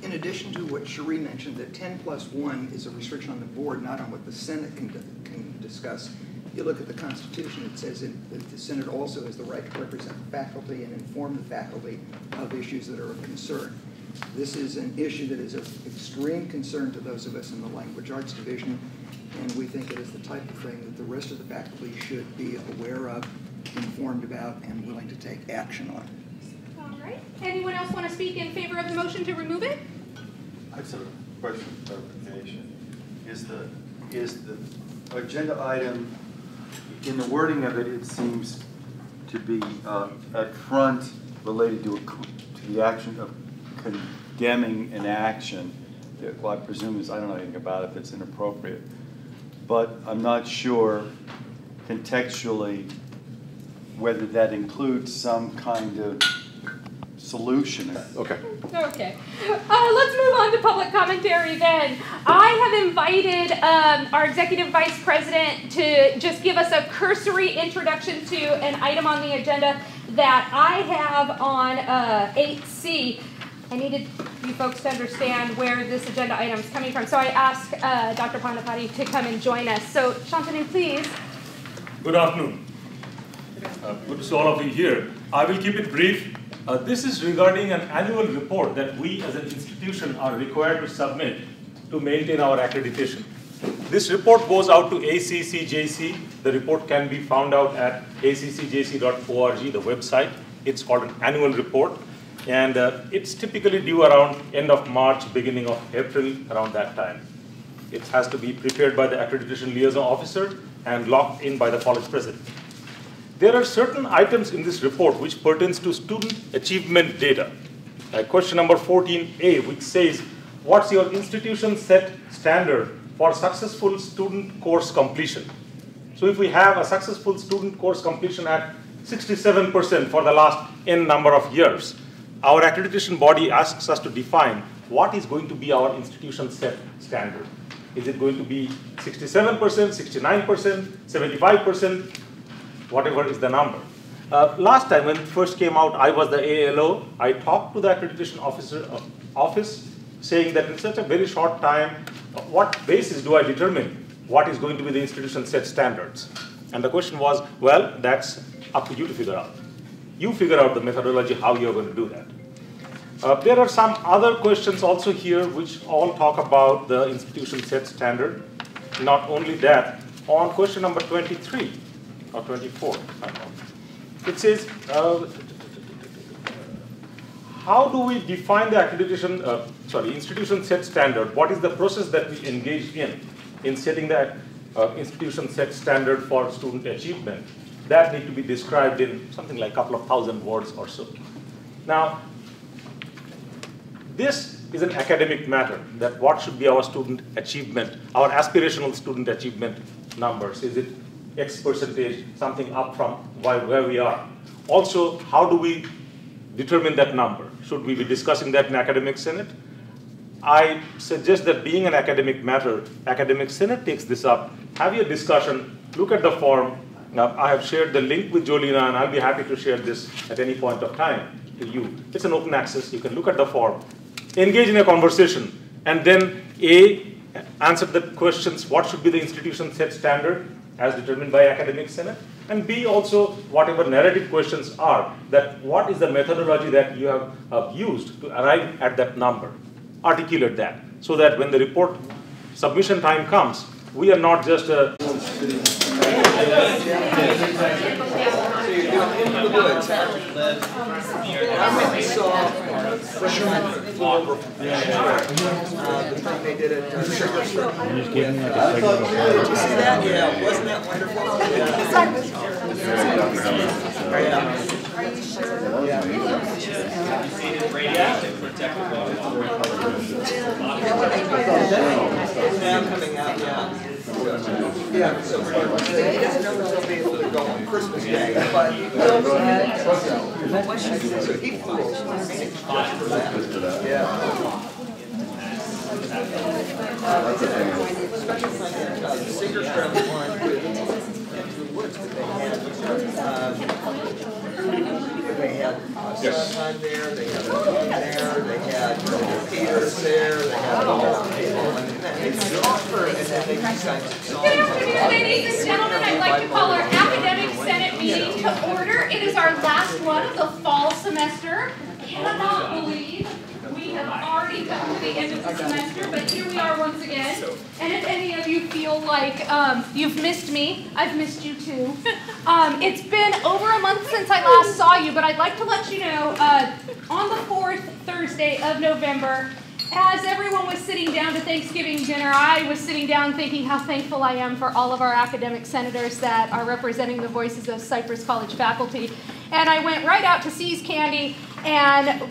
In addition to what Cherie mentioned, that 10+1 is a restriction on the board, not on what the Senate can discuss. If you look at the Constitution, it says that the Senate also has the right to represent the faculty and inform the faculty of issues that are of concern. This is an issue that is of extreme concern to those of us in the Language Arts Division, and we think it is the type of thing that the rest of the faculty should be aware of, informed about, and willing to take action on. All right. Anyone else want to speak in favor of the motion to remove it? I just have a question of clarification. Is the agenda item, in the wording of it, it seems to be at front related to the action of condemning an action that, well, I presume is, I don't know anything about it, if it's inappropriate. But I'm not sure contextually whether that includes some kind of solution. Okay. Okay. Let's move on to public commentary then. I have invited our Executive Vice President to just give us a cursory introduction to an item on the agenda that I have on 8C. I needed you folks to understand where this agenda item is coming from. So I asked Dr. Pandapati to come and join us. So Shantanu, please. Good afternoon. Good to see all of you here. I will keep it brief. This is regarding an annual report that we as an institution are required to submit to maintain our accreditation. This report goes out to ACCJC. The report can be found out at accjc.org, the website. It's called an annual report. And it's typically due around end of March, beginning of April, around that time. It has to be prepared by the accreditation liaison officer and locked in by the college president. There are certain items in this report which pertains to student achievement data. Question number 14A, which says, what's your institution set standard for successful student course completion? So if we have a successful student course completion at 67% for the last N number of years, our accreditation body asks us to define what is going to be our institution set standard. Is it going to be 67%, 69%, 75%? Whatever is the number. Last time when it first came out, I was the ALO. I talked to the accreditation office saying that in such a very short time, what basis do I determine what is going to be the institution set standards? And the question was, well, that's up to you to figure out. You figure out the methodology, how you're going to do that. There are some other questions also here which all talk about the institution set standard. Not only that, on question number 23, or 24, it says, how do we define the accreditation, institution set standard? What is the process that we engage in setting that institution set standard for student achievement? That need to be described in something like a couple of thousand words or so. Now, this is an academic matter, that what should be our student achievement, our aspirational student achievement numbers. Is it X percentage, something up from where we are? Also, how do we determine that number? Should we be discussing that in Academic Senate? I suggest that being an academic matter, Academic Senate takes this up, have your discussion, look at the form. Now, I have shared the link with Jolina, and I'll be happy to share this at any point of time to you. It's an open access, you can look at the form, engage in a conversation, and then A, answer the questions, what should be the institution set standard as determined by Academic Senate, and B, also whatever narrative questions are, that what is the methodology that you have used to arrive at that number. Articulate that, so that when the report submission time comes, we are not just a... Into the woods. I went and saw Fisherman Flower. The thing they did at Sugar Street. Just giving like a segment of Did you see that? Yeah, wasn't that wonderful? Are you sure? Now coming out, yeah, so he doesn't know if he'll be able to go on Christmas Day, but so he flew over just for that. Yeah. Special thing, the Singers Trail one into the woods that they had Sunshine there, they had Moon there, they had Peters there, they had all the people, and then they decided to Good afternoon, ladies and gentlemen. I'd like to call our Academic Senate meeting to order. It is our last one of the fall semester. Cannot believe we have already come to the end of the semester, but here we are once again. And if any of you feel like you've missed me, I've missed you too. It's been over a month since I last saw you, but I'd like to let you know, on the 4th Thursday of November, as everyone was sitting down to Thanksgiving dinner, I was sitting down thinking how thankful I am for all of our academic senators that are representing the voices of Cypress College faculty. And I went right out to See's Candy, and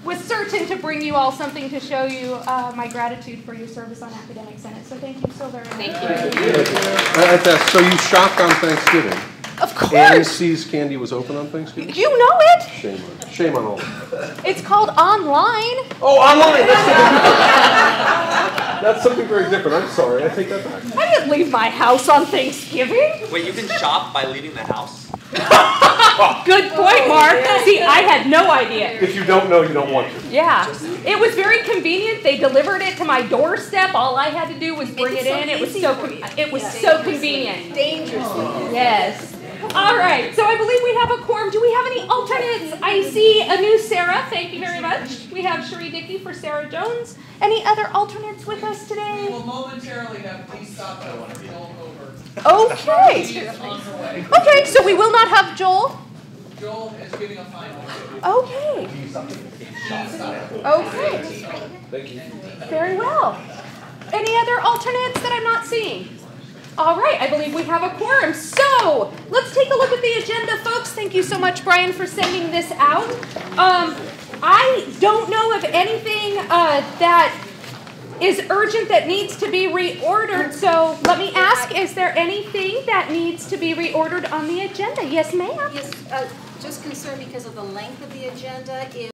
was certain to bring you all something to show you my gratitude for your service on Academic Senate. So thank you so very much. Thank you. So you shopped on Thanksgiving? Of course. Annie C's Candy was open on Thanksgiving? You know it? Shame on all. It's called online. Oh, online. That's something very different. I'm sorry. I take that back. I didn't leave my house on Thanksgiving. Wait, you can shop by leaving the house? Good point, Mark. See, I had no idea. If you don't know, you don't want to. Yeah. It was very convenient. They delivered it to my doorstep. All I had to do was bring it in. It was so convenient. Dangerously. Yes. All right. So I believe we have a quorum. Do we have any alternates? I see a new Sarah. Thank you very much. We have Cherie Dickey for Sarah Jones. Any other alternates with us today? We will momentarily have Lee stop by one of you all over. Okay. Okay, so we will not have Joel? Joel is giving a final. Okay. Okay. Thank you. Very well. Any other alternates that I'm not seeing? All right, I believe we have a quorum. So let's take a look at the agenda, folks. Thank you so much, Brian, for sending this out. I don't know of anything that is urgent that needs to be reordered. So let me ask, is there anything that needs to be reordered on the agenda? Yes, ma'am. Yes, just concerned because of the length of the agenda.